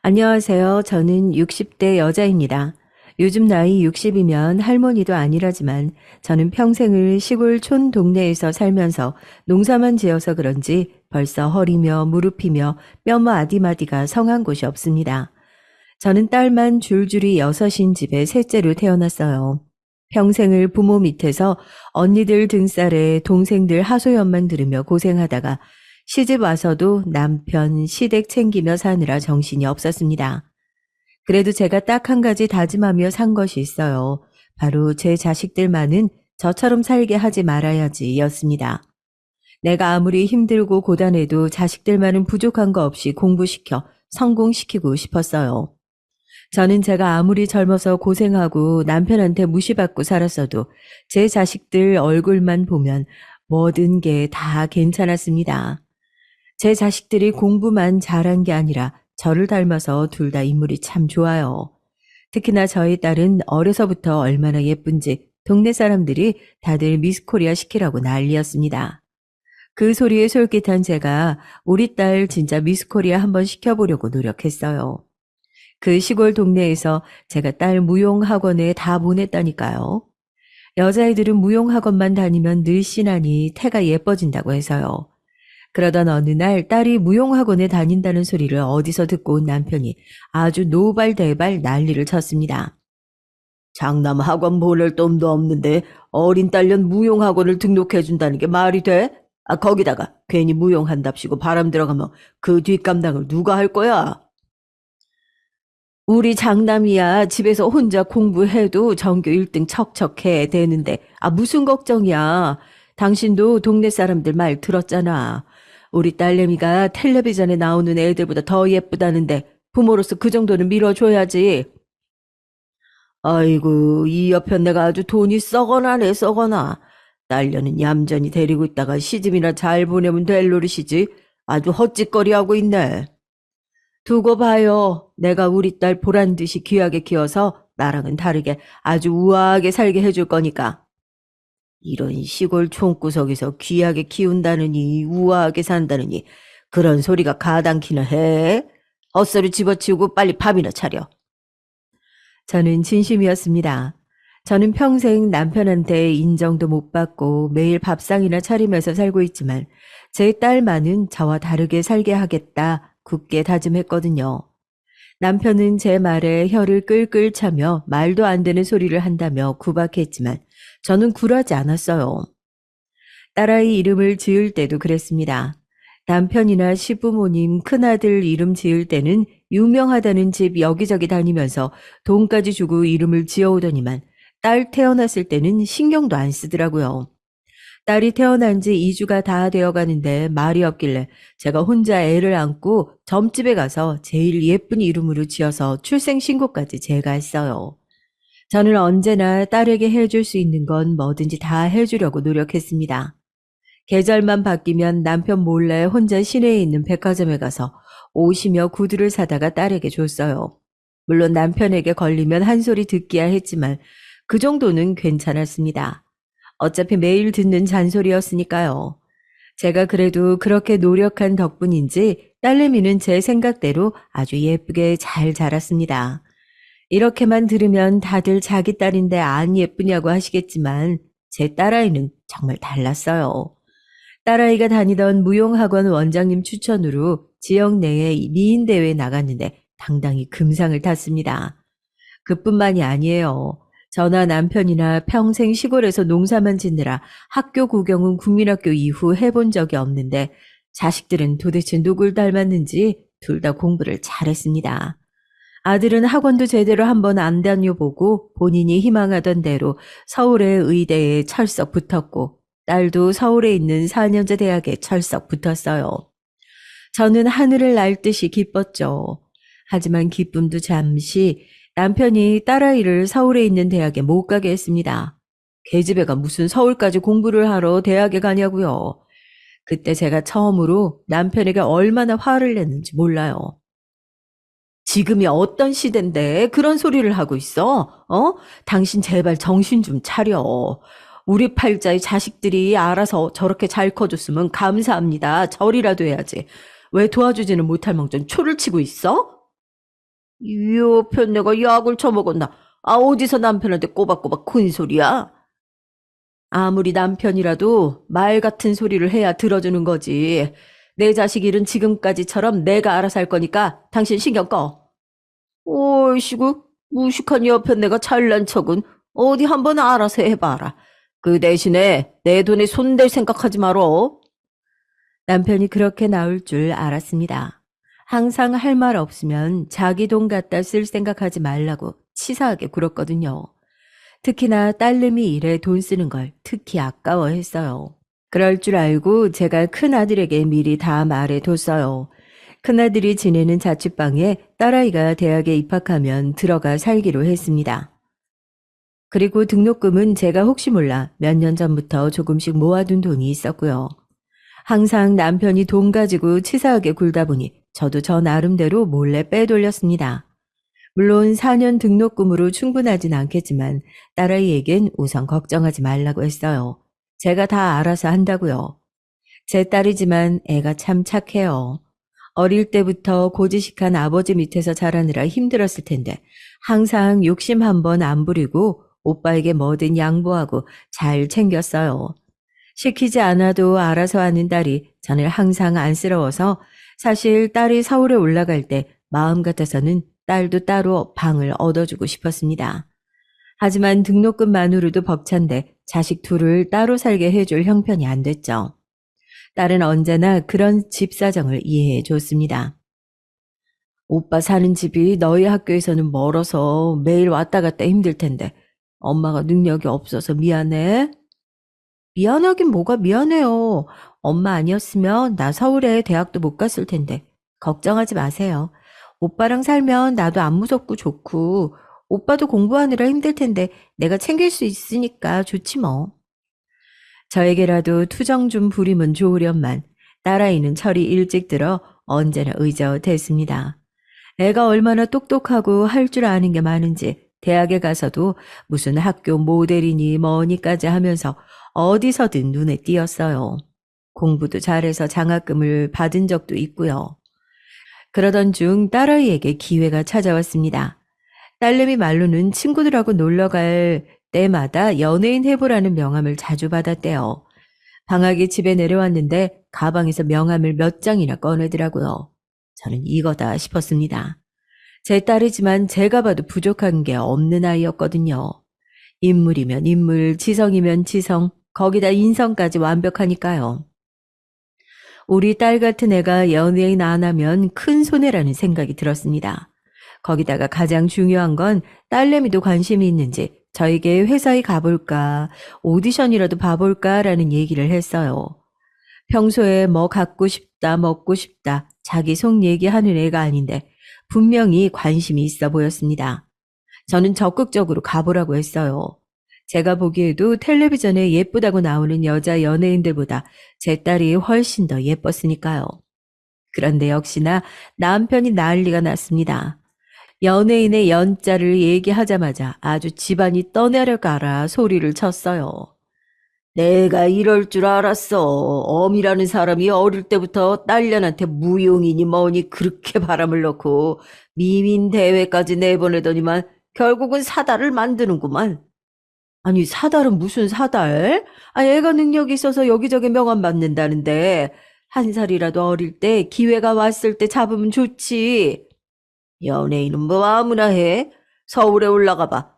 안녕하세요. 저는 60대 여자입니다. 요즘 나이 60이면 할머니도 아니라지만 저는 평생을 시골 촌 동네에서 살면서 농사만 지어서 그런지 벌써 허리며 무릎이며 뼈머 아디마디가 성한 곳이 없습니다. 저는 딸만 줄줄이 여섯인 집에 셋째로 태어났어요. 평생을 부모 밑에서 언니들 등살에 동생들 하소연만 들으며 고생하다가 시집 와서도 남편 시댁 챙기며 사느라 정신이 없었습니다. 그래도 제가 딱 한 가지 다짐하며 산 것이 있어요. 바로 제 자식들만은 저처럼 살게 하지 말아야지 였습니다. 내가 아무리 힘들고 고단해도 자식들만은 부족한 거 없이 공부시켜 성공시키고 싶었어요. 저는 제가 아무리 젊어서 고생하고 남편한테 무시받고 살았어도 제 자식들 얼굴만 보면 모든 게 다 괜찮았습니다. 제 자식들이 공부만 잘한 게 아니라 저를 닮아서 둘 다 인물이 참 좋아요. 특히나 저희 딸은 어려서부터 얼마나 예쁜지 동네 사람들이 다들 미스 코리아 시키라고 난리였습니다. 그 소리에 솔깃한 제가 우리 딸 진짜 미스 코리아 한번 시켜보려고 노력했어요. 그 시골 동네에서 제가 딸 무용학원에 다 보냈다니까요. 여자애들은 무용학원만 다니면 늘씬하니 태가 예뻐진다고 해서요. 그러던 어느 날 딸이 무용학원에 다닌다는 소리를 어디서 듣고 온 남편이 아주 노발대발 난리를 쳤습니다. 장남 학원 보낼 돈도 없는데 어린 딸년 무용학원을 등록해준다는 게 말이 돼? 거기다가 괜히 무용한답시고 바람 들어가면 그 뒷감당을 누가 할 거야? 우리 장남이야 집에서 혼자 공부해도 전교 1등 척척해 되는데 무슨 걱정이야. 당신도 동네 사람들 말 들었잖아. 우리 딸내미가 텔레비전에 나오는 애들보다 더 예쁘다는데 부모로서 그 정도는 밀어줘야지. 아이고 이 여편 내가 아주 돈이 썩어나네 썩어나. 딸려는 얌전히 데리고 있다가 시집이나 잘 보내면 될 노릇이지. 아주 헛짓거리하고 있네. 두고 봐요. 내가 우리 딸 보란 듯이 귀하게 키워서 나랑은 다르게 아주 우아하게 살게 해줄 거니까. 이런 시골 촌구석에서 귀하게 키운다느니 우아하게 산다느니 그런 소리가 가당키나 해? 헛소리 집어치우고 빨리 밥이나 차려. 저는 진심이었습니다. 저는 평생 남편한테 인정도 못 받고 매일 밥상이나 차리면서 살고 있지만 제 딸만은 저와 다르게 살게 하겠다 굳게 다짐했거든요. 남편은 제 말에 혀를 끌끌 차며 말도 안 되는 소리를 한다며 구박했지만 저는 굴하지 않았어요. 딸아이 이름을 지을 때도 그랬습니다. 남편이나 시부모님 큰아들 이름 지을 때는 유명하다는 집 여기저기 다니면서 돈까지 주고 이름을 지어오더니만 딸 태어났을 때는 신경도 안 쓰더라고요. 딸이 태어난 지 2주가 다 되어 가는데 말이 없길래 제가 혼자 애를 안고 점집에 가서 제일 예쁜 이름으로 지어서 출생신고까지 제가 했어요. 저는 언제나 딸에게 해줄 수 있는 건 뭐든지 다 해주려고 노력했습니다. 계절만 바뀌면 남편 몰래 혼자 시내에 있는 백화점에 가서 옷이며 구두를 사다가 딸에게 줬어요. 물론 남편에게 걸리면 한 소리 듣기야 했지만 그 정도는 괜찮았습니다. 어차피 매일 듣는 잔소리였으니까요. 제가 그래도 그렇게 노력한 덕분인지 딸내미는 제 생각대로 아주 예쁘게 잘 자랐습니다. 이렇게만 들으면 다들 자기 딸인데 안 예쁘냐고 하시겠지만 제 딸아이는 정말 달랐어요. 딸아이가 다니던 무용학원 원장님 추천으로 지역 내에 미인대회에 나갔는데 당당히 금상을 탔습니다. 그뿐만이 아니에요. 저나 남편이나 평생 시골에서 농사만 짓느라 학교 구경은 국민학교 이후 해본 적이 없는데 자식들은 도대체 누굴 닮았는지 둘 다 공부를 잘했습니다. 아들은 학원도 제대로 한번 안 다녀보고 본인이 희망하던 대로 서울의 의대에 철석 붙었고 딸도 서울에 있는 4년제 대학에 철석 붙었어요. 저는 하늘을 날 듯이 기뻤죠. 하지만 기쁨도 잠시 남편이 딸아이를 서울에 있는 대학에 못 가게 했습니다. 계집애가 무슨 서울까지 공부를 하러 대학에 가냐고요. 그때 제가 처음으로 남편에게 얼마나 화를 냈는지 몰라요. 지금이 어떤 시대인데 그런 소리를 하고 있어? 당신 제발 정신 좀 차려. 우리 팔자의 자식들이 알아서 저렇게 잘 커줬으면 감사합니다. 절이라도 해야지. 왜 도와주지는 못할 망정 초를 치고 있어? 요 편내가 약을 처먹었나? 어디서 남편한테 꼬박꼬박 큰 소리야? 아무리 남편이라도 말 같은 소리를 해야 들어주는 거지. 내 자식 일은 지금까지처럼 내가 알아서 할 거니까 당신 신경 꺼. 오이시구, 무식한 여편네가 잘난 척은 어디 한번 알아서 해봐라. 그 대신에 내 돈에 손댈 생각하지 말어. 남편이 그렇게 나올 줄 알았습니다. 항상 할 말 없으면 자기 돈 갖다 쓸 생각하지 말라고 치사하게 굴었거든요. 특히나 딸내미 일에 돈 쓰는 걸 특히 아까워했어요. 그럴 줄 알고 제가 큰아들에게 미리 다 말해뒀어요. 큰아들이 지내는 자취방에 딸아이가 대학에 입학하면 들어가 살기로 했습니다. 그리고 등록금은 제가 혹시 몰라 몇 년 전부터 조금씩 모아둔 돈이 있었고요. 항상 남편이 돈 가지고 치사하게 굴다 보니 저도 저 나름대로 몰래 빼돌렸습니다. 물론 4년 등록금으로 충분하진 않겠지만 딸아이에겐 우선 걱정하지 말라고 했어요. 제가 다 알아서 한다고요. 제 딸이지만 애가 참 착해요. 어릴 때부터 고지식한 아버지 밑에서 자라느라 힘들었을 텐데 항상 욕심 한 번 안 부리고 오빠에게 뭐든 양보하고 잘 챙겼어요. 시키지 않아도 알아서 하는 딸이 저는 항상 안쓰러워서 사실 딸이 서울에 올라갈 때 마음 같아서는 딸도 따로 방을 얻어주고 싶었습니다. 하지만 등록금만으로도 벅찬데 자식 둘을 따로 살게 해줄 형편이 안 됐죠. 딸은 언제나 그런 집 사정을 이해해 줬습니다. 오빠 사는 집이 너희 학교에서는 멀어서 매일 왔다 갔다 힘들 텐데 엄마가 능력이 없어서 미안해. 미안하긴 뭐가 미안해요. 엄마 아니었으면 나 서울에 대학도 못 갔을 텐데 걱정하지 마세요. 오빠랑 살면 나도 안 무섭고 좋고 오빠도 공부하느라 힘들 텐데 내가 챙길 수 있으니까 좋지 뭐. 저에게라도 투정 좀 부리면 좋으련만 딸아이는 철이 일찍 들어 언제나 의젓했습니다. 애가 얼마나 똑똑하고 할 줄 아는 게 많은지 대학에 가서도 무슨 학교 모델이니 뭐니까지 하면서 어디서든 눈에 띄었어요. 공부도 잘해서 장학금을 받은 적도 있고요. 그러던 중 딸아이에게 기회가 찾아왔습니다. 딸내미 말로는 친구들하고 놀러 갈 때마다 연예인 해보라는 명함을 자주 받았대요. 방학에 집에 내려왔는데 가방에서 명함을 몇 장이나 꺼내더라고요. 저는 이거다 싶었습니다. 제 딸이지만 제가 봐도 부족한 게 없는 아이였거든요. 인물이면 인물, 지성이면 지성, 거기다 인성까지 완벽하니까요. 우리 딸 같은 애가 연예인 안 하면 큰 손해라는 생각이 들었습니다. 거기다가 가장 중요한 건 딸내미도 관심이 있는지 저에게 회사에 가볼까, 오디션이라도 봐볼까라는 얘기를 했어요. 평소에 뭐 갖고 싶다, 먹고 싶다, 자기 속 얘기하는 애가 아닌데 분명히 관심이 있어 보였습니다. 저는 적극적으로 가보라고 했어요. 제가 보기에도 텔레비전에 예쁘다고 나오는 여자 연예인들보다 제 딸이 훨씬 더 예뻤으니까요. 그런데 역시나 남편이 난리가 났습니다. 연예인의 연자를 얘기하자마자 아주 집안이 떠내려가라 소리를 쳤어요. 내가 이럴 줄 알았어. 엄이라는 사람이 어릴 때부터 딸년한테 무용이니 뭐니 그렇게 바람을 넣고 미민 대회까지 내보내더니만 결국은 사달을 만드는구만. 아니 사달은 무슨 사달? 애가 능력이 있어서 여기저기 명함 받는다는데 한 살이라도 어릴 때 기회가 왔을 때 잡으면 좋지. 연예인은 뭐 아무나 해. 서울에 올라가 봐.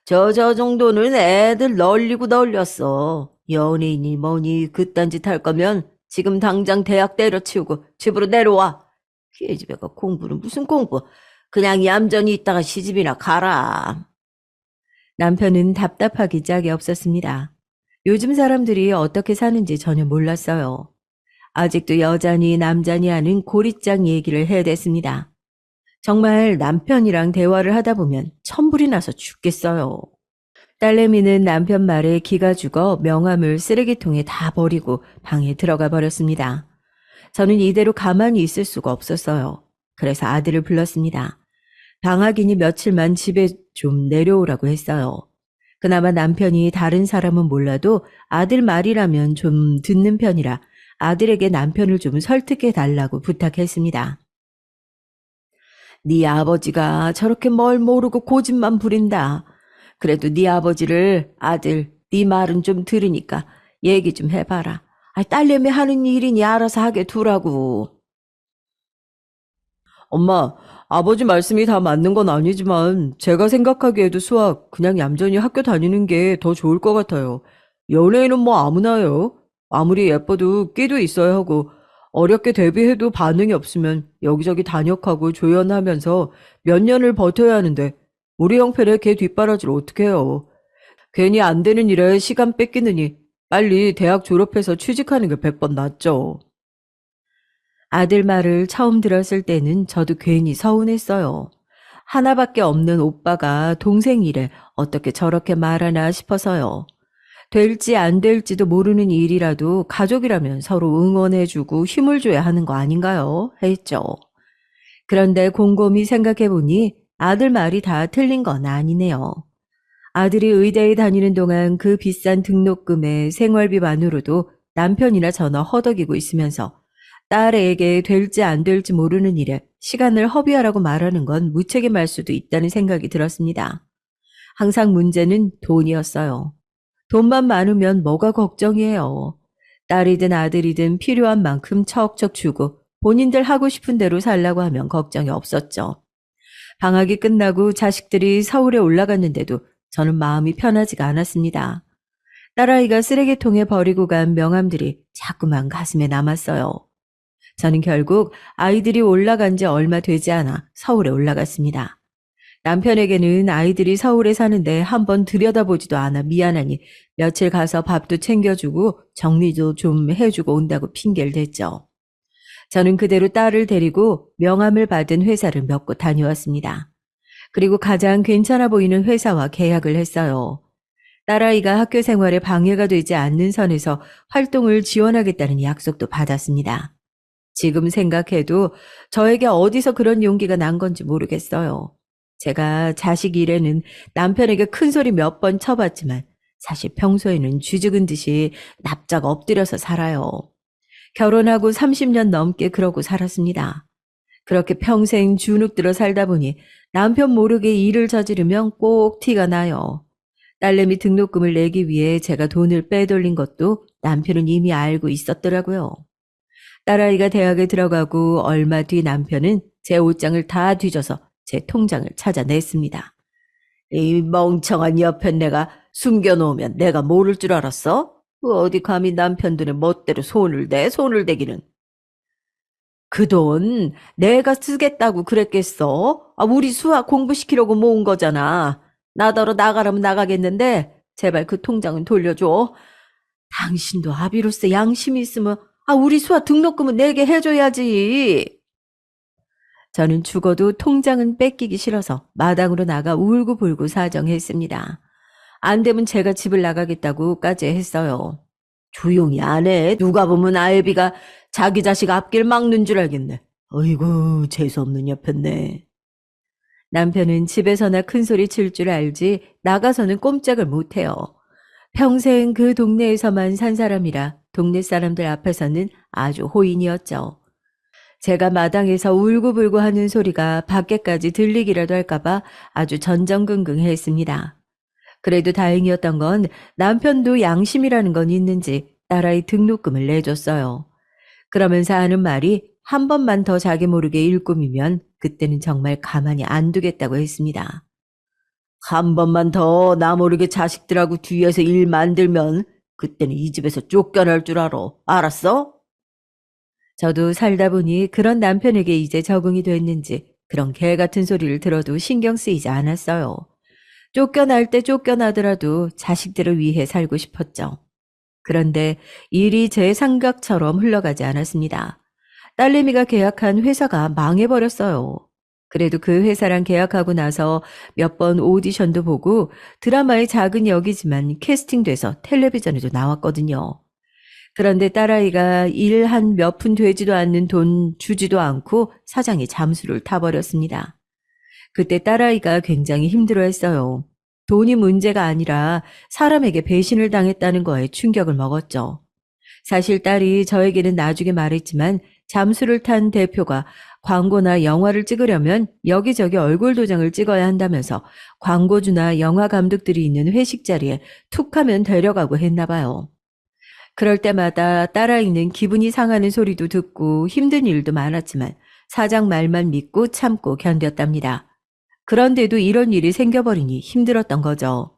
저 정도는 애들 널리고 널렸어. 연예인이 뭐니 그딴 짓 할 거면 지금 당장 대학 때려치우고 집으로 내려와. 기집애가 공부는 무슨 공부. 그냥 얌전히 있다가 시집이나 가라. 남편은 답답하기 짝이 없었습니다. 요즘 사람들이 어떻게 사는지 전혀 몰랐어요. 아직도 여자니 남자니 하는 고리짝 얘기를 해댔습니다. 정말 남편이랑 대화를 하다 보면 천불이 나서 죽겠어요. 딸내미는 남편 말에 기가 죽어 명함을 쓰레기통에 다 버리고 방에 들어가 버렸습니다. 저는 이대로 가만히 있을 수가 없었어요. 그래서 아들을 불렀습니다. 방학이니 며칠만 집에 좀 내려오라고 했어요. 그나마 남편이 다른 사람은 몰라도 아들 말이라면 좀 듣는 편이라 아들에게 남편을 좀 설득해 달라고 부탁했습니다. 네 아버지가 저렇게 뭘 모르고 고집만 부린다. 그래도 네 아버지를 아들, 네 말은 좀 들으니까 얘기 좀 해봐라. 딸내미 하는 일이니 알아서 하게 두라고. 엄마, 아버지 말씀이 다 맞는 건 아니지만 제가 생각하기에도 수학 그냥 얌전히 학교 다니는 게 더 좋을 것 같아요. 연예인은 뭐 아무나요. 아무리 예뻐도 끼도 있어야 하고 어렵게 데뷔해도 반응이 없으면 여기저기 단역하고 조연하면서 몇 년을 버텨야 하는데 우리 형편에 걔 뒷바라지를 어떻게 해요. 괜히 안 되는 일에 시간 뺏기느니 빨리 대학 졸업해서 취직하는 게 100번 낫죠. 아들 말을 처음 들었을 때는 저도 괜히 서운했어요. 하나밖에 없는 오빠가 동생 일에 어떻게 저렇게 말하나 싶어서요. 될지 안 될지도 모르는 일이라도 가족이라면 서로 응원해주고 힘을 줘야 하는 거 아닌가요? 했죠. 그런데 곰곰이 생각해보니 아들 말이 다 틀린 건 아니네요. 아들이 의대에 다니는 동안 그 비싼 등록금에 생활비만으로도 남편이나 저나 허덕이고 있으면서 딸에게 될지 안 될지 모르는 일에 시간을 허비하라고 말하는 건 무책임할 수도 있다는 생각이 들었습니다. 항상 문제는 돈이었어요. 돈만 많으면 뭐가 걱정이에요. 딸이든 아들이든 필요한 만큼 척척 주고 본인들 하고 싶은 대로 살라고 하면 걱정이 없었죠. 방학이 끝나고 자식들이 서울에 올라갔는데도 저는 마음이 편하지가 않았습니다. 딸아이가 쓰레기통에 버리고 간 명함들이 자꾸만 가슴에 남았어요. 저는 결국 아이들이 올라간 지 얼마 되지 않아 서울에 올라갔습니다. 남편에게는 아이들이 서울에 사는데 한번 들여다보지도 않아 미안하니 며칠 가서 밥도 챙겨주고 정리도 좀 해주고 온다고 핑계를 댔죠. 저는 그대로 딸을 데리고 명함을 받은 회사를 몇 곳 다녀왔습니다. 그리고 가장 괜찮아 보이는 회사와 계약을 했어요. 딸아이가 학교 생활에 방해가 되지 않는 선에서 활동을 지원하겠다는 약속도 받았습니다. 지금 생각해도 저에게 어디서 그런 용기가 난 건지 모르겠어요. 제가 자식 일에는 남편에게 큰 소리 몇 번 쳐봤지만 사실 평소에는 쥐죽은 듯이 납작 엎드려서 살아요. 결혼하고 30년 넘게 그러고 살았습니다. 그렇게 평생 주눅들어 살다 보니 남편 모르게 일을 저지르면 꼭 티가 나요. 딸내미 등록금을 내기 위해 제가 돈을 빼돌린 것도 남편은 이미 알고 있었더라고요. 딸아이가 대학에 들어가고 얼마 뒤 남편은 제 옷장을 다 뒤져서 제 통장을 찾아냈습니다. 이 멍청한 옆에 내가 숨겨놓으면 내가 모를 줄 알았어? 어디 감히 남편 돈에 멋대로 손을 대기는. 그 돈 내가 쓰겠다고 그랬겠어? 우리 수학 공부시키려고 모은 거잖아. 나더러 나가라면 나가겠는데 제발 그 통장은 돌려줘. 당신도 아비로서 양심이 있으면 우리 수아 등록금은 내게 해줘야지. 저는 죽어도 통장은 뺏기기 싫어서 마당으로 나가 울고불고 사정했습니다. 안 되면 제가 집을 나가겠다고까지 했어요. 조용히 안 해. 누가 보면 아예비가 자기 자식 앞길 막는 줄 알겠네. 어이구 재수없는 옆였네. 남편은 집에서나 큰소리 칠 줄 알지 나가서는 꼼짝을 못해요. 평생 그 동네에서만 산 사람이라 동네 사람들 앞에서는 아주 호인이었죠. 제가 마당에서 울고불고 하는 소리가 밖에까지 들리기라도 할까봐 아주 전전긍긍했습니다. 그래도 다행이었던 건 남편도 양심이라는 건 있는지 딸아이 등록금을 내줬어요. 그러면서 하는 말이 한 번만 더 자기 모르게 일꿈이면 그때는 정말 가만히 안 두겠다고 했습니다. 한 번만 더 나 모르게 자식들하고 뒤에서 일 만들면 그때는 이 집에서 쫓겨날 줄 알아. 알았어? 저도 살다 보니 그런 남편에게 이제 적응이 됐는지 그런 개 같은 소리를 들어도 신경 쓰이지 않았어요. 쫓겨날 때 쫓겨나더라도 자식들을 위해 살고 싶었죠. 그런데 일이 제 생각처럼 흘러가지 않았습니다. 딸내미가 계약한 회사가 망해버렸어요. 그래도 그 회사랑 계약하고 나서 몇 번 오디션도 보고 드라마의 작은 역이지만 캐스팅돼서 텔레비전에도 나왔거든요. 그런데 딸아이가 일 한 몇 푼 되지도 않는 돈 주지도 않고 사장이 잠수를 타버렸습니다. 그때 딸아이가 굉장히 힘들어했어요. 돈이 문제가 아니라 사람에게 배신을 당했다는 거에 충격을 먹었죠. 사실 딸이 저에게는 나중에 말했지만 잠수를 탄 대표가 광고나 영화를 찍으려면 여기저기 얼굴 도장을 찍어야 한다면서 광고주나 영화 감독들이 있는 회식 자리에 툭 하면 데려가고 했나 봐요. 그럴 때마다 딸아이는 기분이 상하는 소리도 듣고 힘든 일도 많았지만 사장 말만 믿고 참고 견뎠답니다. 그런데도 이런 일이 생겨버리니 힘들었던 거죠.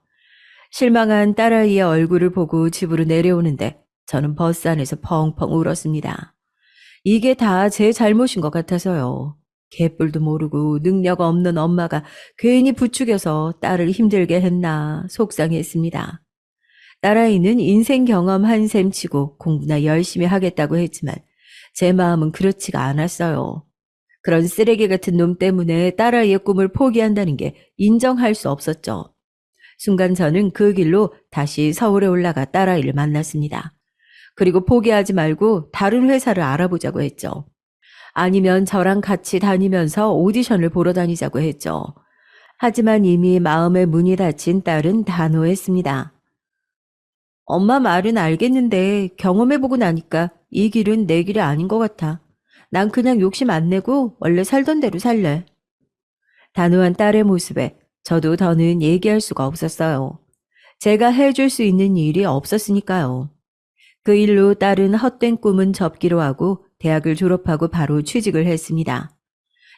실망한 딸아이의 얼굴을 보고 집으로 내려오는데 저는 버스 안에서 펑펑 울었습니다. 이게 다 제 잘못인 것 같아서요. 개뿔도 모르고 능력 없는 엄마가 괜히 부추겨서 딸을 힘들게 했나 속상했습니다. 딸아이는 인생 경험 한 셈 치고 공부나 열심히 하겠다고 했지만 제 마음은 그렇지가 않았어요. 그런 쓰레기 같은 놈 때문에 딸아이의 꿈을 포기한다는 게 인정할 수 없었죠. 순간 저는 그 길로 다시 서울에 올라가 딸아이를 만났습니다. 그리고 포기하지 말고 다른 회사를 알아보자고 했죠. 아니면 저랑 같이 다니면서 오디션을 보러 다니자고 했죠. 하지만 이미 마음의 문이 닫힌 딸은 단호했습니다. 엄마 말은 알겠는데 경험해보고 나니까 이 길은 내 길이 아닌 것 같아. 난 그냥 욕심 안 내고 원래 살던 대로 살래. 단호한 딸의 모습에 저도 더는 얘기할 수가 없었어요. 제가 해줄 수 있는 일이 없었으니까요. 그 일로 딸은 헛된 꿈은 접기로 하고 대학을 졸업하고 바로 취직을 했습니다.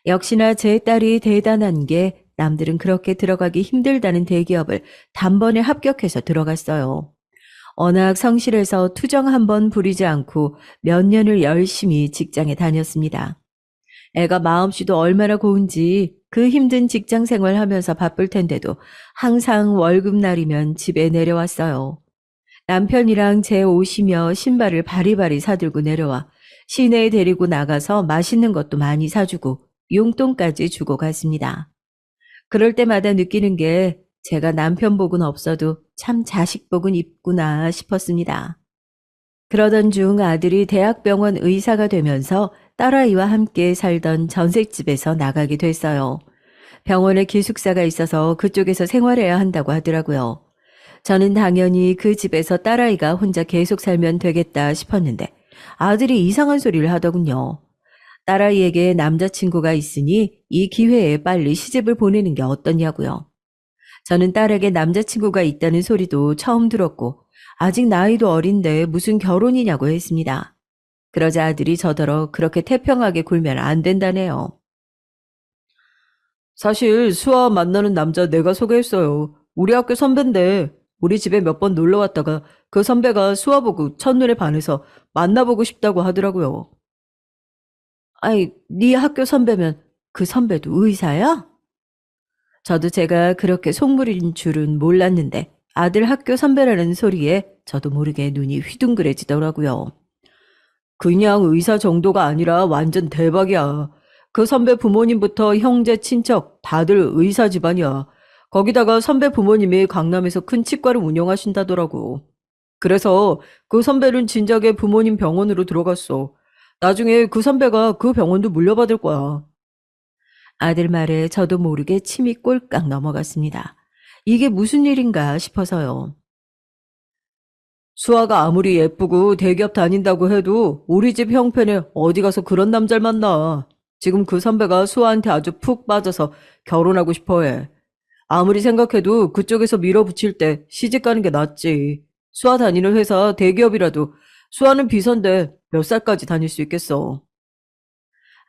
역시나 제 딸이 대단한 게 남들은 그렇게 들어가기 힘들다는 대기업을 단번에 합격해서 들어갔어요. 워낙 성실해서 투정 한 번 부리지 않고 몇 년을 열심히 직장에 다녔습니다. 애가 마음씨도 얼마나 고운지 그 힘든 직장 생활하면서 바쁠 텐데도 항상 월급날이면 집에 내려왔어요. 남편이랑 제 옷이며 신발을 바리바리 사들고 내려와 시내에 데리고 나가서 맛있는 것도 많이 사주고 용돈까지 주고 갔습니다. 그럴 때마다 느끼는 게 제가 남편 복은 없어도 참 자식 복은 있구나 싶었습니다. 그러던 중 아들이 대학병원 의사가 되면서 딸아이와 함께 살던 전셋집에서 나가게 됐어요. 병원에 기숙사가 있어서 그쪽에서 생활해야 한다고 하더라고요. 저는 당연히 그 집에서 딸아이가 혼자 계속 살면 되겠다 싶었는데 아들이 이상한 소리를 하더군요. 딸아이에게 남자친구가 있으니 이 기회에 빨리 시집을 보내는 게 어떠냐고요. 저는 딸에게 남자친구가 있다는 소리도 처음 들었고 아직 나이도 어린데 무슨 결혼이냐고 했습니다. 그러자 아들이 저더러 그렇게 태평하게 굴면 안 된다네요. 사실 수아 만나는 남자 내가 소개했어요. 우리 학교 선배인데 우리 집에 몇 번 놀러 왔다가 그 선배가 수아 보고 첫눈에 반해서 만나보고 싶다고 하더라고요. 아이, 네 학교 선배면 그 선배도 의사야? 저도 제가 그렇게 속물인 줄은 몰랐는데 아들 학교 선배라는 소리에 저도 모르게 눈이 휘둥그레지더라고요. 그냥 의사 정도가 아니라 완전 대박이야. 그 선배 부모님부터 형제, 친척 다들 의사 집안이야. 거기다가 선배 부모님이 강남에서 큰 치과를 운영하신다더라고. 그래서 그 선배는 진작에 부모님 병원으로 들어갔어. 나중에 그 선배가 그 병원도 물려받을 거야. 아들 말에 저도 모르게 침이 꼴깍 넘어갔습니다. 이게 무슨 일인가 싶어서요. 수아가 아무리 예쁘고 대기업 다닌다고 해도 우리 집 형편에 어디 가서 그런 남자를 만나. 지금 그 선배가 수아한테 아주 푹 빠져서 결혼하고 싶어 해. 아무리 생각해도 그쪽에서 밀어붙일 때 시집 가는 게 낫지. 수아 다니는 회사 대기업이라도 수아는 비서인데 몇 살까지 다닐 수 있겠어.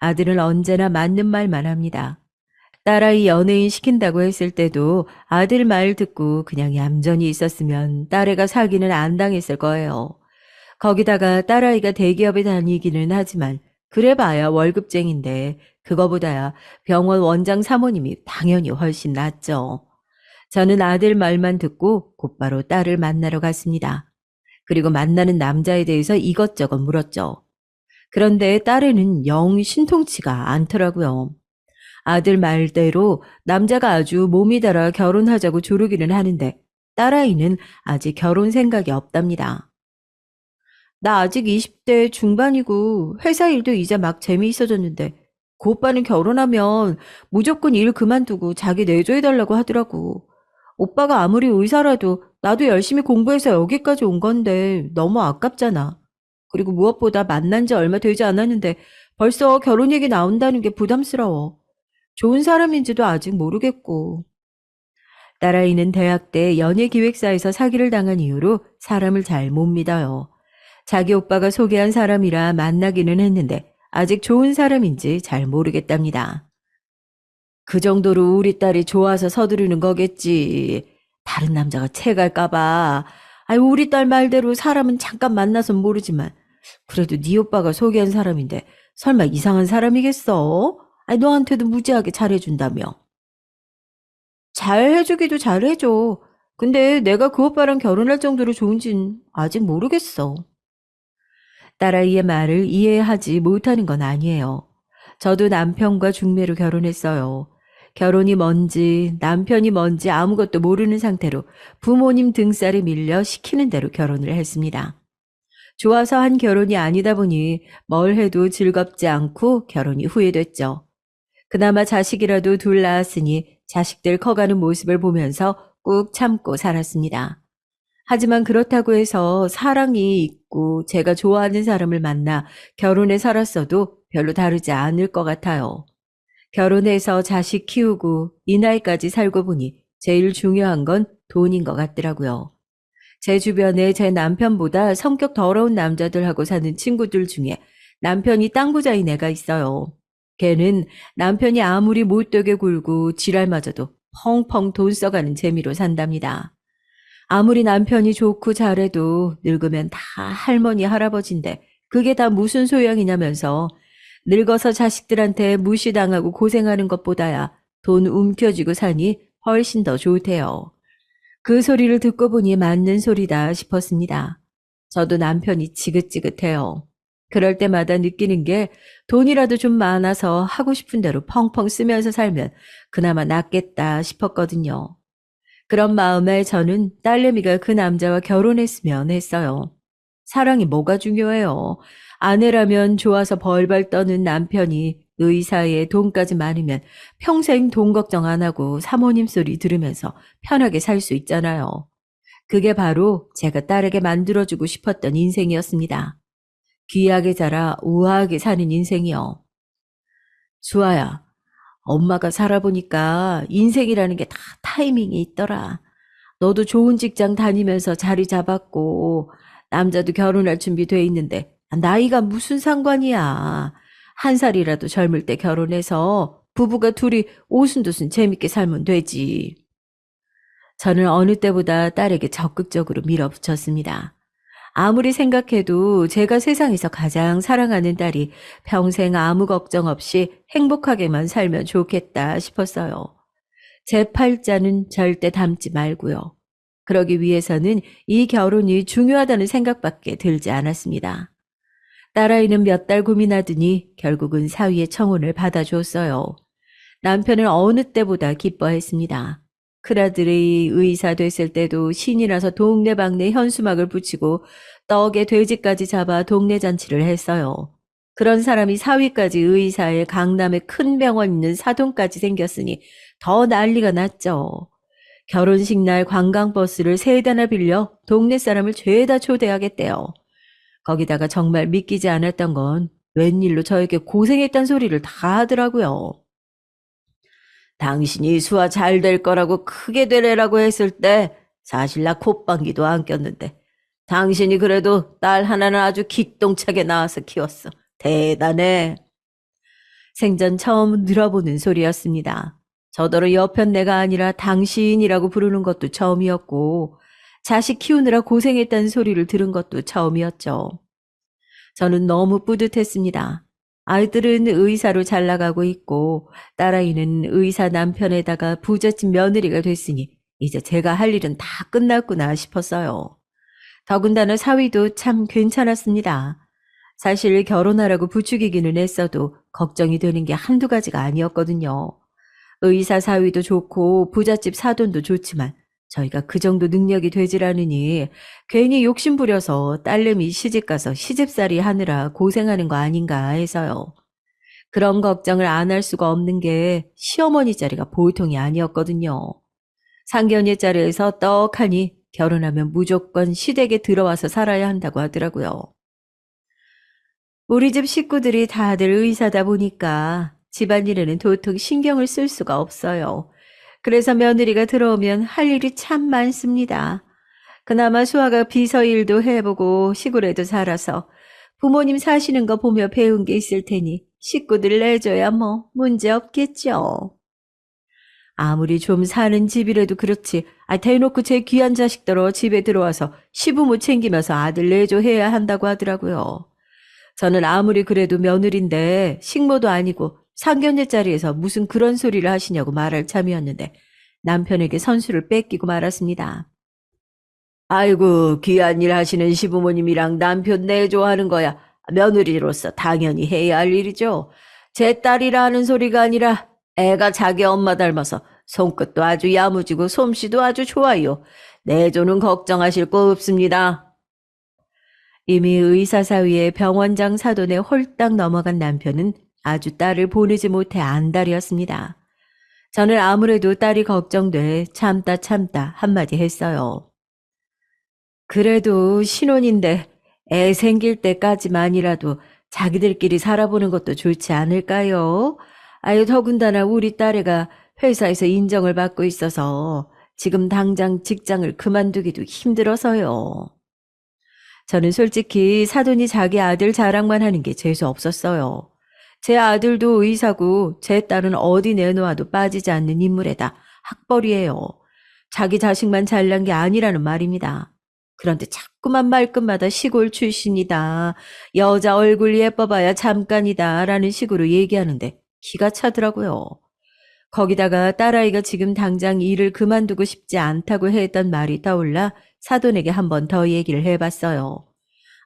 아들은 언제나 맞는 말만 합니다. 딸아이 연예인 시킨다고 했을 때도 아들 말 듣고 그냥 얌전히 있었으면 딸애가 사기는 안 당했을 거예요. 거기다가 딸아이가 대기업에 다니기는 하지만 그래봐야 월급쟁인데 그거보다야 병원 원장 사모님이 당연히 훨씬 낫죠. 저는 아들 말만 듣고 곧바로 딸을 만나러 갔습니다. 그리고 만나는 남자에 대해서 이것저것 물었죠. 그런데 딸에는 영 신통치가 않더라고요. 아들 말대로 남자가 아주 몸이 달아 결혼하자고 조르기는 하는데 딸아이는 아직 결혼 생각이 없답니다. 나 아직 20대 중반이고 회사 일도 이제 막 재미있어졌는데 그 오빠는 결혼하면 무조건 일 그만두고 자기 내조해달라고 하더라고. 오빠가 아무리 의사라도 나도 열심히 공부해서 여기까지 온 건데 너무 아깝잖아. 그리고 무엇보다 만난 지 얼마 되지 않았는데 벌써 결혼 얘기 나온다는 게 부담스러워. 좋은 사람인지도 아직 모르겠고. 딸아이는 대학 때 연예기획사에서 사기를 당한 이후로 사람을 잘 못 믿어요. 자기 오빠가 소개한 사람이라 만나기는 했는데 아직 좋은 사람인지 잘 모르겠답니다. 그 정도로 우리 딸이 좋아서 서두르는 거겠지. 다른 남자가 채갈까봐. 아이, 우리 딸 말대로 사람은 잠깐 만나선 모르지만 그래도 네 오빠가 소개한 사람인데 설마 이상한 사람이겠어? 아이, 너한테도 무지하게 잘해준다며. 잘해주기도 잘해줘. 근데 내가 그 오빠랑 결혼할 정도로 좋은진 아직 모르겠어. 딸아이의 말을 이해하지 못하는 건 아니에요. 저도 남편과 중매로 결혼했어요. 결혼이 뭔지 남편이 뭔지 아무것도 모르는 상태로 부모님 등살에 밀려 시키는 대로 결혼을 했습니다. 좋아서 한 결혼이 아니다 보니 뭘 해도 즐겁지 않고 결혼이 후회됐죠. 그나마 자식이라도 둘 낳았으니 자식들 커가는 모습을 보면서 꾹 참고 살았습니다. 하지만 그렇다고 해서 사랑이 있고 제가 좋아하는 사람을 만나 결혼해 살았어도 별로 다르지 않을 것 같아요. 결혼해서 자식 키우고 이 나이까지 살고 보니 제일 중요한 건 돈인 것 같더라고요. 제 주변에 제 남편보다 성격 더러운 남자들하고 사는 친구들 중에 남편이 땅 부자인 애가 있어요. 걔는 남편이 아무리 못되게 굴고 지랄마저도 펑펑 돈 써가는 재미로 산답니다. 아무리 남편이 좋고 잘해도 늙으면 다 할머니 할아버지인데 그게 다 무슨 소용이냐면서 늙어서 자식들한테 무시당하고 고생하는 것보다야 돈 움켜쥐고 사니 훨씬 더 좋대요. 그 소리를 듣고 보니 맞는 소리다 싶었습니다. 저도 남편이 지긋지긋해요. 그럴 때마다 느끼는 게 돈이라도 좀 많아서 하고 싶은 대로 펑펑 쓰면서 살면 그나마 낫겠다 싶었거든요. 그런 마음에 저는 딸내미가 그 남자와 결혼했으면 했어요. 사랑이 뭐가 중요해요. 아내라면 좋아서 벌벌 떠는 남편이 의사에 돈까지 많으면 평생 돈 걱정 안 하고 사모님 소리 들으면서 편하게 살 수 있잖아요. 그게 바로 제가 딸에게 만들어주고 싶었던 인생이었습니다. 귀하게 자라 우아하게 사는 인생이요. 수아야, 엄마가 살아보니까 인생이라는 게 다 타이밍이 있더라. 너도 좋은 직장 다니면서 자리 잡았고 남자도 결혼할 준비 돼 있는데 나이가 무슨 상관이야. 한 살이라도 젊을 때 결혼해서 부부가 둘이 오순도순 재밌게 살면 되지. 저는 어느 때보다 딸에게 적극적으로 밀어붙였습니다. 아무리 생각해도 제가 세상에서 가장 사랑하는 딸이 평생 아무 걱정 없이 행복하게만 살면 좋겠다 싶었어요. 제 팔자는 절대 닮지 말고요. 그러기 위해서는 이 결혼이 중요하다는 생각밖에 들지 않았습니다. 딸아이는 몇 달 고민하더니 결국은 사위의 청혼을 받아줬어요. 남편은 어느 때보다 기뻐했습니다. 큰아들이 의사 됐을 때도 신이 나서 동네방네 현수막을 붙이고 떡에 돼지까지 잡아 동네 잔치를 했어요. 그런 사람이 사위까지 의사에 강남에 큰 병원 있는 사돈까지 생겼으니 더 난리가 났죠. 결혼식 날 관광버스를 3대나 빌려 동네 사람을 죄다 초대하겠대요. 거기다가 정말 믿기지 않았던 건 웬일로 저에게 고생했단 소리를 다 하더라고요. 당신이 수아 잘 될 거라고 크게 되래라고 했을 때 사실 나 콧방귀도 안 꼈는데 당신이 그래도 딸 하나는 아주 기똥차게 낳아서 키웠어. 대단해. 생전 처음 들어보는 소리였습니다. 저더러 여편네가 아니라 당신이라고 부르는 것도 처음이었고 자식 키우느라 고생했다는 소리를 들은 것도 처음이었죠. 저는 너무 뿌듯했습니다. 아이들은 의사로 잘 나가고 있고 딸아이는 의사 남편에다가 부잣집 며느리가 됐으니 이제 제가 할 일은 다 끝났구나 싶었어요. 더군다나 사위도 참 괜찮았습니다. 사실 결혼하라고 부추기기는 했어도 걱정이 되는 게 한두 가지가 아니었거든요. 의사 사위도 좋고 부잣집 사돈도 좋지만 저희가 그 정도 능력이 되질 않으니 괜히 욕심 부려서 딸내미 시집가서 시집살이 하느라 고생하는 거 아닌가 해서요. 그런 걱정을 안 할 수가 없는 게 시어머니 자리가 보통이 아니었거든요. 상견례 자리에서 떡하니 결혼하면 무조건 시댁에 들어와서 살아야 한다고 하더라고요. 우리 집 식구들이 다들 의사다 보니까 집안일에는 도통 신경을 쓸 수가 없어요. 그래서 며느리가 들어오면 할 일이 참 많습니다. 그나마 수아가 비서 일도 해보고 시골에도 살아서 부모님 사시는 거 보며 배운 게 있을 테니 식구들 내줘야 뭐 문제 없겠죠. 아무리 좀 사는 집이라도 그렇지. 대놓고 제 귀한 자식들어 집에 들어와서 시부모 챙기면서 아들 내조 해야 한다고 하더라고요. 저는 아무리 그래도 며느리인데 식모도 아니고 상견례 자리에서 무슨 그런 소리를 하시냐고 말할 참이었는데 남편에게 선수를 뺏기고 말았습니다. 아이고, 귀한 일 하시는 시부모님이랑 남편 내조하는 거야. 며느리로서 당연히 해야 할 일이죠. 제 딸이라는 소리가 아니라 애가 자기 엄마 닮아서 손끝도 아주 야무지고 솜씨도 아주 좋아요. 내조는 걱정하실 거 없습니다. 이미 의사 사위의 병원장 사돈에 홀딱 넘어간 남편은 아주 딸을 보내지 못해 안달이었습니다. 저는 아무래도 딸이 걱정돼 참다 한마디 했어요. 그래도 신혼인데 애 생길 때까지만이라도 자기들끼리 살아보는 것도 좋지 않을까요? 더군다나 우리 딸애가 회사에서 인정을 받고 있어서 지금 당장 직장을 그만두기도 힘들어서요. 저는 솔직히 사돈이 자기 아들 자랑만 하는 게 재수 없었어요. 제 아들도 의사고 제 딸은 어디 내놓아도 빠지지 않는 인물에다 학벌이에요. 자기 자식만 잘난 게 아니라는 말입니다. 그런데 자꾸만 말끝마다 시골 출신이다. 여자 얼굴 예뻐봐야 잠깐이다. 라는 식으로 얘기하는데 기가 차더라고요. 거기다가 딸아이가 지금 당장 일을 그만두고 싶지 않다고 했던 말이 떠올라 사돈에게 한 번 더 얘기를 해봤어요.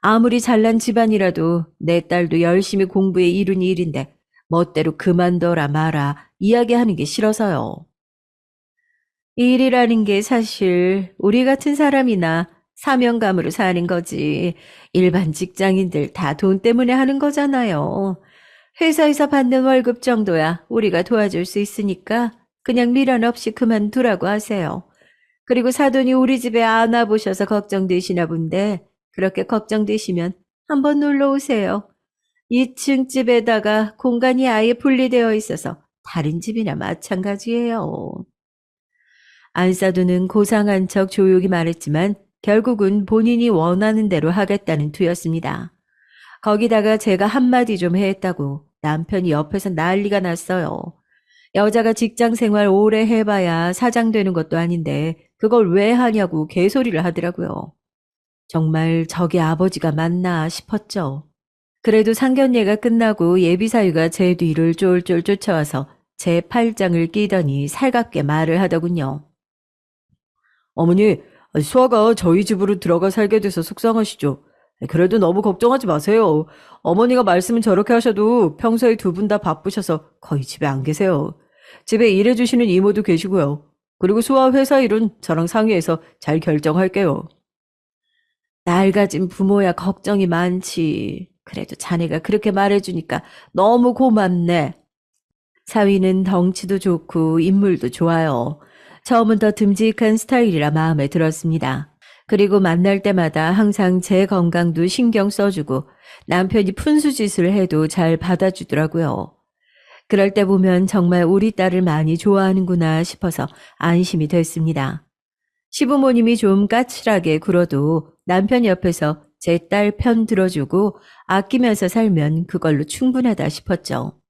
아무리 잘난 집안이라도 내 딸도 열심히 공부해 이룬 일인데 멋대로 그만둬라 마라 이야기하는 게 싫어서요. 일이라는 게 사실 우리 같은 사람이나 사명감으로 사는 거지. 일반 직장인들 다 돈 때문에 하는 거잖아요. 회사에서 받는 월급 정도야 우리가 도와줄 수 있으니까 그냥 미련 없이 그만두라고 하세요. 그리고 사돈이 우리 집에 안 와보셔서 걱정되시나 본데 그렇게 걱정되시면 한번 놀러 오세요. 2층 집에다가 공간이 아예 분리되어 있어서 다른 집이나 마찬가지예요. 안사도는 고상한 척 조용히 말했지만 결국은 본인이 원하는 대로 하겠다는 투였습니다. 거기다가 제가 한마디 좀 했다고 남편이 옆에서 난리가 났어요. 여자가 직장 생활 오래 해봐야 사장 되는 것도 아닌데 그걸 왜 하냐고 개소리를 하더라고요. 정말 저게 아버지가 맞나 싶었죠. 그래도 상견례가 끝나고 예비사위가 제 뒤를 쫄쫄 쫓아와서 제 팔짱을 끼더니 살갑게 말을 하더군요. 어머니, 수아가 저희 집으로 들어가 살게 돼서 속상하시죠? 그래도 너무 걱정하지 마세요. 어머니가 말씀은 저렇게 하셔도 평소에 두 분 다 바쁘셔서 거의 집에 안 계세요. 집에 일해주시는 이모도 계시고요. 그리고 수아 회사 일은 저랑 상의해서 잘 결정할게요. 날 가진 부모야 걱정이 많지. 그래도 자네가 그렇게 말해주니까 너무 고맙네. 사위는 덩치도 좋고 인물도 좋아요. 처음은 더 듬직한 스타일이라 마음에 들었습니다. 그리고 만날 때마다 항상 제 건강도 신경 써주고 남편이 푼수짓을 해도 잘 받아주더라고요. 그럴 때 보면 정말 우리 딸을 많이 좋아하는구나 싶어서 안심이 됐습니다. 시부모님이 좀 까칠하게 굴어도 남편 옆에서 제 딸 편 들어주고 아끼면서 살면 그걸로 충분하다 싶었죠.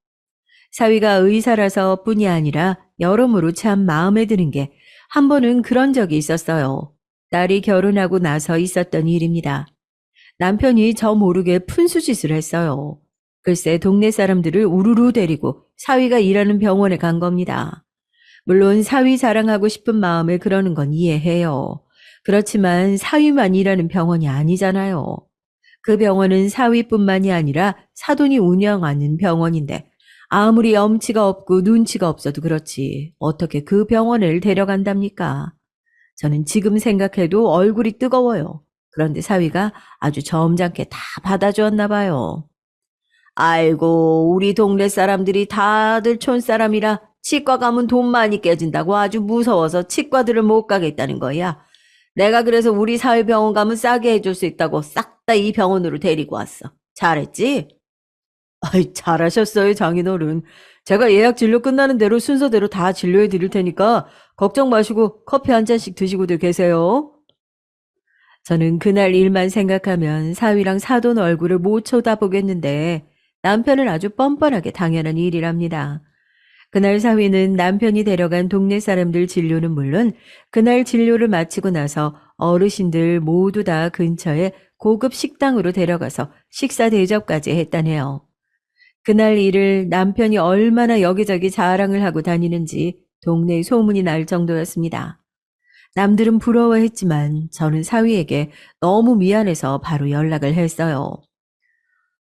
사위가 의사라서 뿐이 아니라 여러모로 참 마음에 드는 게 한 번은 그런 적이 있었어요. 딸이 결혼하고 나서 있었던 일입니다. 남편이 저 모르게 푼수짓을 했어요. 글쎄 동네 사람들을 우르르 데리고 사위가 일하는 병원에 간 겁니다. 물론 사위 자랑하고 싶은 마음에 그러는 건 이해해요. 그렇지만 사위만 일하는 병원이 아니잖아요. 그 병원은 사위뿐만이 아니라 사돈이 운영하는 병원인데 아무리 염치가 없고 눈치가 없어도 그렇지 어떻게 그 병원을 데려간답니까? 저는 지금 생각해도 얼굴이 뜨거워요. 그런데 사위가 아주 점잖게 다 받아주었나 봐요. 아이고 우리 동네 사람들이 다들 촌사람이라 치과 가면 돈 많이 깨진다고 아주 무서워서 치과들을 못 가겠다는 거야. 내가 그래서 우리 사회병원 가면 싸게 해줄 수 있다고 싹 다 이 병원으로 데리고 왔어. 잘했지? 아이, 잘하셨어요, 장인어른. 제가 예약 진료 끝나는 대로 순서대로 다 진료해 드릴 테니까 걱정 마시고 커피 한 잔씩 드시고들 계세요. 저는 그날 일만 생각하면 사위랑 사돈 얼굴을 못 쳐다보겠는데 남편은 아주 뻔뻔하게 당연한 일이랍니다. 그날 사위는 남편이 데려간 동네 사람들 진료는 물론 그날 진료를 마치고 나서 어르신들 모두 다 근처에 고급 식당으로 데려가서 식사 대접까지 했다네요. 그날 일을 남편이 얼마나 여기저기 자랑을 하고 다니는지 동네에 소문이 날 정도였습니다. 남들은 부러워했지만 저는 사위에게 너무 미안해서 바로 연락을 했어요.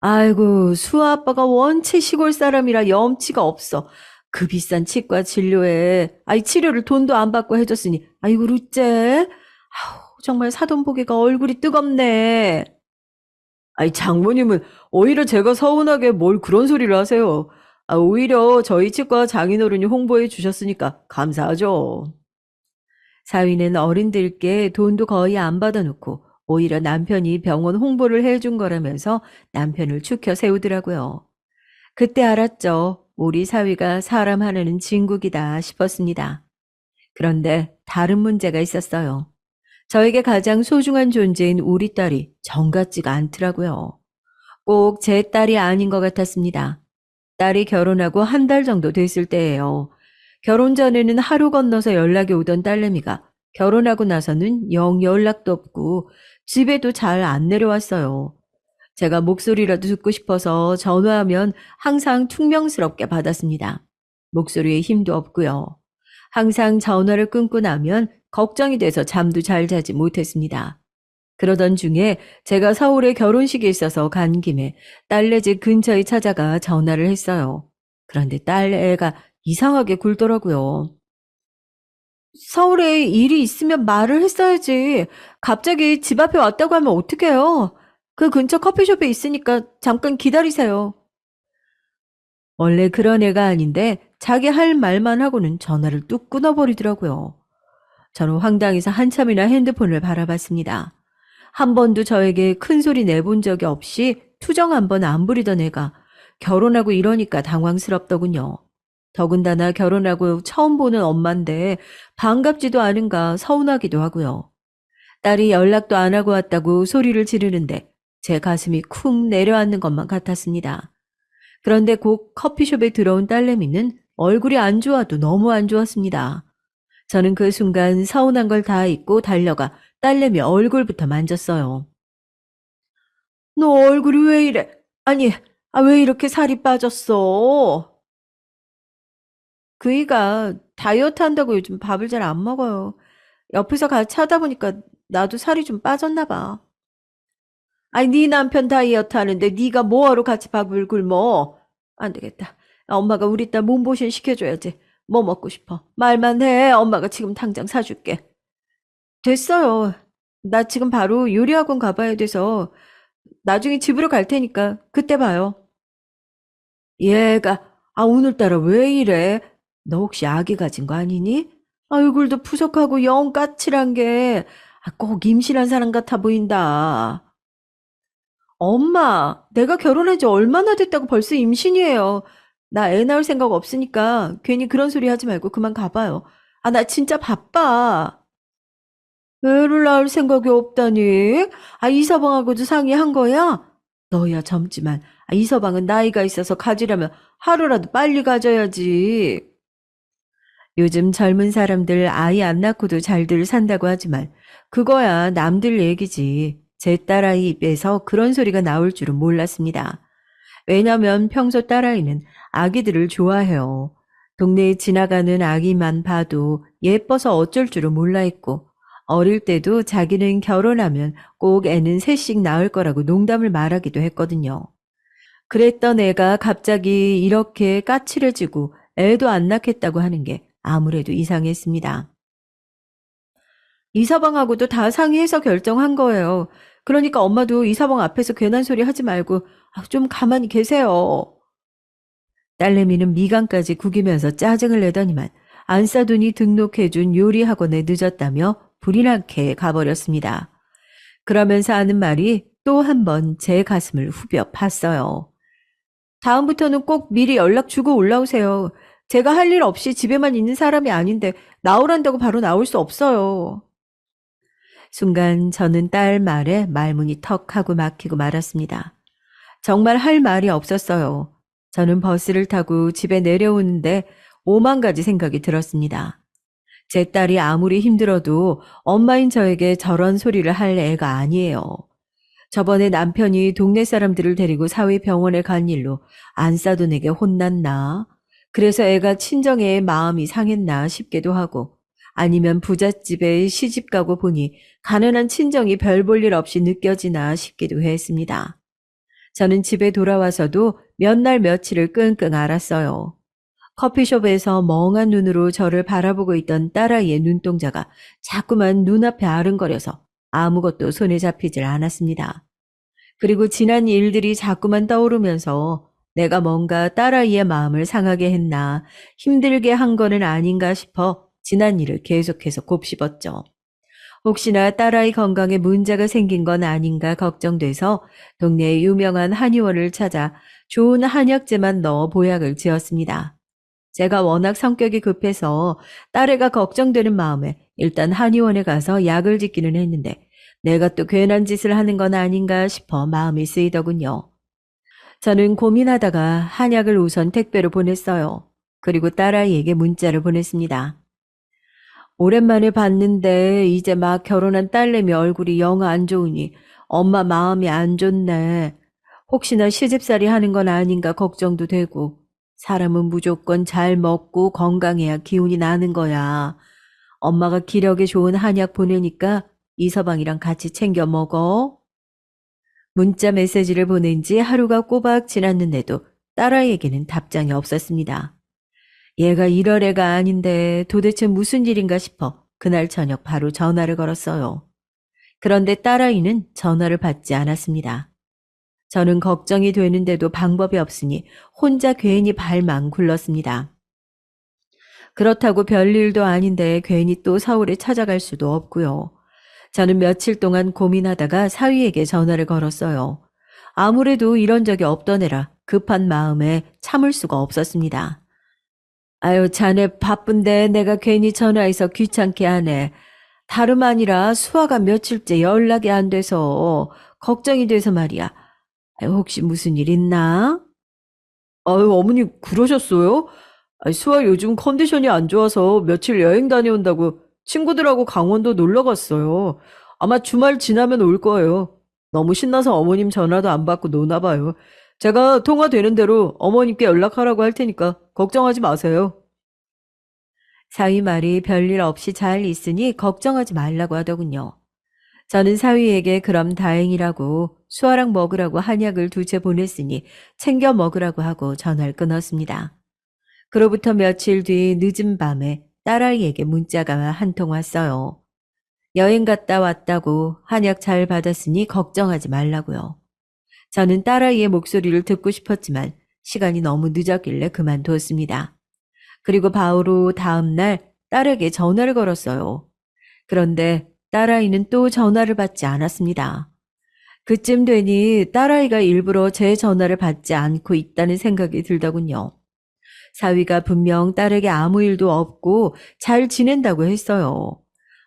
아이고, 수아 아빠가 원체 시골 사람이라 염치가 없어. 그 비싼 치과 진료에, 치료를 돈도 안 받고 해줬으니, 아이고, 루째. 아우, 정말 사돈 보기가 얼굴이 뜨겁네. 장모님은 오히려 제가 서운하게 뭘 그런 소리를 하세요. 오히려 저희 치과 장인어른이 홍보해 주셨으니까 감사하죠. 사위는 어른들께 돈도 거의 안 받아놓고 오히려 남편이 병원 홍보를 해준 거라면서 남편을 추켜 세우더라고요. 그때 알았죠. 우리 사위가 사람 하나는 진국이다 싶었습니다. 그런데 다른 문제가 있었어요. 저에게 가장 소중한 존재인 우리 딸이 정 같지가 않더라고요. 꼭 제 딸이 아닌 것 같았습니다. 딸이 결혼하고 한 달 정도 됐을 때예요. 결혼 전에는 하루 건너서 연락이 오던 딸내미가 결혼하고 나서는 영 연락도 없고 집에도 잘 안 내려왔어요. 제가 목소리라도 듣고 싶어서 전화하면 항상 퉁명스럽게 받았습니다. 목소리에 힘도 없고요. 항상 전화를 끊고 나면 걱정이 돼서 잠도 잘 자지 못했습니다. 그러던 중에 제가 서울에 결혼식이 있어서 간 김에 딸네 집 근처에 찾아가 전화를 했어요. 그런데 딸 애가 이상하게 굴더라고요. 서울에 일이 있으면 말을 했어야지. 갑자기 집 앞에 왔다고 하면 어떡해요? 그 근처 커피숍에 있으니까 잠깐 기다리세요. 원래 그런 애가 아닌데 자기 할 말만 하고는 전화를 뚝 끊어버리더라고요. 저는 황당해서 한참이나 핸드폰을 바라봤습니다. 한 번도 저에게 큰 소리 내본 적이 없이 투정 한 번 안 부리던 애가 결혼하고 이러니까 당황스럽더군요. 더군다나 결혼하고 처음 보는 엄마인데 반갑지도 않은가 서운하기도 하고요. 딸이 연락도 안 하고 왔다고 소리를 지르는데 제 가슴이 쿵 내려앉는 것만 같았습니다. 그런데 곧 커피숍에 들어온 딸내미는 얼굴이 안 좋아도 너무 안 좋았습니다. 저는 그 순간 서운한 걸 다 잊고 달려가 딸내미 얼굴부터 만졌어요. 너 얼굴이 왜 이래? 아니, 왜 이렇게 살이 빠졌어? 그이가 다이어트 한다고 요즘 밥을 잘 안 먹어요. 옆에서 같이 하다 보니까 나도 살이 좀 빠졌나 봐. 네 남편 다이어트 하는데 네가 뭐하러 같이 밥을 굶어? 안 되겠다. 엄마가 우리 딸 몸보신 시켜줘야지. 뭐 먹고 싶어? 말만 해. 엄마가 지금 당장 사줄게. 됐어요. 나 지금 바로 요리학원 가봐야 돼서 나중에 집으로 갈 테니까 그때 봐요. 얘가 오늘따라 왜 이래? 너 혹시 아기 가진 거 아니니? 얼굴도 푸석하고 영 까칠한 게 꼭 임신한 사람 같아 보인다. 엄마, 내가 결혼한 지 얼마나 됐다고 벌써 임신이에요. 나 애 낳을 생각 없으니까 괜히 그런 소리 하지 말고 그만 가봐요. 나 진짜 바빠. 애를 낳을 생각이 없다니? 이서방하고도 상의한 거야? 너야 젊지만 이서방은 나이가 있어서 가지려면 하루라도 빨리 가져야지. 요즘 젊은 사람들 아이 안 낳고도 잘들 산다고 하지만 그거야 남들 얘기지. 제 딸아이 입에서 그런 소리가 나올 줄은 몰랐습니다. 왜냐면 평소 딸아이는 아기들을 좋아해요. 동네에 지나가는 아기만 봐도 예뻐서 어쩔 줄은 몰라 했고 어릴 때도 자기는 결혼하면 꼭 애는 셋씩 낳을 거라고 농담을 말하기도 했거든요. 그랬던 애가 갑자기 이렇게 까칠해지고 애도 안 낳겠다고 하는 게 아무래도 이상했습니다. 이서방하고도 다 상의해서 결정한 거예요. 그러니까 엄마도 이서방 앞에서 괜한 소리 하지 말고 좀 가만히 계세요. 딸내미는 미간까지 구기면서 짜증을 내더니만 안싸돈이 등록해준 요리학원에 늦었다며 불이 나게 가버렸습니다. 그러면서 하는 말이 또 한 번 제 가슴을 후벼 팠어요. 다음부터는 꼭 미리 연락 주고 올라오세요. 제가 할 일 없이 집에만 있는 사람이 아닌데 나오란다고 바로 나올 수 없어요. 순간 저는 딸 말에 말문이 턱 하고 막히고 말았습니다. 정말 할 말이 없었어요. 저는 버스를 타고 집에 내려오는데 오만 가지 생각이 들었습니다. 제 딸이 아무리 힘들어도 엄마인 저에게 저런 소리를 할 애가 아니에요. 저번에 남편이 동네 사람들을 데리고 사회병원에 간 일로 안 싸던 애게 혼났나? 그래서 애가 친정애의 마음이 상했나 싶기도 하고, 아니면 부잣집에 시집 가고 보니 가난한 친정이 별 볼 일 없이 느껴지나 싶기도 했습니다. 저는 집에 돌아와서도 몇 날 며칠을 끙끙 앓았어요. 커피숍에서 멍한 눈으로 저를 바라보고 있던 딸아이의 눈동자가 자꾸만 눈앞에 아른거려서 아무것도 손에 잡히질 않았습니다. 그리고 지난 일들이 자꾸만 떠오르면서 내가 뭔가 딸아이의 마음을 상하게 했나, 힘들게 한 거는 아닌가 싶어 지난 일을 계속해서 곱씹었죠. 혹시나 딸아이 건강에 문제가 생긴 건 아닌가 걱정돼서 동네의 유명한 한의원을 찾아 좋은 한약재만 넣어 보약을 지었습니다. 제가 워낙 성격이 급해서 딸애가 걱정되는 마음에 일단 한의원에 가서 약을 짓기는 했는데 내가 또 괜한 짓을 하는 건 아닌가 싶어 마음이 쓰이더군요. 저는 고민하다가 한약을 우선 택배로 보냈어요. 그리고 딸아이에게 문자를 보냈습니다. 오랜만에 봤는데 이제 막 결혼한 딸내미 얼굴이 영 안 좋으니 엄마 마음이 안 좋네. 혹시나 시집살이 하는 건 아닌가 걱정도 되고 사람은 무조건 잘 먹고 건강해야 기운이 나는 거야. 엄마가 기력에 좋은 한약 보내니까 이서방이랑 같이 챙겨 먹어. 문자 메시지를 보낸 지 하루가 꼬박 지났는데도 딸아이에게는 답장이 없었습니다. 얘가 이럴 애가 아닌데 도대체 무슨 일인가 싶어 그날 저녁 바로 전화를 걸었어요. 그런데 딸아이는 전화를 받지 않았습니다. 저는 걱정이 되는데도 방법이 없으니 혼자 괜히 발만 굴렀습니다. 그렇다고 별일도 아닌데 괜히 또 서울에 찾아갈 수도 없고요. 저는 며칠 동안 고민하다가 사위에게 전화를 걸었어요. 아무래도 이런 적이 없던 애라 급한 마음에 참을 수가 없었습니다. 아유, 자네 바쁜데 내가 괜히 전화해서 귀찮게 하네. 다름 아니라 수아가 며칠째 연락이 안 돼서 걱정이 돼서 말이야. 아유, 혹시 무슨 일 있나? 아유, 어머니 그러셨어요? 아니, 수아 요즘 컨디션이 안 좋아서 며칠 여행 다녀온다고 친구들하고 강원도 놀러 갔어요. 아마 주말 지나면 올 거예요. 너무 신나서 어머님 전화도 안 받고 노나 봐요. 제가 통화되는 대로 어머님께 연락하라고 할 테니까 걱정하지 마세요. 사위 말이 별일 없이 잘 있으니 걱정하지 말라고 하더군요. 저는 사위에게 그럼 다행이라고 수아랑 먹으라고 한약을 두 채 보냈으니 챙겨 먹으라고 하고 전화를 끊었습니다. 그로부터 며칠 뒤 늦은 밤에 딸아이에게 문자가 한 통 왔어요. 여행 갔다 왔다고 한약 잘 받았으니 걱정하지 말라고요. 저는 딸아이의 목소리를 듣고 싶었지만 시간이 너무 늦었길래 그만두었습니다. 그리고 바로 다음 날 딸에게 전화를 걸었어요. 그런데 딸아이는 또 전화를 받지 않았습니다. 그쯤 되니 딸아이가 일부러 제 전화를 받지 않고 있다는 생각이 들더군요. 사위가 분명 딸에게 아무 일도 없고 잘 지낸다고 했어요.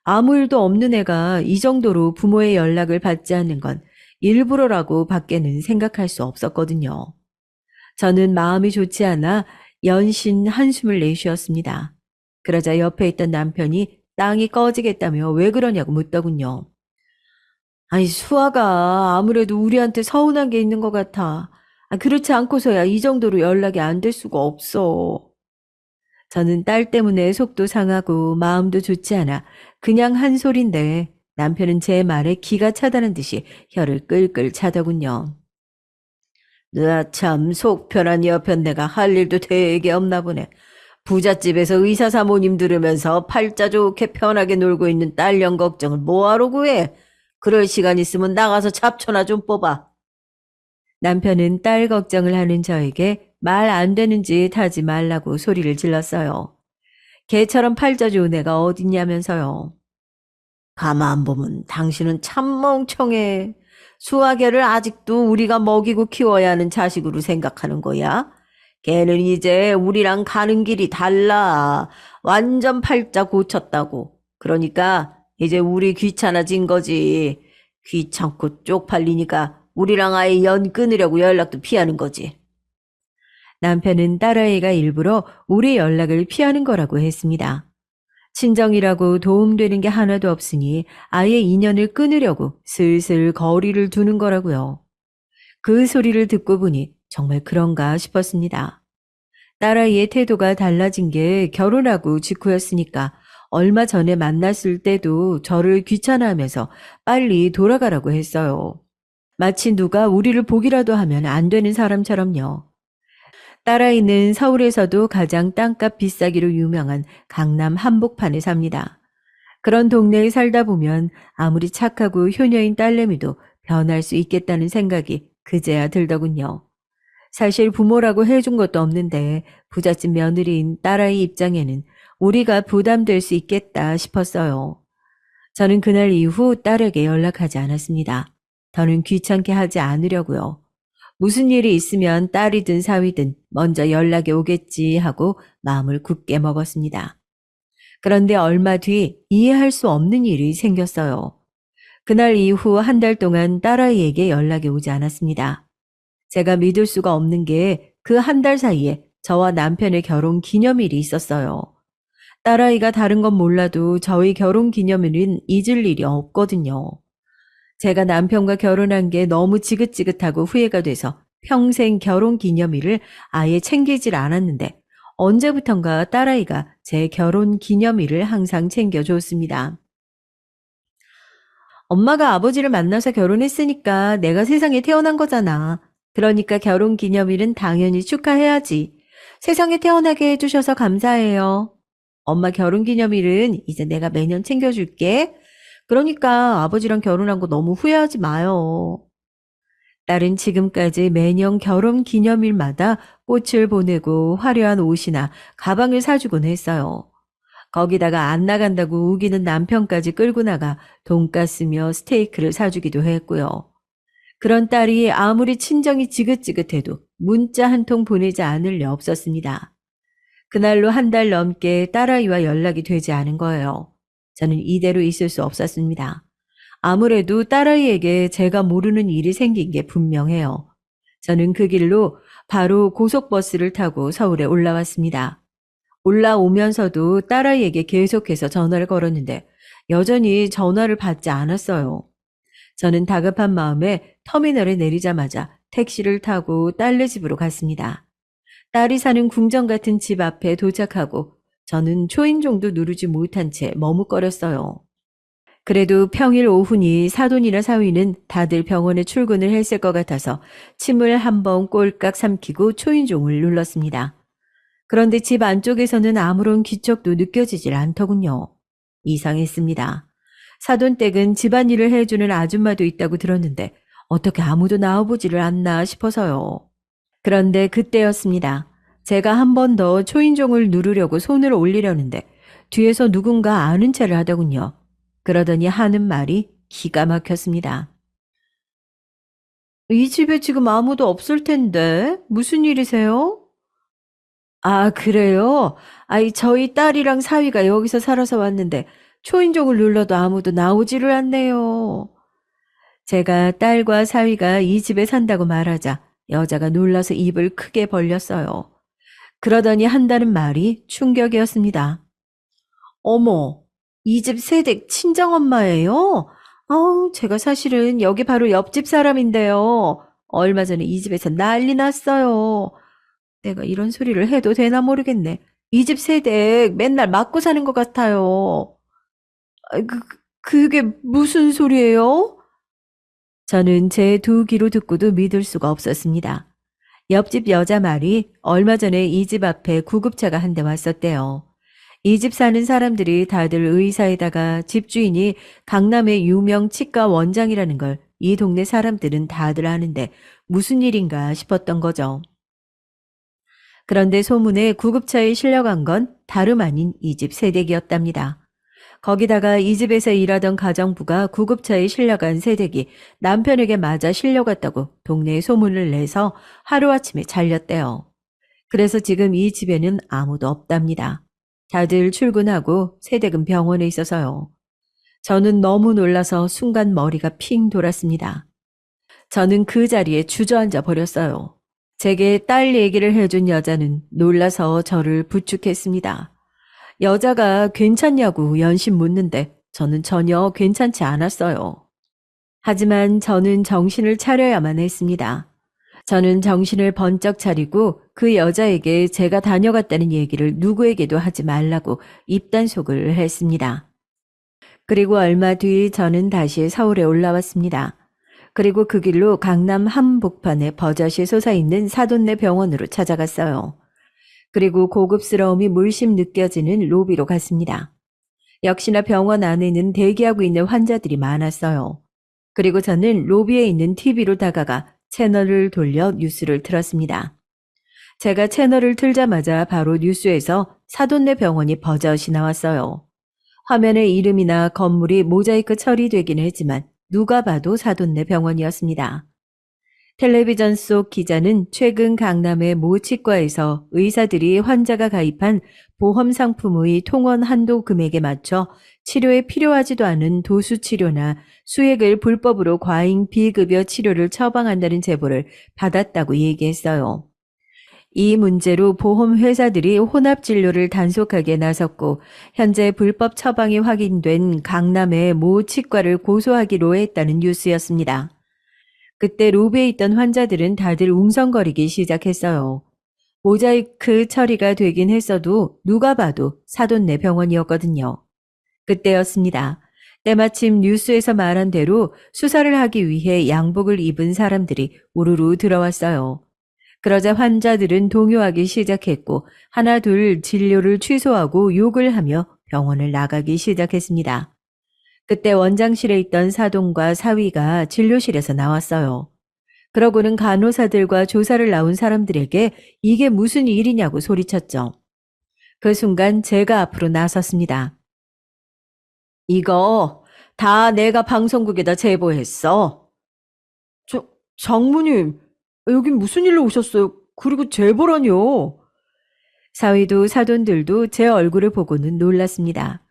아무 일도 없는 애가 이 정도로 부모의 연락을 받지 않는 건 일부러라고 밖에는 생각할 수 없었거든요. 저는 마음이 좋지 않아 연신 한숨을 내쉬었습니다. 그러자 옆에 있던 남편이 땅이 꺼지겠다며 왜 그러냐고 묻더군요. 아니, 수아가 아무래도 우리한테 서운한 게 있는 것 같아. 그렇지 않고서야 이 정도로 연락이 안 될 수가 없어. 저는 딸 때문에 속도 상하고 마음도 좋지 않아 그냥 한 소린데 남편은 제 말에 기가 차다는 듯이 혀를 끌끌 차더군요. 나 참 속 편한 여편 내가 할 일도 되게 없나 보네. 부잣집에서 의사 사모님 들으면서 팔자 좋게 편하게 놀고 있는 딸년 걱정을 뭐하러 구해? 그럴 시간 있으면 나가서 잡초나 좀 뽑아. 남편은 딸 걱정을 하는 저에게 말 안 되는 짓 하지 말라고 소리를 질렀어요. 개처럼 팔자 좋은 애가 어딨냐면서요. 가만 보면 당신은 참 멍청해. 수아개를 아직도 우리가 먹이고 키워야 하는 자식으로 생각하는 거야? 걔는 이제 우리랑 가는 길이 달라. 완전 팔자 고쳤다고. 그러니까 이제 우리 귀찮아진 거지. 귀찮고 쪽팔리니까 우리랑 아예 연 끊으려고 연락도 피하는 거지. 남편은 딸아이가 일부러 우리 연락을 피하는 거라고 했습니다. 친정이라고 도움되는 게 하나도 없으니 아예 인연을 끊으려고 슬슬 거리를 두는 거라고요. 그 소리를 듣고 보니 정말 그런가 싶었습니다. 딸아이의 태도가 달라진 게 결혼하고 직후였으니까 얼마 전에 만났을 때도 저를 귀찮아하면서 빨리 돌아가라고 했어요. 마치 누가 우리를 보기라도 하면 안 되는 사람처럼요. 딸아이는 서울에서도 가장 땅값 비싸기로 유명한 강남 한복판에 삽니다. 그런 동네에 살다 보면 아무리 착하고 효녀인 딸내미도 변할 수 있겠다는 생각이 그제야 들더군요. 사실 부모라고 해준 것도 없는데 부잣집 며느리인 딸아이 입장에는 우리가 부담될 수 있겠다 싶었어요. 저는 그날 이후 딸에게 연락하지 않았습니다. 더는 귀찮게 하지 않으려고요. 무슨 일이 있으면 딸이든 사위든 먼저 연락이 오겠지 하고 마음을 굳게 먹었습니다. 그런데 얼마 뒤 이해할 수 없는 일이 생겼어요. 그날 이후 한 달 동안 딸아이에게 연락이 오지 않았습니다. 제가 믿을 수가 없는 게 그 한 달 사이에 저와 남편의 결혼 기념일이 있었어요. 딸아이가 다른 건 몰라도 저희 결혼 기념일은 잊을 일이 없거든요. 제가 남편과 결혼한 게 너무 지긋지긋하고 후회가 돼서 평생 결혼 기념일을 아예 챙기질 않았는데 언제부턴가 딸아이가 제 결혼 기념일을 항상 챙겨줬습니다. 엄마가 아버지를 만나서 결혼했으니까 내가 세상에 태어난 거잖아. 그러니까 결혼 기념일은 당연히 축하해야지. 세상에 태어나게 해주셔서 감사해요. 엄마 결혼 기념일은 이제 내가 매년 챙겨줄게. 그러니까 아버지랑 결혼한 거 너무 후회하지 마요. 딸은 지금까지 매년 결혼 기념일마다 꽃을 보내고 화려한 옷이나 가방을 사주곤 했어요. 거기다가 안 나간다고 우기는 남편까지 끌고 나가 돈가스며 스테이크를 사주기도 했고요. 그런 딸이 아무리 친정이 지긋지긋해도 문자 한 통 보내지 않을 리 없었습니다. 그날로 한 달 넘게 딸아이와 연락이 되지 않은 거예요. 저는 이대로 있을 수 없었습니다. 아무래도 딸아이에게 제가 모르는 일이 생긴 게 분명해요. 저는 그 길로 바로 고속버스를 타고 서울에 올라왔습니다. 올라오면서도 딸아이에게 계속해서 전화를 걸었는데 여전히 전화를 받지 않았어요. 저는 다급한 마음에 터미널에 내리자마자 택시를 타고 딸네 집으로 갔습니다. 딸이 사는 궁전 같은 집 앞에 도착하고 저는 초인종도 누르지 못한 채 머뭇거렸어요. 그래도 평일 오후니 사돈이나 사위는 다들 병원에 출근을 했을 것 같아서 침을 한번 꼴깍 삼키고 초인종을 눌렀습니다. 그런데 집 안쪽에서는 아무런 기척도 느껴지질 않더군요. 이상했습니다. 사돈댁은 집안일을 해주는 아줌마도 있다고 들었는데 어떻게 아무도 나와보지를 않나 싶어서요. 그런데 그때였습니다. 제가 한 번 더 초인종을 누르려고 손을 올리려는데 뒤에서 누군가 아는 체를 하더군요. 그러더니 하는 말이 기가 막혔습니다. 이 집에 지금 아무도 없을 텐데 무슨 일이세요? 아, 그래요? 아이, 저희 딸이랑 사위가 여기서 살아서 왔는데 초인종을 눌러도 아무도 나오지를 않네요. 제가 딸과 사위가 이 집에 산다고 말하자 여자가 놀라서 입을 크게 벌렸어요. 그러더니 한다는 말이 충격이었습니다. 어머, 이 집 새댁 친정엄마예요? 아우, 제가 사실은 여기 바로 옆집 사람인데요. 얼마 전에 이 집에서 난리 났어요. 내가 이런 소리를 해도 되나 모르겠네. 이 집 새댁 맨날 맞고 사는 것 같아요. 아, 그게 무슨 소리예요? 저는 제 두 귀로 듣고도 믿을 수가 없었습니다. 옆집 여자 말이 얼마 전에 이 집 앞에 구급차가 한 대 왔었대요. 이 집 사는 사람들이 다들 의사에다가 집주인이 강남의 유명 치과 원장이라는 걸 이 동네 사람들은 다들 아는데 무슨 일인가 싶었던 거죠. 그런데 소문에 구급차에 실려간 건 다름 아닌 이 집 새댁이었답니다. 거기다가 이 집에서 일하던 가정부가 구급차에 실려간 새댁이 남편에게 맞아 실려갔다고 동네에 소문을 내서 하루아침에 잘렸대요. 그래서 지금 이 집에는 아무도 없답니다. 다들 출근하고 새댁은 병원에 있어서요. 저는 너무 놀라서 순간 머리가 핑 돌았습니다. 저는 그 자리에 주저앉아 버렸어요. 제게 딸 얘기를 해준 여자는 놀라서 저를 부축했습니다. 여자가 괜찮냐고 연신 묻는데 저는 전혀 괜찮지 않았어요. 하지만 저는 정신을 차려야만 했습니다. 저는 정신을 번쩍 차리고 그 여자에게 제가 다녀갔다는 얘기를 누구에게도 하지 말라고 입단속을 했습니다. 그리고 얼마 뒤 저는 다시 서울에 올라왔습니다. 그리고 그 길로 강남 한복판에 버젓이 솟아있는 사돈네 병원으로 찾아갔어요. 그리고 고급스러움이 물씬 느껴지는 로비로 갔습니다. 역시나 병원 안에는 대기하고 있는 환자들이 많았어요. 그리고 저는 로비에 있는 TV로 다가가 채널을 돌려 뉴스를 틀었습니다. 제가 채널을 틀자마자 바로 뉴스에서 사돈네 병원이 버젓이 나왔어요. 화면에 이름이나 건물이 모자이크 처리되긴 했지만 누가 봐도 사돈네 병원이었습니다. 텔레비전 속 기자는 최근 강남의 모 치과에서 의사들이 환자가 가입한 보험 상품의 통원 한도 금액에 맞춰 치료에 필요하지도 않은 도수 치료나 수액을 불법으로 과잉 비급여 치료를 처방한다는 제보를 받았다고 얘기했어요. 이 문제로 보험 회사들이 혼합 진료를 단속하게 나섰고 현재 불법 처방이 확인된 강남의 모 치과를 고소하기로 했다는 뉴스였습니다. 그때 로비에 있던 환자들은 다들 웅성거리기 시작했어요. 모자이크 처리가 되긴 했어도 누가 봐도 사돈네 병원이었거든요. 그때였습니다. 때마침 뉴스에서 말한 대로 수사를 하기 위해 양복을 입은 사람들이 우르르 들어왔어요. 그러자 환자들은 동요하기 시작했고 하나 둘 진료를 취소하고 욕을 하며 병원을 나가기 시작했습니다. 그때 원장실에 있던 사돈과 사위가 진료실에서 나왔어요. 그러고는 간호사들과 조사를 나온 사람들에게 이게 무슨 일이냐고 소리쳤죠. 그 순간 제가 앞으로 나섰습니다. 이거 다 내가 방송국에다 제보했어. 장모님, 여긴 무슨 일로 오셨어요? 그리고 제보라뇨. 사위도 사돈들도 제 얼굴을 보고는 놀랐습니다.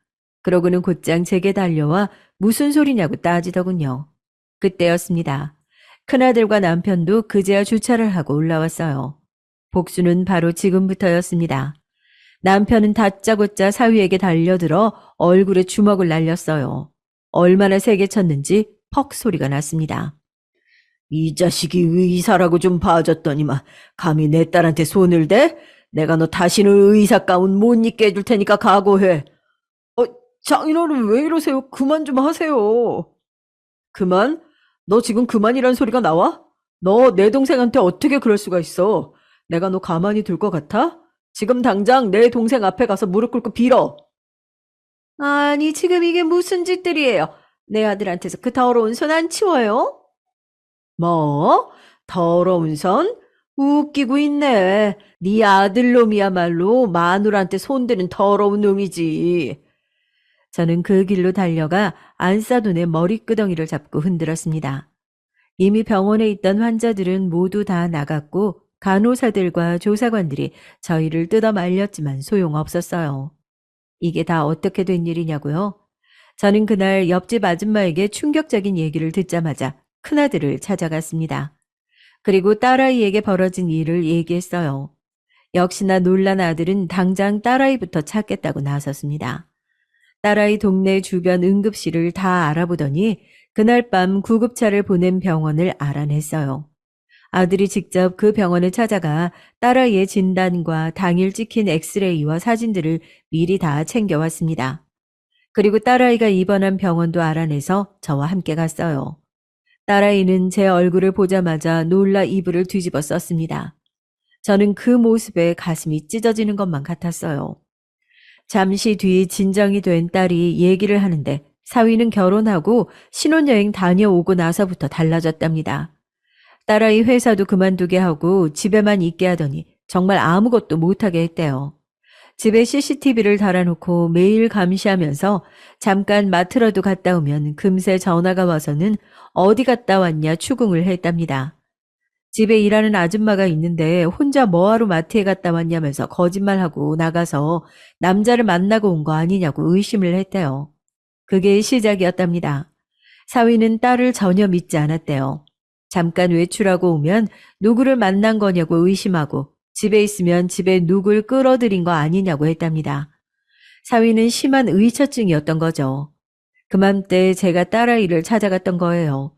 그러고는 곧장 제게 달려와 무슨 소리냐고 따지더군요. 그때였습니다. 큰아들과 남편도 그제야 주차를 하고 올라왔어요. 복수는 바로 지금부터였습니다. 남편은 다짜고짜 사위에게 달려들어 얼굴에 주먹을 날렸어요. 얼마나 세게 쳤는지 퍽 소리가 났습니다. 이 자식이 의사라고 좀 봐줬더니만 감히 내 딸한테 손을 대? 내가 너 다시는 의사 가운 못 입게 해줄 테니까 각오해. 장인어른 왜 이러세요? 그만 좀 하세요. 그만? 너 지금 그만이란 소리가 나와? 너 내 동생한테 어떻게 그럴 수가 있어? 내가 너 가만히 둘 것 같아? 지금 당장 내 동생 앞에 가서 무릎 꿇고 빌어. 아니, 지금 이게 무슨 짓들이에요? 내 아들한테서 그 더러운 손 안 치워요? 뭐? 더러운 손? 웃기고 있네. 네 아들놈이야말로 마누라한테 손대는 더러운 놈이지. 저는 그 길로 달려가 안사돈의 머리끄덩이를 잡고 흔들었습니다. 이미 병원에 있던 환자들은 모두 다 나갔고 간호사들과 조사관들이 저희를 뜯어 말렸지만 소용없었어요. 이게 다 어떻게 된 일이냐고요? 저는 그날 옆집 아줌마에게 충격적인 얘기를 듣자마자 큰아들을 찾아갔습니다. 그리고 딸아이에게 벌어진 일을 얘기했어요. 역시나 놀란 아들은 당장 딸아이부터 찾겠다고 나섰습니다. 딸아이 동네 주변 응급실을 다 알아보더니 그날 밤 구급차를 보낸 병원을 알아냈어요. 아들이 직접 그 병원을 찾아가 딸아이의 진단과 당일 찍힌 엑스레이와 사진들을 미리 다 챙겨왔습니다. 그리고 딸아이가 입원한 병원도 알아내서 저와 함께 갔어요. 딸아이는 제 얼굴을 보자마자 놀라 이불을 뒤집어 썼습니다. 저는 그 모습에 가슴이 찢어지는 것만 같았어요. 잠시 뒤 진정이 된 딸이 얘기를 하는데 사위는 결혼하고 신혼여행 다녀오고 나서부터 달라졌답니다. 딸아이 회사도 그만두게 하고 집에만 있게 하더니 정말 아무것도 못하게 했대요. 집에 CCTV를 달아놓고 매일 감시하면서 잠깐 마트라도 갔다 오면 금세 전화가 와서는 어디 갔다 왔냐 추궁을 했답니다. 집에 일하는 아줌마가 있는데 혼자 뭐하러 마트에 갔다 왔냐면서 거짓말하고 나가서 남자를 만나고 온 거 아니냐고 의심을 했대요. 그게 시작이었답니다. 사위는 딸을 전혀 믿지 않았대요. 잠깐 외출하고 오면 누구를 만난 거냐고 의심하고 집에 있으면 집에 누굴 끌어들인 거 아니냐고 했답니다. 사위는 심한 의처증이었던 거죠. 그맘때 제가 딸아이를 찾아갔던 거예요.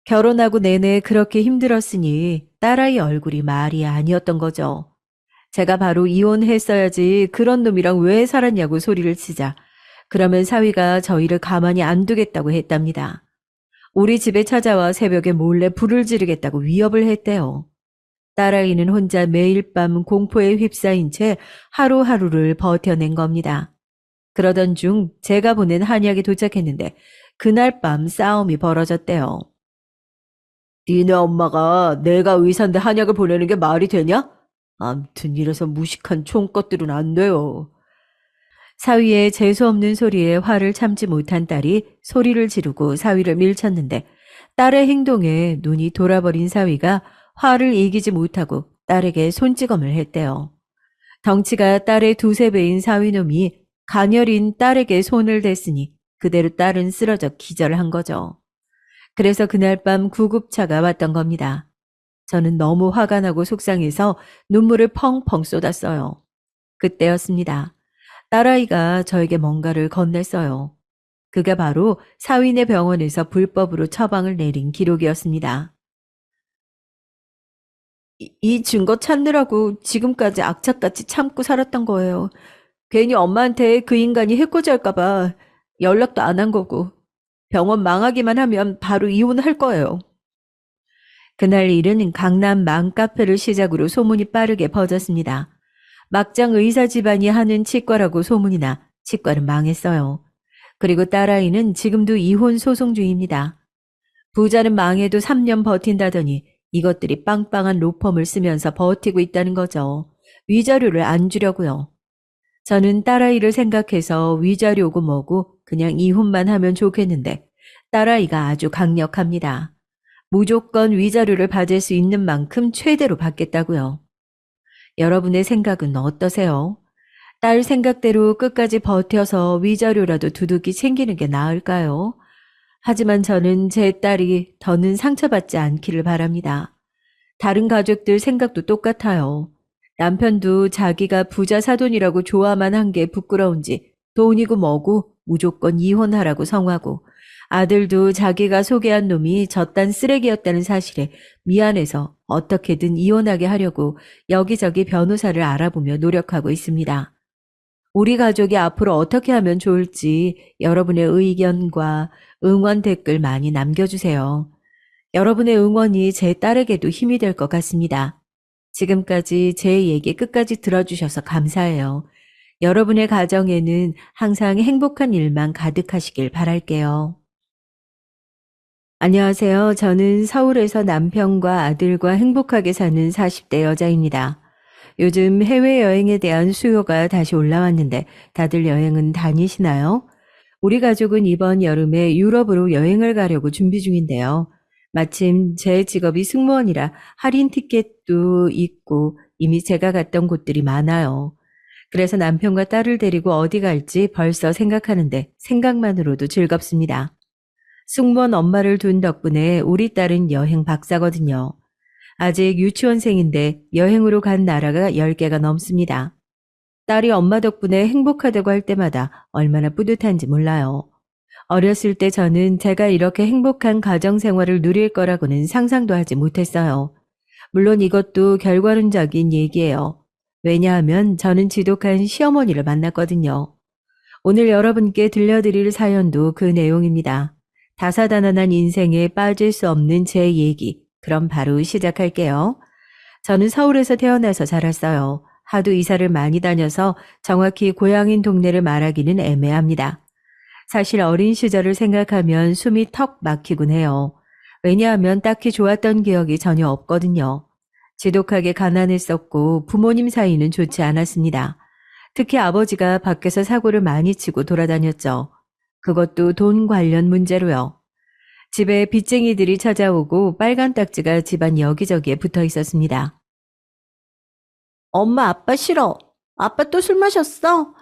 결혼하고 내내 그렇게 힘들었으니 딸아이 얼굴이 말이 아니었던 거죠. 제가 바로 이혼했어야지 그런 놈이랑 왜 살았냐고 소리를 치자. 그러면 사위가 저희를 가만히 안 두겠다고 했답니다. 우리 집에 찾아와 새벽에 몰래 불을 지르겠다고 위협을 했대요. 딸아이는 혼자 매일 밤 공포에 휩싸인 채 하루하루를 버텨낸 겁니다. 그러던 중 제가 보낸 한약이 도착했는데 그날 밤 싸움이 벌어졌대요. 니네 엄마가 내가 의사인데 한약을 보내는 게 말이 되냐? 암튼 이래서 무식한 총것들은 안 돼요. 사위의 재수없는 소리에 화를 참지 못한 딸이 소리를 지르고 사위를 밀쳤는데 딸의 행동에 눈이 돌아버린 사위가 화를 이기지 못하고 딸에게 손찌검을 했대요. 덩치가 딸의 두세 배인 사위놈이 가녀린 딸에게 손을 댔으니 그대로 딸은 쓰러져 기절한 거죠. 그래서 그날 밤 구급차가 왔던 겁니다. 저는 너무 화가 나고 속상해서 눈물을 펑펑 쏟았어요. 그때였습니다. 딸아이가 저에게 뭔가를 건넸어요. 그게 바로 사위네 병원에서 불법으로 처방을 내린 기록이었습니다. 이 증거 찾느라고 지금까지 악착같이 참고 살았던 거예요. 괜히 엄마한테 그 인간이 해코지할까봐 연락도 안 한 거고 병원 망하기만 하면 바로 이혼할 거예요. 그날 일은 강남 맘카페를 시작으로 소문이 빠르게 퍼졌습니다. 막장 의사 집안이 하는 치과라고 소문이 나 치과는 망했어요. 그리고 딸아이는 지금도 이혼 소송 중입니다. 부자는 망해도 3년 버틴다더니 이것들이 빵빵한 로펌을 쓰면서 버티고 있다는 거죠. 위자료를 안 주려고요. 저는 딸아이를 생각해서 위자료고 뭐고 그냥 이혼만 하면 좋겠는데 딸아이가 아주 강력합니다. 무조건 위자료를 받을 수 있는 만큼 최대로 받겠다고요. 여러분의 생각은 어떠세요? 딸 생각대로 끝까지 버텨서 위자료라도 두둑이 챙기는 게 나을까요? 하지만 저는 제 딸이 더는 상처받지 않기를 바랍니다. 다른 가족들 생각도 똑같아요. 남편도 자기가 부자 사돈이라고 좋아만 한 게 부끄러운지 돈이고 뭐고 무조건 이혼하라고 성하고 아들도 자기가 소개한 놈이 저딴 쓰레기였다는 사실에 미안해서 어떻게든 이혼하게 하려고 여기저기 변호사를 알아보며 노력하고 있습니다. 우리 가족이 앞으로 어떻게 하면 좋을지 여러분의 의견과 응원 댓글 많이 남겨주세요. 여러분의 응원이 제 딸에게도 힘이 될 것 같습니다. 지금까지 제 얘기 끝까지 들어주셔서 감사해요. 여러분의 가정에는 항상 행복한 일만 가득하시길 바랄게요. 안녕하세요. 저는 서울에서 남편과 아들과 행복하게 사는 40대 여자입니다. 요즘 해외여행에 대한 수요가 다시 올라왔는데 다들 여행은 다니시나요? 우리 가족은 이번 여름에 유럽으로 여행을 가려고 준비 중인데요. 마침 제 직업이 승무원이라 할인 티켓도 있고 이미 제가 갔던 곳들이 많아요. 그래서 남편과 딸을 데리고 어디 갈지 벌써 생각하는데 생각만으로도 즐겁습니다. 승무원 엄마를 둔 덕분에 우리 딸은 여행 박사거든요. 아직 유치원생인데 여행으로 간 나라가 10개가 넘습니다. 딸이 엄마 덕분에 행복하다고 할 때마다 얼마나 뿌듯한지 몰라요. 어렸을 때 저는 제가 이렇게 행복한 가정생활을 누릴 거라고는 상상도 하지 못했어요. 물론 이것도 결과론적인 얘기예요. 왜냐하면 저는 지독한 시어머니를 만났거든요. 오늘 여러분께 들려드릴 사연도 그 내용입니다. 다사다난한 인생에 빠질 수 없는 제 얘기. 그럼 바로 시작할게요. 저는 서울에서 태어나서 자랐어요. 하도 이사를 많이 다녀서 정확히 고향인 동네를 말하기는 애매합니다. 사실 어린 시절을 생각하면 숨이 턱 막히곤 해요. 왜냐하면 딱히 좋았던 기억이 전혀 없거든요. 지독하게 가난했었고 부모님 사이는 좋지 않았습니다. 특히 아버지가 밖에서 사고를 많이 치고 돌아다녔죠. 그것도 돈 관련 문제로요. 집에 빚쟁이들이 찾아오고 빨간 딱지가 집안 여기저기에 붙어 있었습니다. 엄마, 아빠 싫어. 아빠 또 술 마셨어?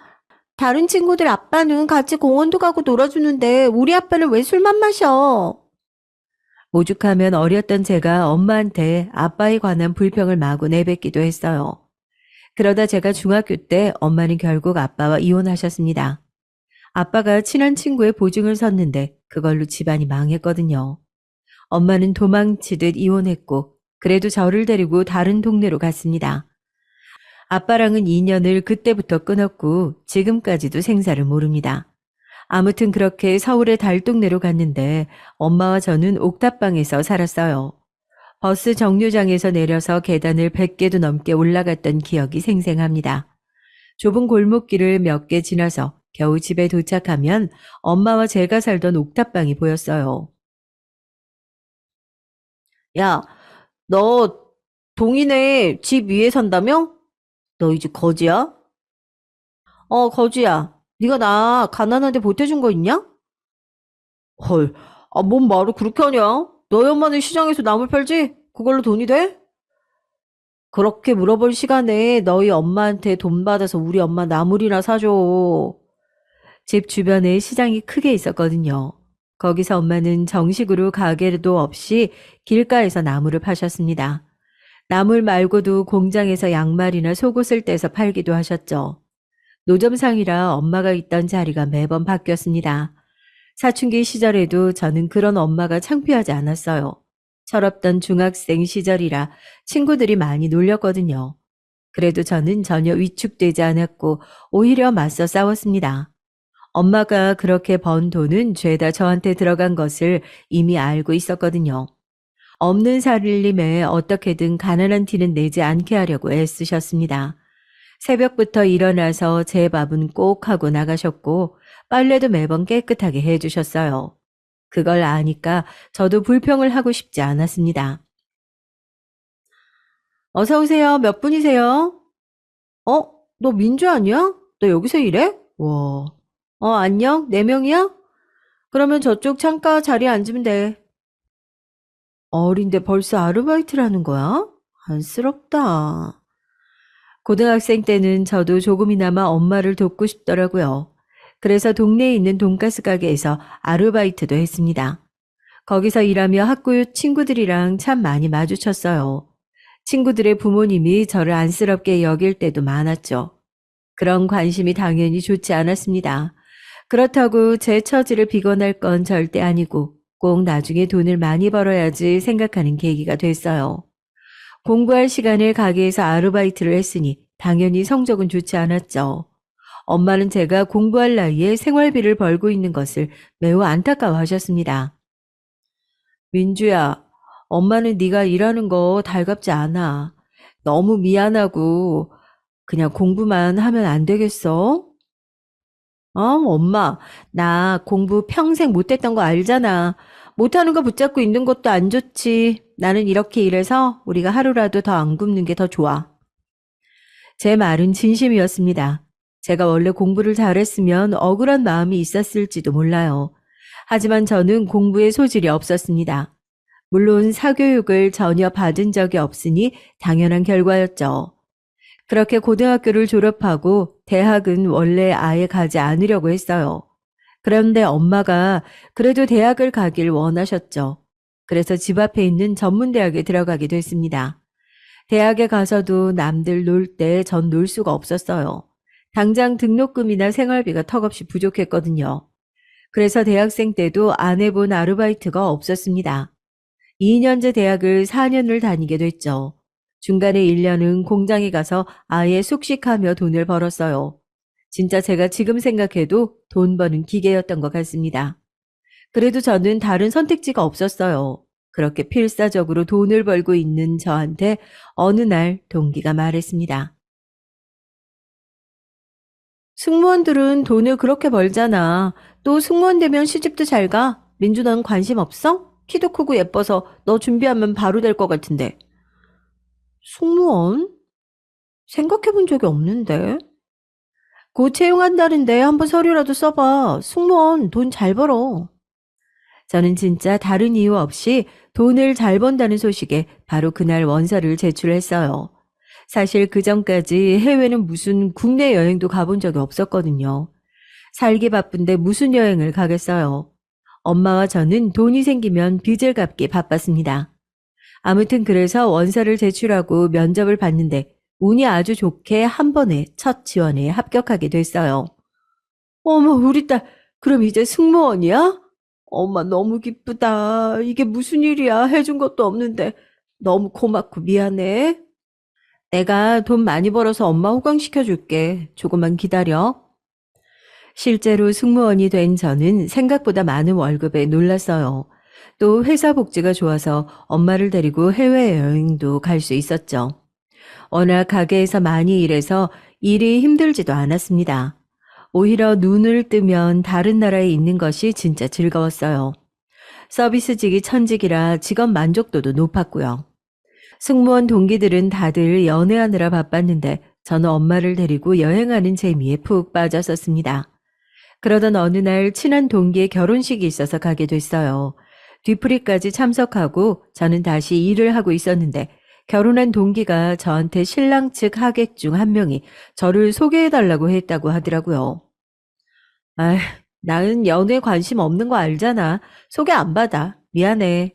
다른 친구들 아빠는 같이 공원도 가고 놀아주는데 우리 아빠는 왜 술만 마셔? 오죽하면 어렸던 제가 엄마한테 아빠에 관한 불평을 마구 내뱉기도 했어요. 그러다 제가 중학교 때 엄마는 결국 아빠와 이혼하셨습니다. 아빠가 친한 친구의 보증을 섰는데 그걸로 집안이 망했거든요. 엄마는 도망치듯 이혼했고 그래도 저를 데리고 다른 동네로 갔습니다. 아빠랑은 인연을 그때부터 끊었고 지금까지도 생사를 모릅니다. 아무튼 그렇게 서울의 달동네로 갔는데 엄마와 저는 옥탑방에서 살았어요. 버스 정류장에서 내려서 계단을 100개도 넘게 올라갔던 기억이 생생합니다. 좁은 골목길을 몇 개 지나서 겨우 집에 도착하면 엄마와 제가 살던 옥탑방이 보였어요. 야, 너 동인의 집 위에 산다며? 너 이 집 거지야? 거지야. 네가 나 가난한데 보태준 거 있냐? 헐, 뭔 말을 그렇게 하냐? 너희 엄마는 시장에서 나물 팔지? 그걸로 돈이 돼? 그렇게 물어볼 시간에 너희 엄마한테 돈 받아서 우리 엄마 나물이나 사줘. 집 주변에 시장이 크게 있었거든요. 거기서 엄마는 정식으로 가게도 없이 길가에서 나물을 파셨습니다. 나물 말고도 공장에서 양말이나 속옷을 떼서 팔기도 하셨죠. 노점상이라 엄마가 있던 자리가 매번 바뀌었습니다. 사춘기 시절에도 저는 그런 엄마가 창피하지 않았어요. 철없던 중학생 시절이라 친구들이 많이 놀렸거든요. 그래도 저는 전혀 위축되지 않았고 오히려 맞서 싸웠습니다. 엄마가 그렇게 번 돈은 죄다 저한테 들어간 것을 이미 알고 있었거든요. 없는 살림에 어떻게든 가난한 티는 내지 않게 하려고 애쓰셨습니다. 새벽부터 일어나서 제 밥은 꼭 하고 나가셨고 빨래도 매번 깨끗하게 해주셨어요. 그걸 아니까 저도 불평을 하고 싶지 않았습니다. 어서 오세요. 몇 분이세요? 어? 너 민주 아니야? 너 여기서 일해? 와. 안녕? 4명이야? 그러면 저쪽 창가 자리에 앉으면 돼. 어린데 벌써 아르바이트를 하는 거야? 안쓰럽다. 고등학생 때는 저도 조금이나마 엄마를 돕고 싶더라고요. 그래서 동네에 있는 돈가스 가게에서 아르바이트도 했습니다. 거기서 일하며 학교 친구들이랑 참 많이 마주쳤어요. 친구들의 부모님이 저를 안쓰럽게 여길 때도 많았죠. 그런 관심이 당연히 좋지 않았습니다. 그렇다고 제 처지를 비관할 건 절대 아니고 꼭 나중에 돈을 많이 벌어야지 생각하는 계기가 됐어요. 공부할 시간에 가게에서 아르바이트를 했으니 당연히 성적은 좋지 않았죠. 엄마는 제가 공부할 나이에 생활비를 벌고 있는 것을 매우 안타까워하셨습니다. 민주야, 엄마는 네가 일하는 거 달갑지 않아. 너무 미안하고 그냥 공부만 하면 안 되겠어? 엄마, 나 공부 평생 못했던 거 알잖아. 못하는 거 붙잡고 있는 것도 안 좋지. 나는 이렇게 일해서 우리가 하루라도 더 안 굶는 게 더 좋아. 제 말은 진심이었습니다. 제가 원래 공부를 잘했으면 억울한 마음이 있었을지도 몰라요. 하지만 저는 공부에 소질이 없었습니다. 물론 사교육을 전혀 받은 적이 없으니 당연한 결과였죠. 그렇게 고등학교를 졸업하고 대학은 원래 아예 가지 않으려고 했어요. 그런데 엄마가 그래도 대학을 가길 원하셨죠. 그래서 집 앞에 있는 전문대학에 들어가게 됐습니다. 대학에 가서도 남들 놀 때 전 놀 수가 없었어요. 당장 등록금이나 생활비가 턱없이 부족했거든요. 그래서 대학생 때도 안 해본 아르바이트가 없었습니다. 2년제 대학을 4년을 다니게 됐죠. 중간에 1년은 공장에 가서 아예 숙식하며 돈을 벌었어요. 진짜 제가 지금 생각해도 돈 버는 기계였던 것 같습니다. 그래도 저는 다른 선택지가 없었어요. 그렇게 필사적으로 돈을 벌고 있는 저한테 어느 날 동기가 말했습니다. 승무원들은 돈을 그렇게 벌잖아. 또 승무원 되면 시집도 잘 가. 민주 넌 관심 없어? 키도 크고 예뻐서 너 준비하면 바로 될 것 같은데. 승무원? 생각해 본 적이 없는데. 곧 채용한다는데 한번 서류라도 써봐. 승무원 돈 잘 벌어. 저는 진짜 다른 이유 없이 돈을 잘 번다는 소식에 바로 그날 원서를 제출했어요. 사실 그 전까지 해외는 무슨 국내 여행도 가본 적이 없었거든요. 살기 바쁜데 무슨 여행을 가겠어요. 엄마와 저는 돈이 생기면 빚을 갚기 바빴습니다. 아무튼 그래서 원서를 제출하고 면접을 봤는데 운이 아주 좋게 한 번에 첫 지원에 합격하게 됐어요. 어머, 우리 딸, 그럼 이제 승무원이야? 엄마 너무 기쁘다. 이게 무슨 일이야? 해준 것도 없는데. 너무 고맙고 미안해. 내가 돈 많이 벌어서 엄마 호강시켜 줄게. 조금만 기다려. 실제로 승무원이 된 저는 생각보다 많은 월급에 놀랐어요. 또 회사 복지가 좋아서 엄마를 데리고 해외여행도 갈 수 있었죠. 워낙 가게에서 많이 일해서 일이 힘들지도 않았습니다. 오히려 눈을 뜨면 다른 나라에 있는 것이 진짜 즐거웠어요. 서비스직이 천직이라 직업 만족도도 높았고요. 승무원 동기들은 다들 연애하느라 바빴는데 저는 엄마를 데리고 여행하는 재미에 푹 빠졌었습니다. 그러던 어느 날 친한 동기의 결혼식이 있어서 가게 됐어요. 뒤풀이까지 참석하고 저는 다시 일을 하고 있었는데 결혼한 동기가 저한테 신랑 측 하객 중 한 명이 저를 소개해달라고 했다고 하더라고요. 아, 나는 연애 관심 없는 거 알잖아. 소개 안 받아. 미안해.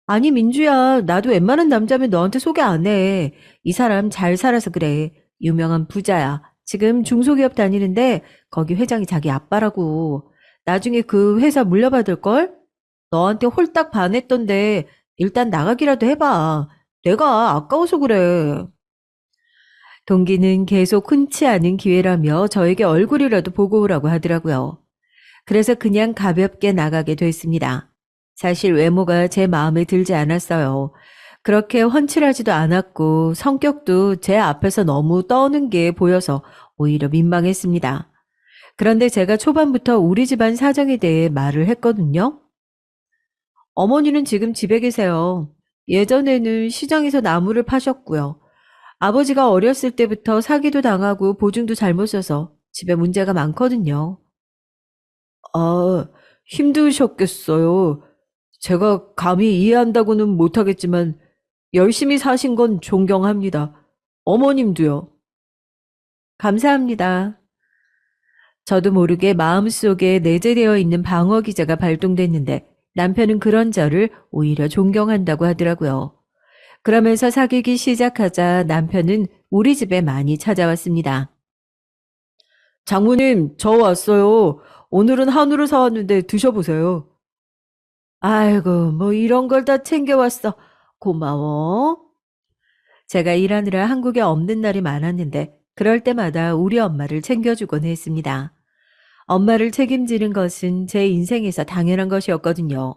아니, 민주야, 나도 웬만한 남자면 너한테 소개 안 해. 이 사람 잘 살아서 그래. 유명한 부자야. 지금 중소기업 다니는데 거기 회장이 자기 아빠라고. 나중에 그 회사 물려받을걸? 너한테 홀딱 반했던데 일단 나가기라도 해봐. 내가 아까워서 그래. 동기는 계속 흔치 않은 기회라며 저에게 얼굴이라도 보고 오라고 하더라고요. 그래서 그냥 가볍게 나가게 됐습니다. 사실 외모가 제 마음에 들지 않았어요. 그렇게 훤칠하지도 않았고 성격도 제 앞에서 너무 떠는 게 보여서 오히려 민망했습니다. 그런데 제가 초반부터 우리 집안 사정에 대해 말을 했거든요. 어머니는 지금 집에 계세요. 예전에는 시장에서 나무를 파셨고요. 아버지가 어렸을 때부터 사기도 당하고 보증도 잘못 써서 집에 문제가 많거든요. 아, 힘드셨겠어요. 제가 감히 이해한다고는 못하겠지만 열심히 사신 건 존경합니다. 어머님도요. 감사합니다. 저도 모르게 마음속에 내재되어 있는 방어 기제가 발동됐는데 남편은 그런 저를 오히려 존경한다고 하더라고요. 그러면서 사귀기 시작하자 남편은 우리 집에 많이 찾아왔습니다. 장모님, 저 왔어요. 오늘은 한우를 사왔는데 드셔보세요. 아이고, 뭐 이런 걸 다 챙겨왔어. 고마워. 제가 일하느라 한국에 없는 날이 많았는데 그럴 때마다 우리 엄마를 챙겨주곤 했습니다. 엄마를 책임지는 것은 제 인생에서 당연한 것이었거든요.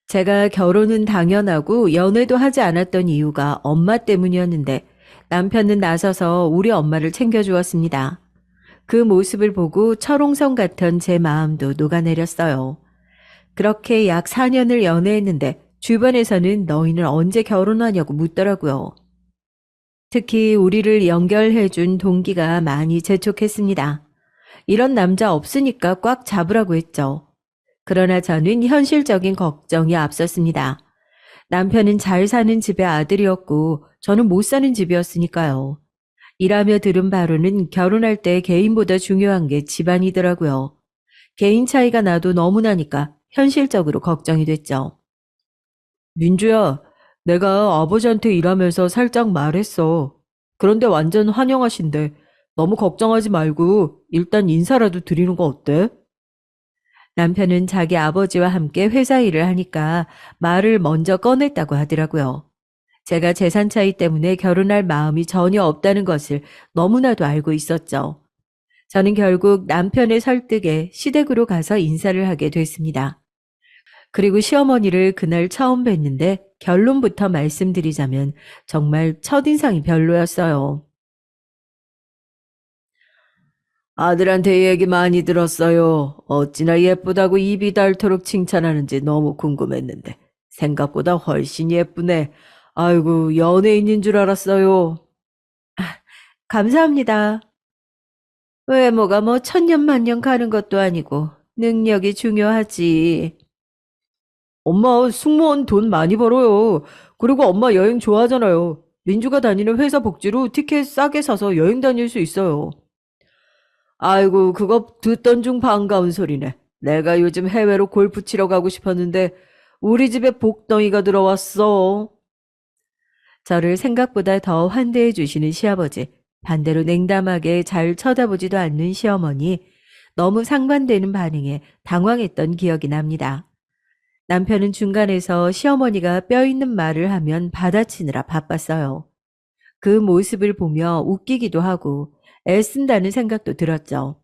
제가 결혼은 당연하고 연애도 하지 않았던 이유가 엄마 때문이었는데 남편은 나서서 우리 엄마를 챙겨주었습니다. 그 모습을 보고 철옹성 같던 제 마음도 녹아내렸어요. 그렇게 약 4년을 연애했는데 주변에서는 너희는 언제 결혼하냐고 묻더라고요. 특히 우리를 연결해준 동기가 많이 재촉했습니다. 이런 남자 없으니까 꽉 잡으라고 했죠. 그러나 저는 현실적인 걱정이 앞섰습니다. 남편은 잘 사는 집의 아들이었고 저는 못 사는 집이었으니까요. 일하며 들은 바로는 결혼할 때 개인보다 중요한 게 집안이더라고요. 개인 차이가 나도 너무 나니까 현실적으로 걱정이 됐죠. 민주야, 내가 아버지한테 일하면서 살짝 말했어. 그런데 완전 환영하신대. 너무 걱정하지 말고 일단 인사라도 드리는 거 어때? 남편은 자기 아버지와 함께 회사 일을 하니까 말을 먼저 꺼냈다고 하더라고요. 제가 재산 차이 때문에 결혼할 마음이 전혀 없다는 것을 너무나도 알고 있었죠. 저는 결국 남편의 설득에 시댁으로 가서 인사를 하게 됐습니다. 그리고 시어머니를 그날 처음 뵀는데 결론부터 말씀드리자면 정말 첫인상이 별로였어요. 아들한테 얘기 많이 들었어요. 어찌나 예쁘다고 입이 닳도록 칭찬하는지 너무 궁금했는데 생각보다 훨씬 예쁘네. 아이고, 연예인인 줄 알았어요. 감사합니다. 외모가 뭐 천년만년 가는 것도 아니고 능력이 중요하지. 엄마 승무원 돈 많이 벌어요. 그리고 엄마 여행 좋아하잖아요. 민주가 다니는 회사 복지로 티켓 싸게 사서 여행 다닐 수 있어요. 아이고, 그거 듣던 중 반가운 소리네. 내가 요즘 해외로 골프 치러 가고 싶었는데 우리 집에 복덩이가 들어왔어. 저를 생각보다 더 환대해 주시는 시아버지, 반대로 냉담하게 잘 쳐다보지도 않는 시어머니, 너무 상반되는 반응에 당황했던 기억이 납니다. 남편은 중간에서 시어머니가 뼈 있는 말을 하면 받아치느라 바빴어요. 그 모습을 보며 웃기기도 하고 애쓴다는 생각도 들었죠.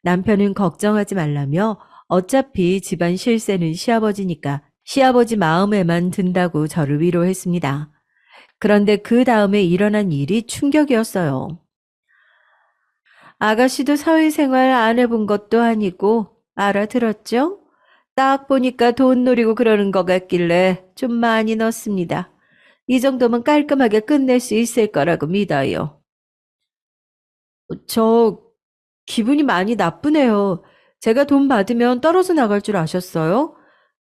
남편은 걱정하지 말라며 어차피 집안 실세는 시아버지니까 시아버지 마음에만 든다고 저를 위로했습니다. 그런데 그 다음에 일어난 일이 충격이었어요. 아가씨도 사회생활 안 해본 것도 아니고 알아들었죠? 딱 보니까 돈 노리고 그러는 것 같길래 좀 많이 넣습니다. 이 정도면 깔끔하게 끝낼 수 있을 거라고 믿어요. 저 기분이 많이 나쁘네요. 제가 돈 받으면 떨어져 나갈 줄 아셨어요?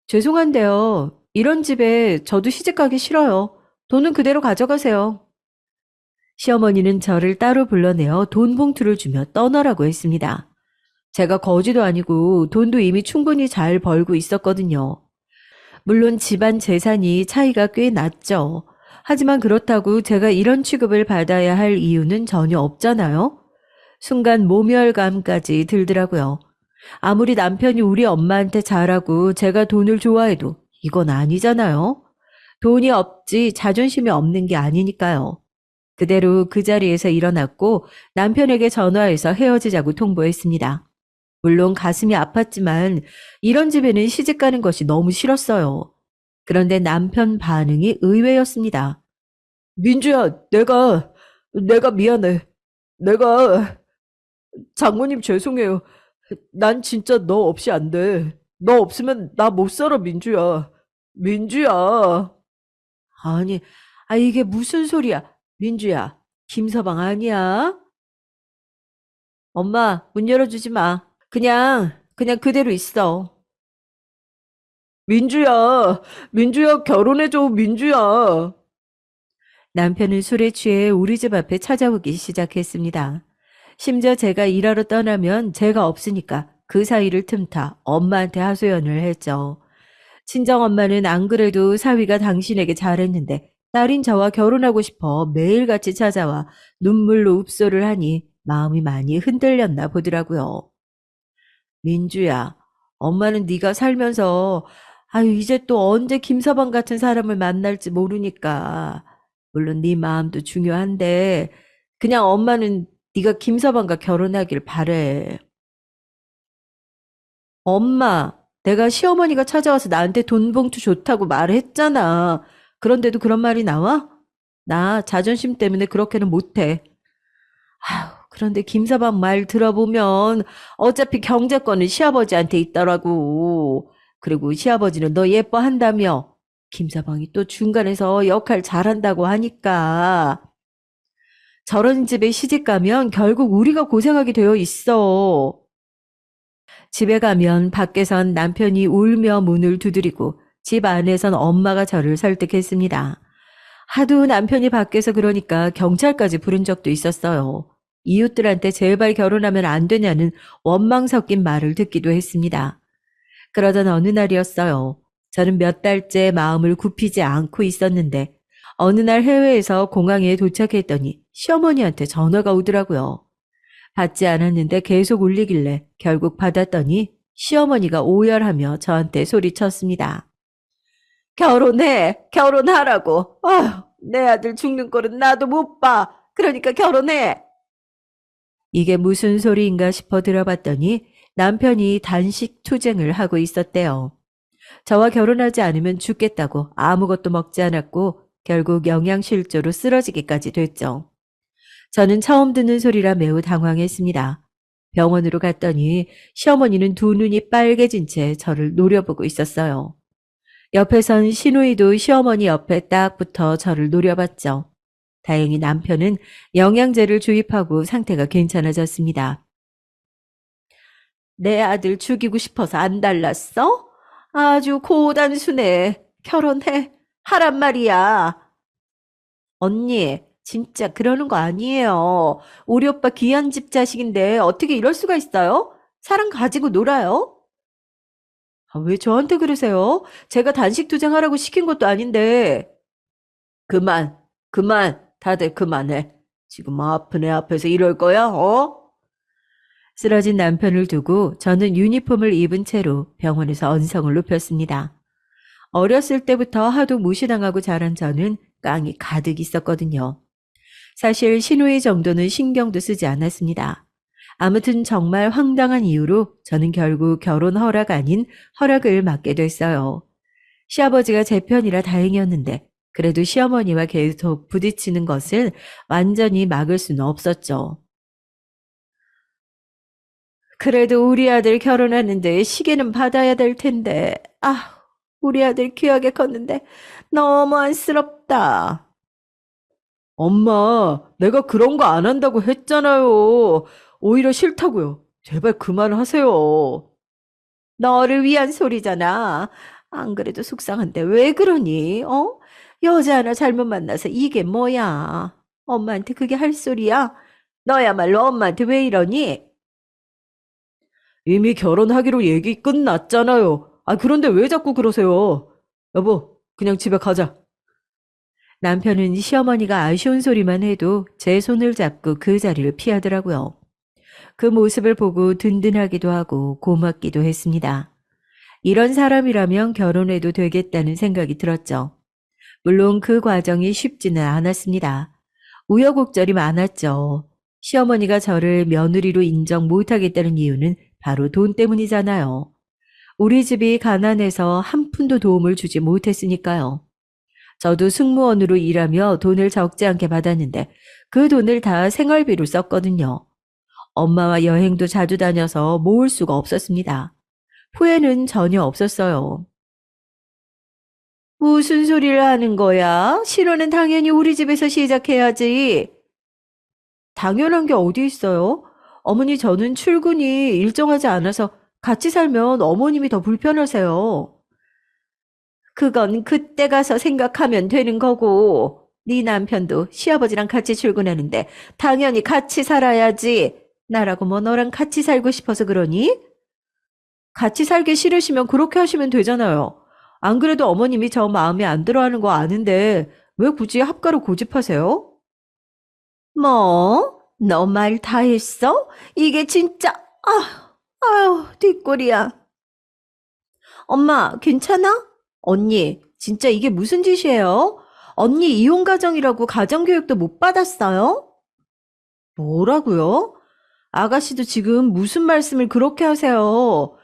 죄송한데요. 이런 집에 저도 시집가기 싫어요. 돈은 그대로 가져가세요. 시어머니는 저를 따로 불러내어 돈 봉투를 주며 떠나라고 했습니다. 제가 거지도 아니고 돈도 이미 충분히 잘 벌고 있었거든요. 물론 집안 재산이 차이가 꽤 났죠. 하지만 그렇다고 제가 이런 취급을 받아야 할 이유는 전혀 없잖아요. 순간 모멸감까지 들더라고요. 아무리 남편이 우리 엄마한테 잘하고 제가 돈을 좋아해도 이건 아니잖아요. 돈이 없지 자존심이 없는 게 아니니까요. 그대로 그 자리에서 일어났고 남편에게 전화해서 헤어지자고 통보했습니다. 물론 가슴이 아팠지만 이런 집에는 시집 가는 것이 너무 싫었어요. 그런데 남편 반응이 의외였습니다. 민주야, 내가 미안해. 내가 장모님 죄송해요. 난 진짜 너 없이 안 돼. 너 없으면 나 못 살아, 민주야. 민주야. 아니, 이게 무슨 소리야. 민주야, 김서방 아니야? 엄마, 문 열어주지 마. 그냥 그대로 있어. 민주야, 결혼해줘, 민주야. 남편은 술에 취해 우리 집 앞에 찾아오기 시작했습니다. 심지어 제가 일하러 떠나면 제가 없으니까 그 사이를 틈타 엄마한테 하소연을 했죠. 친정엄마는 안 그래도 사위가 당신에게 잘했는데 딸인 저와 결혼하고 싶어 매일같이 찾아와 눈물로 읍소를 하니 마음이 많이 흔들렸나 보더라고요. 민주야, 엄마는 네가 살면서 이제 또 언제 김서방 같은 사람을 만날지 모르니까 물론 네 마음도 중요한데 그냥 엄마는 네가 김서방과 결혼하길 바래. 엄마, 내가 시어머니가 찾아와서 나한테 돈 봉투 좋다고 말했잖아. 그런데도 그런 말이 나와? 나 자존심 때문에 그렇게는 못해. 그런데 김서방 말 들어보면 어차피 경제권은 시아버지한테 있더라고. 그리고 시아버지는 너 예뻐한다며. 김서방이 또 중간에서 역할 잘한다고 하니까. 저런 집에 시집 가면 결국 우리가 고생하게 되어 있어. 집에 가면 밖에선 남편이 울며 문을 두드리고 집 안에선 엄마가 저를 설득했습니다. 하도 남편이 밖에서 그러니까 경찰까지 부른 적도 있었어요. 이웃들한테 제발 결혼하면 안 되냐는 원망 섞인 말을 듣기도 했습니다. 그러던 어느 날이었어요. 저는 몇 달째 마음을 굽히지 않고 있었는데 어느 날 해외에서 공항에 도착했더니 시어머니한테 전화가 오더라고요. 받지 않았는데 계속 울리길래 결국 받았더니 시어머니가 오열하며 저한테 소리쳤습니다. 결혼해! 결혼하라고! 내 아들 죽는 꼴은 나도 못 봐! 그러니까 결혼해! 이게 무슨 소리인가 싶어 들어봤더니 남편이 단식 투쟁을 하고 있었대요. 저와 결혼하지 않으면 죽겠다고 아무것도 먹지 않았고 결국 영양실조로 쓰러지기까지 됐죠. 저는 처음 듣는 소리라 매우 당황했습니다. 병원으로 갔더니 시어머니는 두 눈이 빨개진 채 저를 노려보고 있었어요. 옆에선 시누이도 시어머니 옆에 딱 붙어 저를 노려봤죠. 다행히 남편은 영양제를 주입하고 상태가 괜찮아졌습니다. 내 아들 죽이고 싶어서 안 달랐어? 아주 고단수네. 결혼해. 하란 말이야. 언니, 진짜 그러는 거 아니에요. 우리 오빠 귀한 집 자식인데 어떻게 이럴 수가 있어요? 사랑 가지고 놀아요? 아, 왜 저한테 그러세요? 제가 단식 투쟁하라고 시킨 것도 아닌데. 그만, 그만, 다들 그만해. 지금 아픈 애 앞에서 이럴 거야, 어? 쓰러진 남편을 두고 저는 유니폼을 입은 채로 병원에서 언성을 높였습니다. 어렸을 때부터 하도 무시당하고 자란 저는 깡이 가득 있었거든요. 사실 신우이 정도는 신경도 쓰지 않았습니다. 아무튼 정말 황당한 이유로 저는 결국 결혼 허락 아닌 허락을 받게 됐어요. 시아버지가 제 편이라 다행이었는데 그래도 시어머니와 계속 부딪히는 것을 완전히 막을 수는 없었죠. 그래도 우리 아들 결혼하는데 시계는 받아야 될 텐데, 아, 우리 아들 귀하게 컸는데 너무 안쓰럽다. 엄마, 내가 그런 거 안 한다고 했잖아요. 오히려 싫다고요. 제발 그만하세요. 너를 위한 소리잖아. 안 그래도 속상한데 왜 그러니? 어? 여자 하나 잘못 만나서 이게 뭐야? 엄마한테 그게 할 소리야? 너야말로 엄마한테 왜 이러니? 이미 결혼하기로 얘기 끝났잖아요. 아, 그런데 왜 자꾸 그러세요? 여보, 그냥 집에 가자. 남편은 시어머니가 아쉬운 소리만 해도 제 손을 잡고 그 자리를 피하더라고요. 그 모습을 보고 든든하기도 하고 고맙기도 했습니다. 이런 사람이라면 결혼해도 되겠다는 생각이 들었죠. 물론 그 과정이 쉽지는 않았습니다. 우여곡절이 많았죠. 시어머니가 저를 며느리로 인정 못하겠다는 이유는 바로 돈 때문이잖아요. 우리 집이 가난해서 한 푼도 도움을 주지 못했으니까요. 저도 승무원으로 일하며 돈을 적지 않게 받았는데 그 돈을 다 생활비로 썼거든요. 엄마와 여행도 자주 다녀서 모을 수가 없었습니다. 후회는 전혀 없었어요. 무슨 소리를 하는 거야? 신혼은 당연히 우리 집에서 시작해야지. 당연한 게 어디 있어요? 어머니, 저는 출근이 일정하지 않아서 같이 살면 어머님이 더 불편하세요. 그건 그때 가서 생각하면 되는 거고, 네 남편도 시아버지랑 같이 출근하는데 당연히 같이 살아야지. 나라고 뭐 너랑 같이 살고 싶어서 그러니? 같이 살기 싫으시면 그렇게 하시면 되잖아요. 안 그래도 어머님이 저 마음에 안 들어하는 거 아는데 왜 굳이 합가로 고집하세요? 뭐? 너 말 다 했어? 이게 진짜, 아유, 뒷골이야. 엄마, 괜찮아? 언니, 진짜 이게 무슨 짓이에요? 언니 이혼 가정이라고 가정교육도 못 받았어요? 뭐라고요? 아가씨도 지금 무슨 말씀을 그렇게 하세요?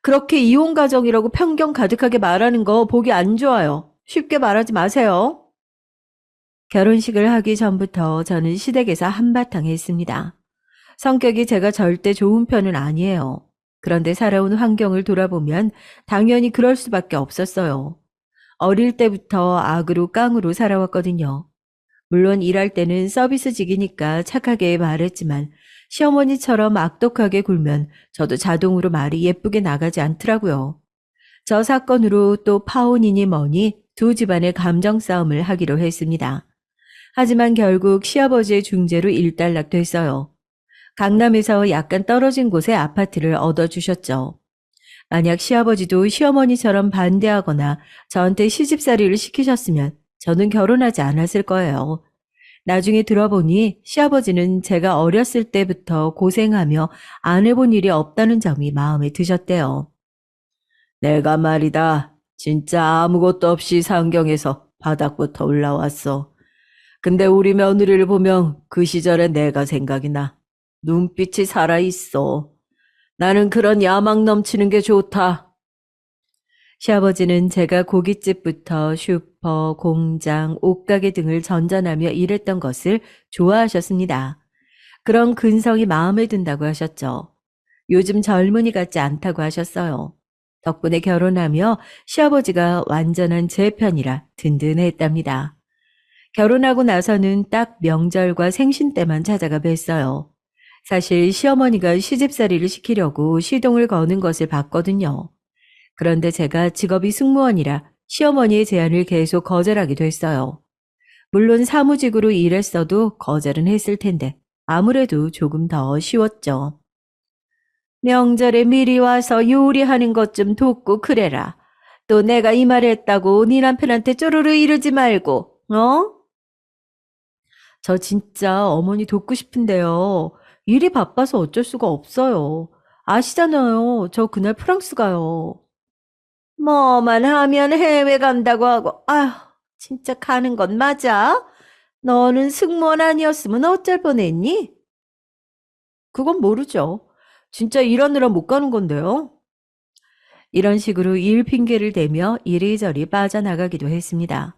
그렇게 이혼 가정이라고 편견 가득하게 말하는 거 보기 안 좋아요. 쉽게 말하지 마세요. 결혼식을 하기 전부터 저는 시댁에서 한바탕 했습니다. 성격이 제가 절대 좋은 편은 아니에요. 그런데 살아온 환경을 돌아보면 당연히 그럴 수밖에 없었어요. 어릴 때부터 악으로 깡으로 살아왔거든요. 물론 일할 때는 서비스직이니까 착하게 말했지만 시어머니처럼 악독하게 굴면 저도 자동으로 말이 예쁘게 나가지 않더라고요. 저 사건으로 또 파혼이니 뭐니 두 집안의 감정 싸움을 하기로 했습니다. 하지만 결국 시아버지의 중재로 일단락됐어요. 강남에서 약간 떨어진 곳에 아파트를 얻어주셨죠. 만약 시아버지도 시어머니처럼 반대하거나 저한테 시집살이를 시키셨으면 저는 결혼하지 않았을 거예요. 나중에 들어보니 시아버지는 제가 어렸을 때부터 고생하며 안 해본 일이 없다는 점이 마음에 드셨대요. 내가 말이다. 진짜 아무것도 없이 상경에서 바닥부터 올라왔어. 근데 우리 며느리를 보면 그 시절의 내가 생각이 나. 눈빛이 살아있어. 나는 그런 야망 넘치는 게 좋다. 시아버지는 제가 고깃집부터 슈퍼, 공장, 옷가게 등을 전전하며 일했던 것을 좋아하셨습니다. 그런 근성이 마음에 든다고 하셨죠. 요즘 젊은이 같지 않다고 하셨어요. 덕분에 결혼하며 시아버지가 완전한 제 편이라 든든했답니다. 결혼하고 나서는 딱 명절과 생신 때만 찾아가 뵀어요. 사실 시어머니가 시집살이를 시키려고 시동을 거는 것을 봤거든요. 그런데 제가 직업이 승무원이라 시어머니의 제안을 계속 거절하게 됐어요. 물론 사무직으로 일했어도 거절은 했을 텐데 아무래도 조금 더 쉬웠죠. 명절에 미리 와서 요리하는 것 좀 돕고 그래라. 또 내가 이 말 했다고 네 남편한테 쪼르르 이러지 말고, 어? 저 진짜 어머니 돕고 싶은데요. 일이 바빠서 어쩔 수가 없어요. 아시잖아요. 저 그날 프랑스 가요. 뭐만 하면 해외 간다고 하고, 아휴, 진짜 가는 건 맞아? 너는 승무원 아니었으면 어쩔 뻔했니? 그건 모르죠. 진짜 일하느라 못 가는 건데요. 이런 식으로 일 핑계를 대며 이리저리 빠져나가기도 했습니다.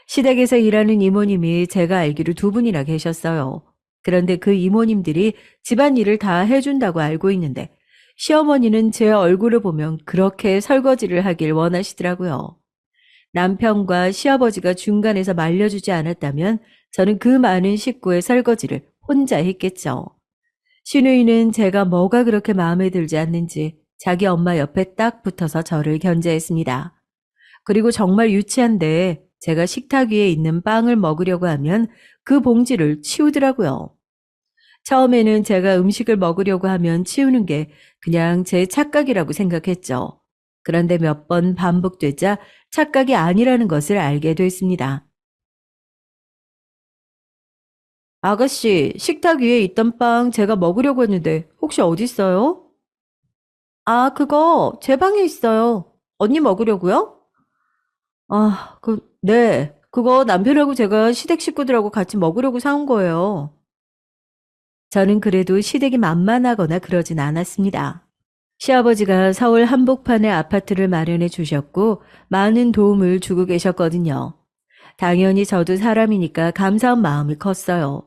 시댁에서 일하는 이모님이 제가 알기로 두 분이나 계셨어요. 그런데 그 이모님들이 집안일을 다 해준다고 알고 있는데 시어머니는 제 얼굴을 보면 그렇게 설거지를 하길 원하시더라고요. 남편과 시아버지가 중간에서 말려주지 않았다면 저는 그 많은 식구의 설거지를 혼자 했겠죠. 신우이는 제가 뭐가 그렇게 마음에 들지 않는지 자기 엄마 옆에 딱 붙어서 저를 견제했습니다. 그리고 정말 유치한데 제가 식탁 위에 있는 빵을 먹으려고 하면 그 봉지를 치우더라고요. 처음에는 제가 음식을 먹으려고 하면 치우는 게 그냥 제 착각이라고 생각했죠. 그런데 몇 번 반복되자 착각이 아니라는 것을 알게 됐습니다. 아가씨, 식탁 위에 있던 빵 제가 먹으려고 했는데 혹시 어디 있어요? 아, 그거 제 방에 있어요. 언니 먹으려고요? 아, 네. 그거 남편하고 제가 시댁 식구들하고 같이 먹으려고 사온 거예요. 저는 그래도 시댁이 만만하거나 그러진 않았습니다. 시아버지가 서울 한복판에 아파트를 마련해 주셨고 많은 도움을 주고 계셨거든요. 당연히 저도 사람이니까 감사한 마음이 컸어요.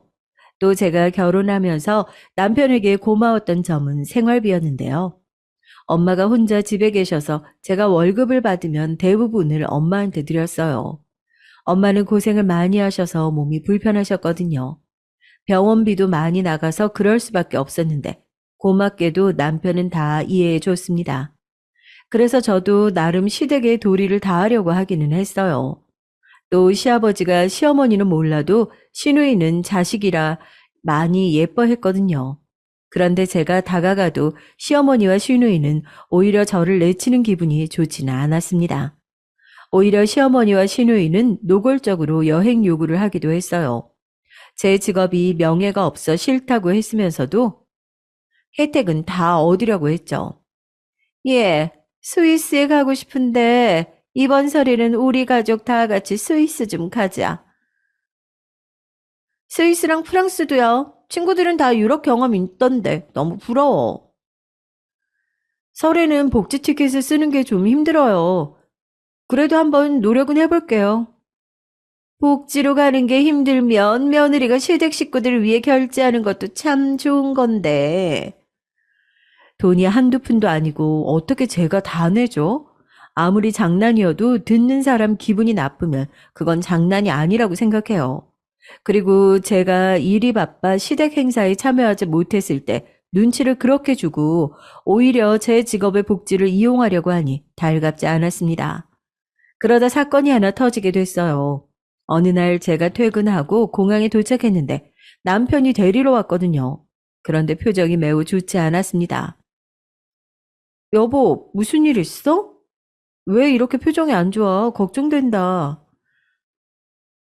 또 제가 결혼하면서 남편에게 고마웠던 점은 생활비였는데요. 엄마가 혼자 집에 계셔서 제가 월급을 받으면 대부분을 엄마한테 드렸어요. 엄마는 고생을 많이 하셔서 몸이 불편하셨거든요. 병원비도 많이 나가서 그럴 수밖에 없었는데 고맙게도 남편은 다 이해해 줬습니다. 그래서 저도 나름 시댁의 도리를 다하려고 하기는 했어요. 또 시아버지가 시어머니는 몰라도 시누이는 자식이라 많이 예뻐했거든요. 그런데 제가 다가가도 시어머니와 시누이는 오히려 저를 내치는 기분이 좋지는 않았습니다. 오히려 시어머니와 시누이는 노골적으로 여행 요구를 하기도 했어요. 제 직업이 명예가 없어 싫다고 했으면서도 혜택은 다 얻으려고 했죠. 예, 스위스에 가고 싶은데 이번 설에는 우리 가족 다 같이 스위스 좀 가자. 스위스랑 프랑스도요. 친구들은 다 유럽 경험 있던데 너무 부러워. 설에는 복지 티켓을 쓰는 게 좀 힘들어요. 그래도 한번 노력은 해볼게요. 복지로 가는 게 힘들면 며느리가 시댁 식구들을 위해 결제하는 것도 참 좋은 건데. 돈이 한두 푼도 아니고 어떻게 제가 다 내죠? 아무리 장난이어도 듣는 사람 기분이 나쁘면 그건 장난이 아니라고 생각해요. 그리고 제가 일이 바빠 시댁 행사에 참여하지 못했을 때 눈치를 그렇게 주고 오히려 제 직업의 복지를 이용하려고 하니 달갑지 않았습니다. 그러다 사건이 하나 터지게 됐어요. 어느 날 제가 퇴근하고 공항에 도착했는데 남편이 데리러 왔거든요. 그런데 표정이 매우 좋지 않았습니다. 여보, 무슨 일 있어? 왜 이렇게 표정이 안 좋아? 걱정된다.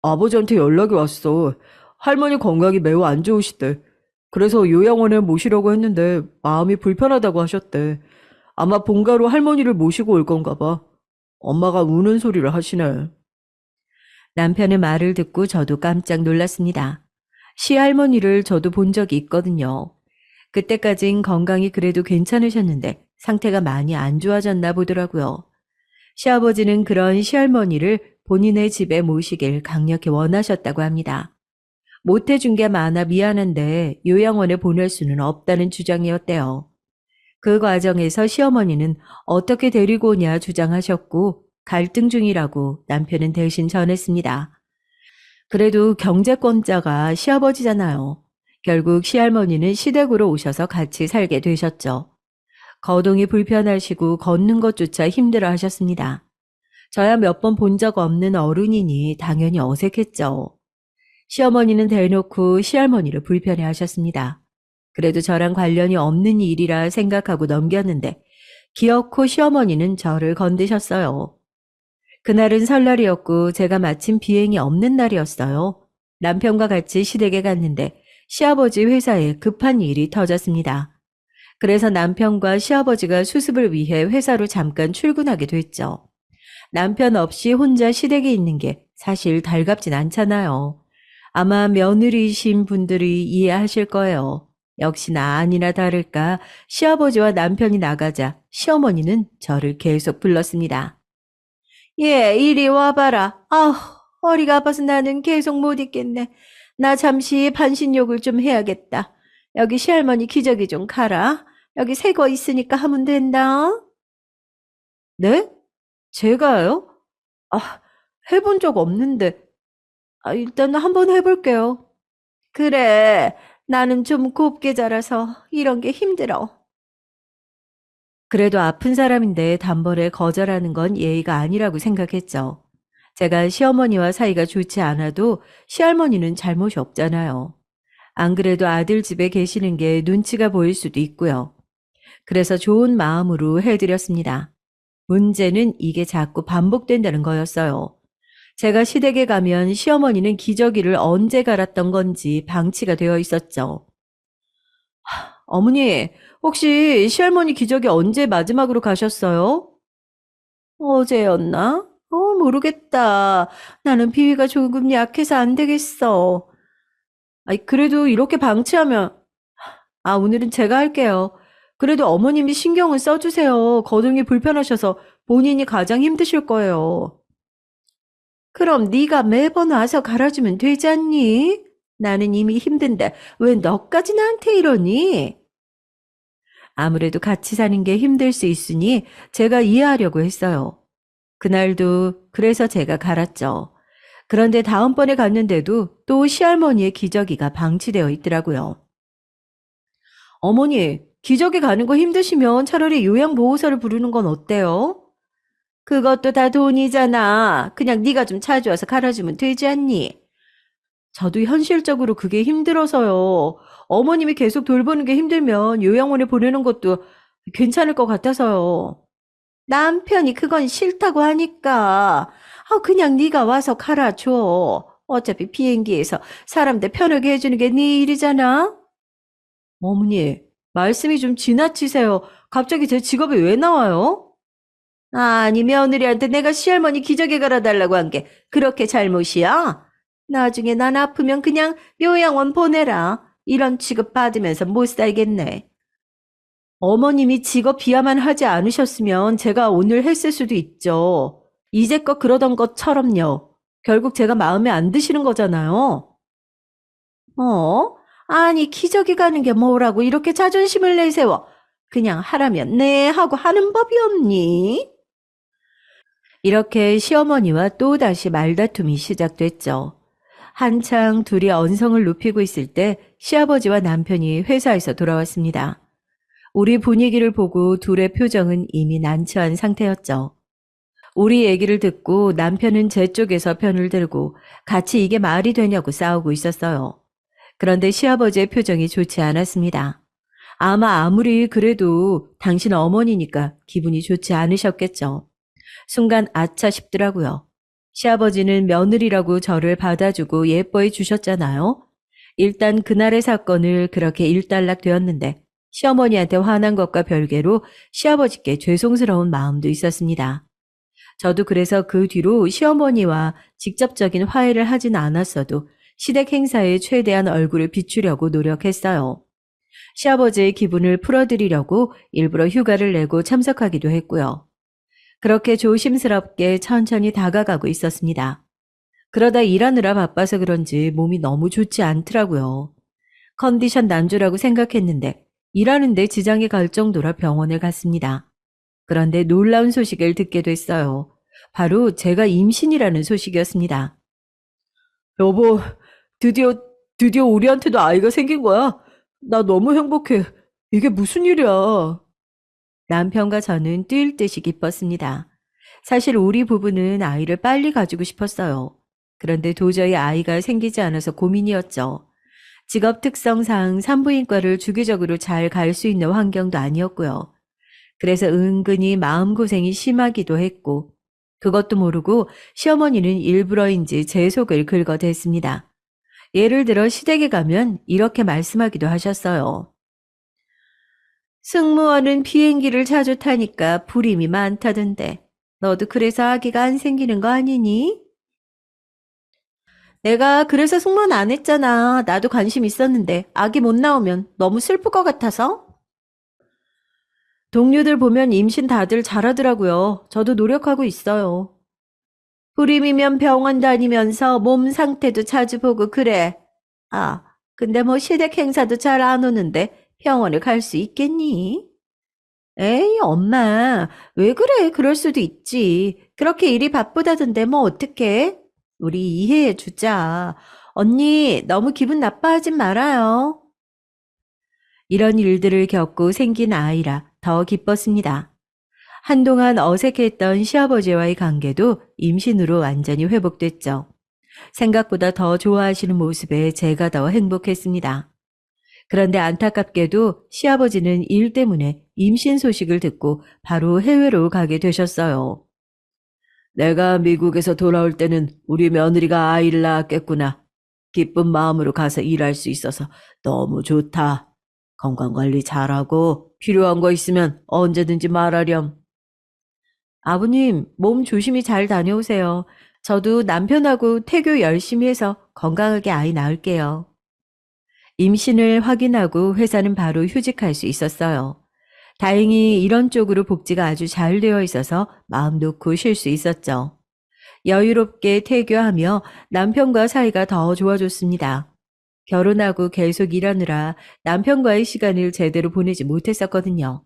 아버지한테 연락이 왔어. 할머니 건강이 매우 안 좋으시대. 그래서 요양원에 모시려고 했는데 마음이 불편하다고 하셨대. 아마 본가로 할머니를 모시고 올 건가 봐. 엄마가 우는 소리를 하시네. 남편의 말을 듣고 저도 깜짝 놀랐습니다. 시할머니를 저도 본 적이 있거든요. 그때까진 건강이 그래도 괜찮으셨는데 상태가 많이 안 좋아졌나 보더라고요. 시아버지는 그런 시할머니를 본인의 집에 모시길 강력히 원하셨다고 합니다. 못해준 게 많아 미안한데 요양원에 보낼 수는 없다는 주장이었대요. 그 과정에서 시어머니는 어떻게 데리고 오냐 주장하셨고 갈등 중이라고 남편은 대신 전했습니다. 그래도 경제권자가 시아버지잖아요. 결국 시할머니는 시댁으로 오셔서 같이 살게 되셨죠. 거동이 불편하시고 걷는 것조차 힘들어 하셨습니다. 저야 몇 번 본 적 없는 어른이니 당연히 어색했죠. 시어머니는 대놓고 시할머니를 불편해 하셨습니다. 그래도 저랑 관련이 없는 일이라 생각하고 넘겼는데 기어코 시어머니는 저를 건드셨어요. 그날은 설날이었고 제가 마침 비행이 없는 날이었어요. 남편과 같이 시댁에 갔는데 시아버지 회사에 급한 일이 터졌습니다. 그래서 남편과 시아버지가 수습을 위해 회사로 잠깐 출근하게 됐죠. 남편 없이 혼자 시댁에 있는 게 사실 달갑진 않잖아요. 아마 며느리이신 분들이 이해하실 거예요. 역시나 아니나 다를까 시아버지와 남편이 나가자 시어머니는 저를 계속 불렀습니다. 예, 이리 와봐라. 아우, 허리가 아파서 나는 계속 못 있겠네. 나 잠시 반신욕을 좀 해야겠다. 여기 시할머니 기저귀 좀 갈아. 여기 새 거 있으니까 하면 된다. 네? 제가요? 아, 해본 적 없는데. 일단 한번 해볼게요. 그래, 나는 좀 곱게 자라서 이런 게 힘들어. 그래도 아픈 사람인데 단번에 거절하는 건 예의가 아니라고 생각했죠. 제가 시어머니와 사이가 좋지 않아도 시할머니는 잘못이 없잖아요. 안 그래도 아들 집에 계시는 게 눈치가 보일 수도 있고요. 그래서 좋은 마음으로 해드렸습니다. 문제는 이게 자꾸 반복된다는 거였어요. 제가 시댁에 가면 시어머니는 기저귀를 언제 갈았던 건지 방치가 되어 있었죠. 어머니, 혹시 시할머니 기저귀 언제 마지막으로 가셨어요? 어제였나? 모르겠다. 나는 비위가 조금 약해서 안 되겠어. 그래도 이렇게 방치하면, 오늘은 제가 할게요. 그래도 어머님이 신경을 써주세요. 거동이 불편하셔서 본인이 가장 힘드실 거예요. 그럼 네가 매번 와서 갈아주면 되지 않니? 나는 이미 힘든데 왜 너까지 나한테 이러니? 아무래도 같이 사는 게 힘들 수 있으니 제가 이해하려고 했어요. 그날도 그래서 제가 갈았죠. 그런데 다음번에 갔는데도 또 시할머니의 기저귀가 방치되어 있더라고요. 어머니, 기저귀 가는 거 힘드시면 차라리 요양보호사를 부르는 건 어때요? 그것도 다 돈이잖아. 그냥 네가 좀 자주 와서 갈아주면 되지 않니? 저도 현실적으로 그게 힘들어서요. 어머님이 계속 돌보는 게 힘들면 요양원에 보내는 것도 괜찮을 것 같아서요. 남편이 그건 싫다고 하니까 그냥 네가 와서 갈아줘. 어차피 비행기에서 사람들 편하게 해주는 게 네 일이잖아. 어머니, 말씀이 좀 지나치세요. 갑자기 제 직업이 왜 나와요? 아니, 며느리한테 내가 시할머니 기저귀 갈아달라고 한 게 그렇게 잘못이야? 나중에 난 아프면 그냥 요양원 보내라. 이런 취급 받으면서 못 살겠네. 어머님이 직업 비하만 하지 않으셨으면 제가 오늘 했을 수도 있죠. 이제껏 그러던 것처럼요. 결국 제가 마음에 안 드시는 거잖아요. 어? 아니, 기저귀 가는 게 뭐라고 이렇게 자존심을 내세워. 그냥 하라면 네 하고 하는 법이 없니? 이렇게 시어머니와 또다시 말다툼이 시작됐죠. 한창 둘이 언성을 높이고 있을 때 시아버지와 남편이 회사에서 돌아왔습니다. 우리 분위기를 보고 둘의 표정은 이미 난처한 상태였죠. 우리 얘기를 듣고 남편은 제 쪽에서 편을 들고 같이 이게 말이 되냐고 싸우고 있었어요. 그런데 시아버지의 표정이 좋지 않았습니다. 아마 아무리 그래도 당신 어머니니까 기분이 좋지 않으셨겠죠. 순간 아차 싶더라고요. 시아버지는 며느리라고 저를 받아주고 예뻐해 주셨잖아요. 일단 그날의 사건을 그렇게 일단락 되었는데 시어머니한테 화난 것과 별개로 시아버지께 죄송스러운 마음도 있었습니다. 저도 그래서 그 뒤로 시어머니와 직접적인 화해를 하진 않았어도 시댁 행사에 최대한 얼굴을 비추려고 노력했어요. 시아버지의 기분을 풀어드리려고 일부러 휴가를 내고 참석하기도 했고요. 그렇게 조심스럽게 천천히 다가가고 있었습니다. 그러다 일하느라 바빠서 그런지 몸이 너무 좋지 않더라고요. 컨디션 난조라고 생각했는데 일하는데 지장이 갈 정도라 병원을 갔습니다. 그런데 놀라운 소식을 듣게 됐어요. 바로 제가 임신이라는 소식이었습니다. 여보, 드디어 드디어 우리한테도 아이가 생긴 거야. 나 너무 행복해. 이게 무슨 일이야. 남편과 저는 뛸 듯이 기뻤습니다. 사실 우리 부부는 아이를 빨리 가지고 싶었어요. 그런데 도저히 아이가 생기지 않아서 고민이었죠. 직업 특성상 산부인과를 주기적으로 잘 갈 수 있는 환경도 아니었고요. 그래서 은근히 마음고생이 심하기도 했고, 그것도 모르고 시어머니는 일부러인지 제 속을 긁어댔습니다. 예를 들어 시댁에 가면 이렇게 말씀하기도 하셨어요. 승무원은 비행기를 자주 타니까 불임이 많다던데. 너도 그래서 아기가 안 생기는 거 아니니? 내가 그래서 승무원 안 했잖아. 나도 관심 있었는데 아기 못 나오면 너무 슬플 것 같아서. 동료들 보면 임신 다들 잘하더라고요. 저도 노력하고 있어요. 불임이면 병원 다니면서 몸 상태도 자주 보고 그래. 아, 근데 뭐 시댁 행사도 잘 안 오는데 병원을 갈 수 있겠니? 에이, 엄마, 왜 그래? 그럴 수도 있지. 그렇게 일이 바쁘다던데 뭐 어떡해? 우리 이해해 주자. 언니, 너무 기분 나빠하진 말아요. 이런 일들을 겪고 생긴 아이라 더 기뻤습니다. 한동안 어색했던 시아버지와의 관계도 임신으로 완전히 회복됐죠. 생각보다 더 좋아하시는 모습에 제가 더 행복했습니다. 그런데 안타깝게도 시아버지는 일 때문에 임신 소식을 듣고 바로 해외로 가게 되셨어요. 내가 미국에서 돌아올 때는 우리 며느리가 아이를 낳았겠구나. 기쁜 마음으로 가서 일할 수 있어서 너무 좋다. 건강관리 잘하고 필요한 거 있으면 언제든지 말하렴. 아버님, 몸 조심히 잘 다녀오세요. 저도 남편하고 태교 열심히 해서 건강하게 아이 낳을게요. 임신을 확인하고 회사는 바로 휴직할 수 있었어요. 다행히 이런 쪽으로 복지가 아주 잘 되어 있어서 마음 놓고 쉴 수 있었죠. 여유롭게 태교하며 남편과 사이가 더 좋아졌습니다. 결혼하고 계속 일하느라 남편과의 시간을 제대로 보내지 못했었거든요.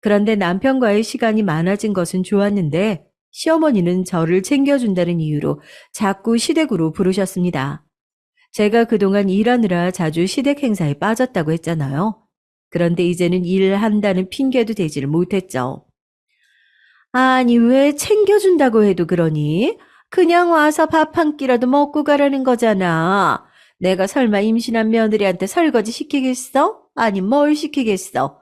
그런데 남편과의 시간이 많아진 것은 좋았는데 시어머니는 저를 챙겨준다는 이유로 자꾸 시댁으로 부르셨습니다. 제가 그동안 일하느라 자주 시댁 행사에 빠졌다고 했잖아요. 그런데 이제는 일한다는 핑계도 대지를 못했죠. 아니, 왜 챙겨준다고 해도 그러니? 그냥 와서 밥 한 끼라도 먹고 가라는 거잖아. 내가 설마 임신한 며느리한테 설거지 시키겠어? 아니, 뭘 시키겠어?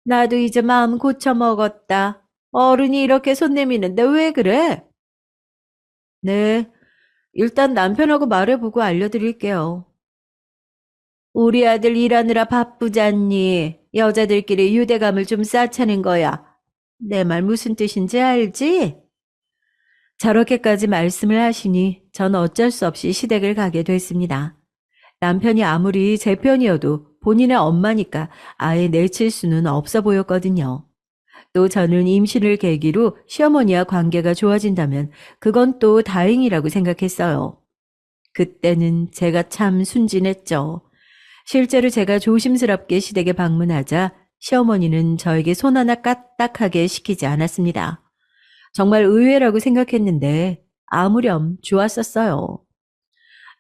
나도 이제 마음 고쳐 먹었다. 어른이 이렇게 손 내미는데 왜 그래? 네, 일단 남편하고 말해보고 알려드릴게요. 우리 아들 일하느라 바쁘잖니. 여자들끼리 유대감을 좀 쌓자는 거야. 내 말 무슨 뜻인지 알지? 저렇게까지 말씀을 하시니 전 어쩔 수 없이 시댁을 가게 됐습니다. 남편이 아무리 제 편이어도 본인의 엄마니까 아예 내칠 수는 없어 보였거든요. 또 저는 임신을 계기로 시어머니와 관계가 좋아진다면 그건 또 다행이라고 생각했어요. 그때는 제가 참 순진했죠. 실제로 제가 조심스럽게 시댁에 방문하자 시어머니는 저에게 손 하나 까딱하게 시키지 않았습니다. 정말 의외라고 생각했는데 아무렴 좋았었어요.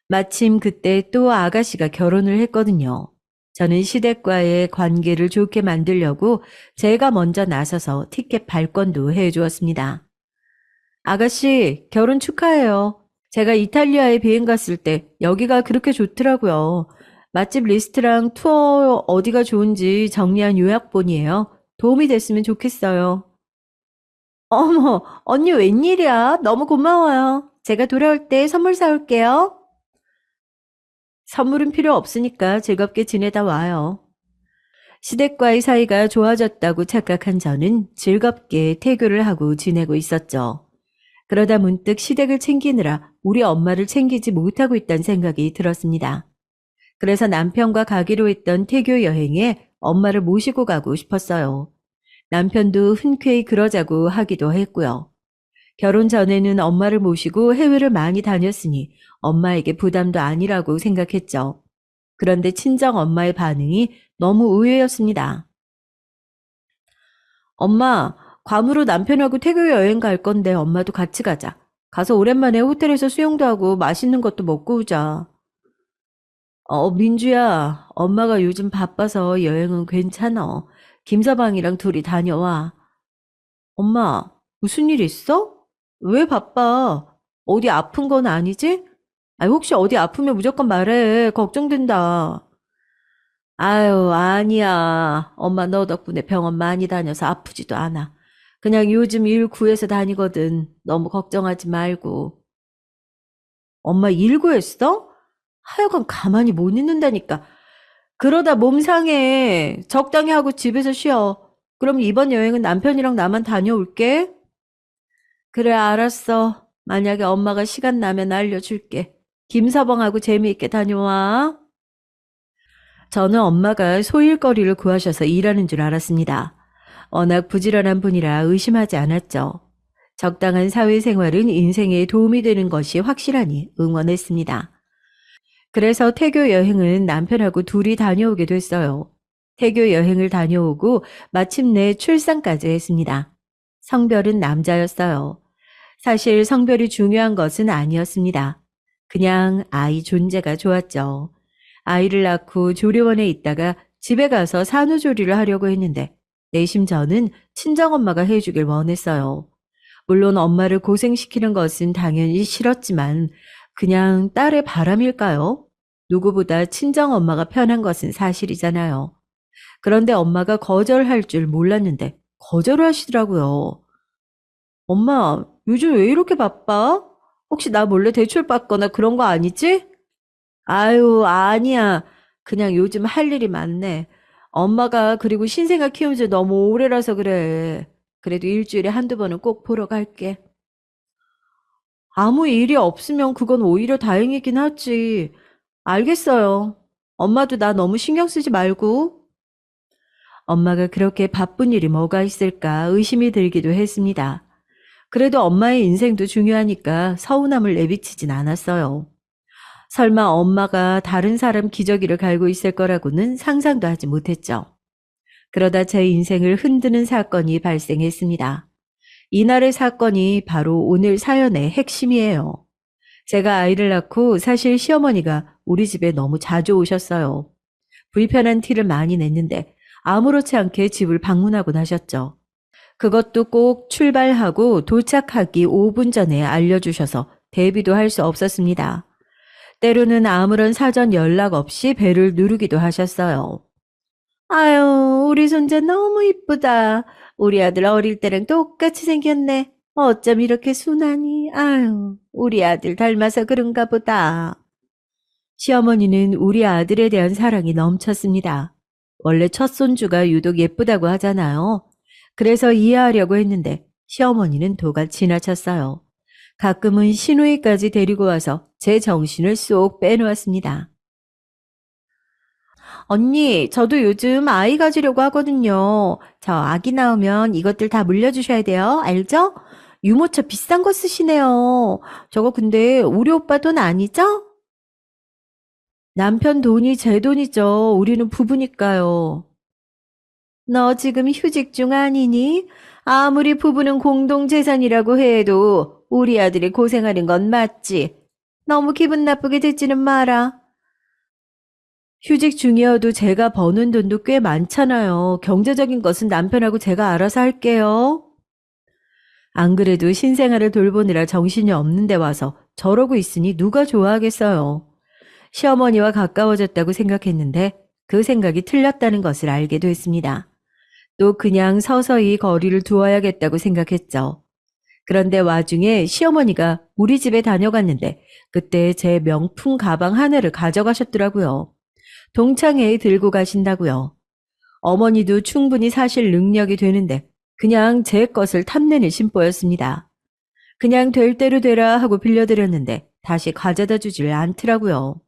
마침 그때 또 아가씨가 결혼을 했거든요. 저는 시댁과의 관계를 좋게 만들려고 제가 먼저 나서서 티켓 발권도 해주었습니다. 아가씨, 결혼 축하해요. 제가 이탈리아에 비행 갔을 때 여기가 그렇게 좋더라고요. 맛집 리스트랑 투어 어디가 좋은지 정리한 요약본이에요. 도움이 됐으면 좋겠어요. 어머, 언니 웬일이야? 너무 고마워요. 제가 돌아올 때 선물 사올게요. 선물은 필요 없으니까 즐겁게 지내다 와요. 시댁과의 사이가 좋아졌다고 착각한 저는 즐겁게 태교를 하고 지내고 있었죠. 그러다 문득 시댁을 챙기느라 우리 엄마를 챙기지 못하고 있다는 생각이 들었습니다. 그래서 남편과 가기로 했던 태교 여행에 엄마를 모시고 가고 싶었어요. 남편도 흔쾌히 그러자고 하기도 했고요. 결혼 전에는 엄마를 모시고 해외를 많이 다녔으니 엄마에게 부담도 아니라고 생각했죠. 그런데 친정 엄마의 반응이 너무 의외였습니다. 엄마, 괌으로 남편하고 태교 여행 갈 건데 엄마도 같이 가자. 가서 오랜만에 호텔에서 수영도 하고 맛있는 것도 먹고 오자. 민주야, 엄마가 요즘 바빠서 여행은 괜찮어. 김서방이랑 둘이 다녀와. 엄마, 무슨 일 있어? 왜 바빠? 어디 아픈 건 아니지? 아니, 혹시 어디 아프면 무조건 말해. 걱정된다. 아유, 아니야. 엄마 너 덕분에 병원 많이 다녀서 아프지도 않아. 그냥 요즘 일 구해서 다니거든. 너무 걱정하지 말고. 엄마 일 구했어? 하여간 가만히 못 있는다니까. 그러다 몸 상해. 적당히 하고 집에서 쉬어. 그럼 이번 여행은 남편이랑 나만 다녀올게. 그래, 알았어. 만약에 엄마가 시간 나면 알려줄게. 김서방하고 재미있게 다녀와. 저는 엄마가 소일거리를 구하셔서 일하는 줄 알았습니다. 워낙 부지런한 분이라 의심하지 않았죠. 적당한 사회생활은 인생에 도움이 되는 것이 확실하니 응원했습니다. 그래서 태교 여행은 남편하고 둘이 다녀오게 됐어요. 태교 여행을 다녀오고 마침내 출산까지 했습니다. 성별은 남자였어요. 사실 성별이 중요한 것은 아니었습니다. 그냥 아이 존재가 좋았죠. 아이를 낳고 조리원에 있다가 집에 가서 산후조리를 하려고 했는데 내심 저는 친정엄마가 해주길 원했어요. 물론 엄마를 고생시키는 것은 당연히 싫었지만 그냥 딸의 바람일까요? 누구보다 친정엄마가 편한 것은 사실이잖아요. 그런데 엄마가 거절할 줄 몰랐는데 거절을 하시더라고요. 엄마, 요즘 왜 이렇게 바빠? 혹시 나 몰래 대출 받거나 그런 거 아니지? 아유, 아니야. 그냥 요즘 할 일이 많네. 엄마가 그리고 신생아 키운 지 너무 오래라서 그래. 그래도 일주일에 한두 번은 꼭 보러 갈게. 아무 일이 없으면 그건 오히려 다행이긴 하지. 알겠어요. 엄마도 나 너무 신경 쓰지 말고. 엄마가 그렇게 바쁜 일이 뭐가 있을까 의심이 들기도 했습니다. 그래도 엄마의 인생도 중요하니까 서운함을 내비치진 않았어요. 설마 엄마가 다른 사람 기저귀를 갈고 있을 거라고는 상상도 하지 못했죠. 그러다 제 인생을 흔드는 사건이 발생했습니다. 이날의 사건이 바로 오늘 사연의 핵심이에요. 제가 아이를 낳고 사실 시어머니가 우리 집에 너무 자주 오셨어요. 불편한 티를 많이 냈는데 아무렇지 않게 집을 방문하곤 하셨죠. 그것도 꼭 출발하고 도착하기 5분 전에 알려주셔서 대비도 할 수 없었습니다. 때로는 아무런 사전 연락 없이 배를 누르기도 하셨어요. 아유, 우리 손자 너무 이쁘다. 우리 아들 어릴 때랑 똑같이 생겼네. 어쩜 이렇게 순하니? 아유, 우리 아들 닮아서 그런가 보다. 시어머니는 우리 아들에 대한 사랑이 넘쳤습니다. 원래 첫 손주가 유독 예쁘다고 하잖아요. 그래서 이해하려고 했는데 시어머니는 도가 지나쳤어요. 가끔은 시누이까지 데리고 와서 제 정신을 쏙 빼놓았습니다. 언니, 저도 요즘 아이 가지려고 하거든요. 저 아기 낳으면 이것들 다 물려주셔야 돼요. 알죠? 유모차 비싼 거 쓰시네요. 저거 근데 우리 오빠 돈 아니죠? 남편 돈이 제 돈이죠. 우리는 부부니까요. 너 지금 휴직 중 아니니? 아무리 부부는 공동재산이라고 해도 우리 아들이 고생하는 건 맞지. 너무 기분 나쁘게 듣지는 마라. 휴직 중이어도 제가 버는 돈도 꽤 많잖아요. 경제적인 것은 남편하고 제가 알아서 할게요. 안 그래도 신생아를 돌보느라 정신이 없는데 와서 저러고 있으니 누가 좋아하겠어요. 시어머니와 가까워졌다고 생각했는데 그 생각이 틀렸다는 것을 알게 됐습니다. 또 그냥 서서히 거리를 두어야겠다고 생각했죠. 그런데 와중에 시어머니가 우리 집에 다녀갔는데 그때 제 명품 가방 하나를 가져가셨더라고요. 동창회에 들고 가신다고요. 어머니도 충분히 사실 능력이 되는데 그냥 제 것을 탐내는 심보였습니다. 그냥 될 대로 되라 하고 빌려드렸는데 다시 가져다 주질 않더라고요.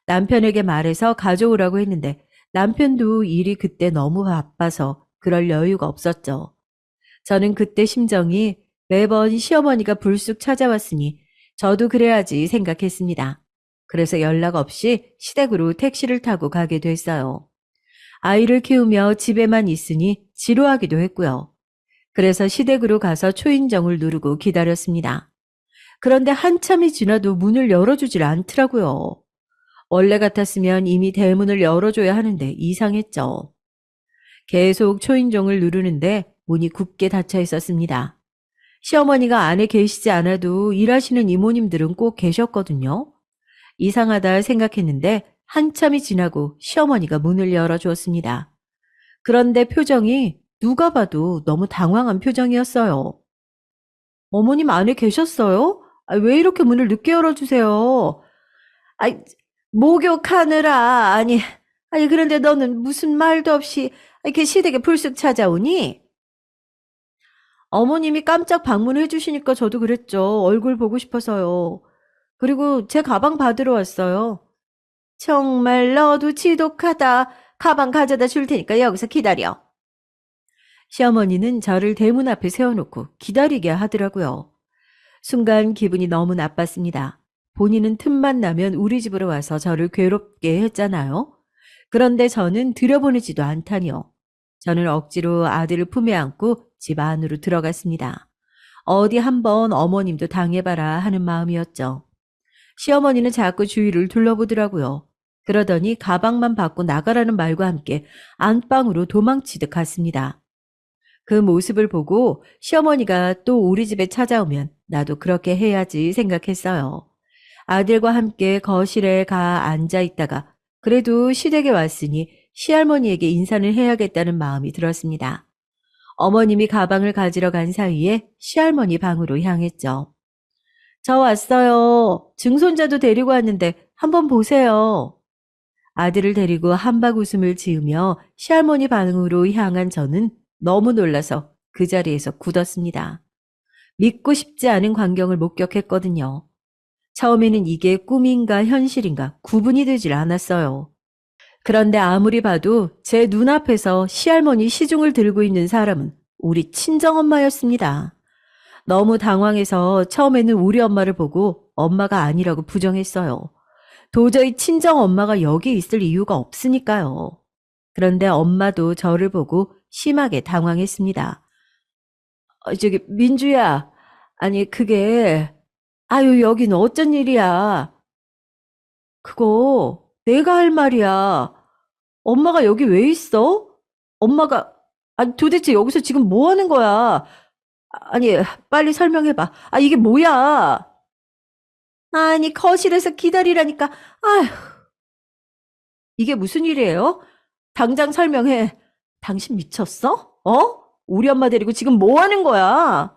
남편에게 말해서 가져오라고 했는데 남편도 일이 그때 너무 바빠서 그럴 여유가 없었죠. 저는 그때 심정이 매번 시어머니가 불쑥 찾아왔으니 저도 그래야지 생각했습니다. 그래서 연락 없이 시댁으로 택시를 타고 가게 됐어요. 아이를 키우며 집에만 있으니 지루하기도 했고요. 그래서 시댁으로 가서 초인종을 누르고 기다렸습니다. 그런데 한참이 지나도 문을 열어주질 않더라고요. 원래 같았으면 이미 대문을 열어줘야 하는데 이상했죠. 계속 초인종을 누르는데 문이 굳게 닫혀 있었습니다. 시어머니가 안에 계시지 않아도 일하시는 이모님들은 꼭 계셨거든요. 이상하다 생각했는데 한참이 지나고 시어머니가 문을 열어주었습니다. 그런데 표정이 누가 봐도 너무 당황한 표정이었어요. 어머님 안에 계셨어요? 왜 이렇게 문을 늦게 열어주세요? 아이, 목욕하느라, 아니, 그런데 너는 무슨 말도 없이 이렇게 시댁에 불쑥 찾아오니? 어머님이 깜짝 방문해 주시니까 저도 그랬죠. 얼굴 보고 싶어서요. 그리고 제 가방 받으러 왔어요. 정말 너도 지독하다. 가방 가져다 줄 테니까 여기서 기다려. 시어머니는 저를 대문 앞에 세워놓고 기다리게 하더라고요. 순간 기분이 너무 나빴습니다. 본인은 틈만 나면 우리 집으로 와서 저를 괴롭게 했잖아요. 그런데 저는 들여보내지도 않다니요. 저는 억지로 아들을 품에 안고 집 안으로 들어갔습니다. 어디 한번 어머님도 당해봐라 하는 마음이었죠. 시어머니는 자꾸 주위를 둘러보더라고요. 그러더니 가방만 받고 나가라는 말과 함께 안방으로 도망치듯 갔습니다. 그 모습을 보고 시어머니가 또 우리 집에 찾아오면 나도 그렇게 해야지 생각했어요. 아들과 함께 거실에 가 앉아 있다가 그래도 시댁에 왔으니 시할머니에게 인사를 해야겠다는 마음이 들었습니다. 어머님이 가방을 가지러 간 사이에 시할머니 방으로 향했죠. 저 왔어요. 증손자도 데리고 왔는데 한번 보세요. 아들을 데리고 한박 웃음을 지으며 시할머니 방으로 향한 저는 너무 놀라서 그 자리에서 굳었습니다. 믿고 싶지 않은 광경을 목격했거든요. 처음에는 이게 꿈인가 현실인가 구분이 되질 않았어요. 그런데 아무리 봐도 제 눈앞에서 시할머니 시중을 들고 있는 사람은 우리 친정엄마였습니다. 너무 당황해서 처음에는 우리 엄마를 보고 엄마가 아니라고 부정했어요. 도저히 친정엄마가 여기 있을 이유가 없으니까요. 그런데 엄마도 저를 보고 심하게 당황했습니다. 저기 민주야, 아니 그게 아유 여긴 어쩐 일이야. 그거 내가 할 말이야. 엄마가 여기 왜 있어? 엄마가 아니 도대체 여기서 지금 뭐 하는 거야? 아니 빨리 설명해봐. 이게 뭐야? 아니 거실에서 기다리라니까. 아휴 이게 무슨 일이에요? 당장 설명해. 당신 미쳤어? 우리 엄마 데리고 지금 뭐 하는 거야?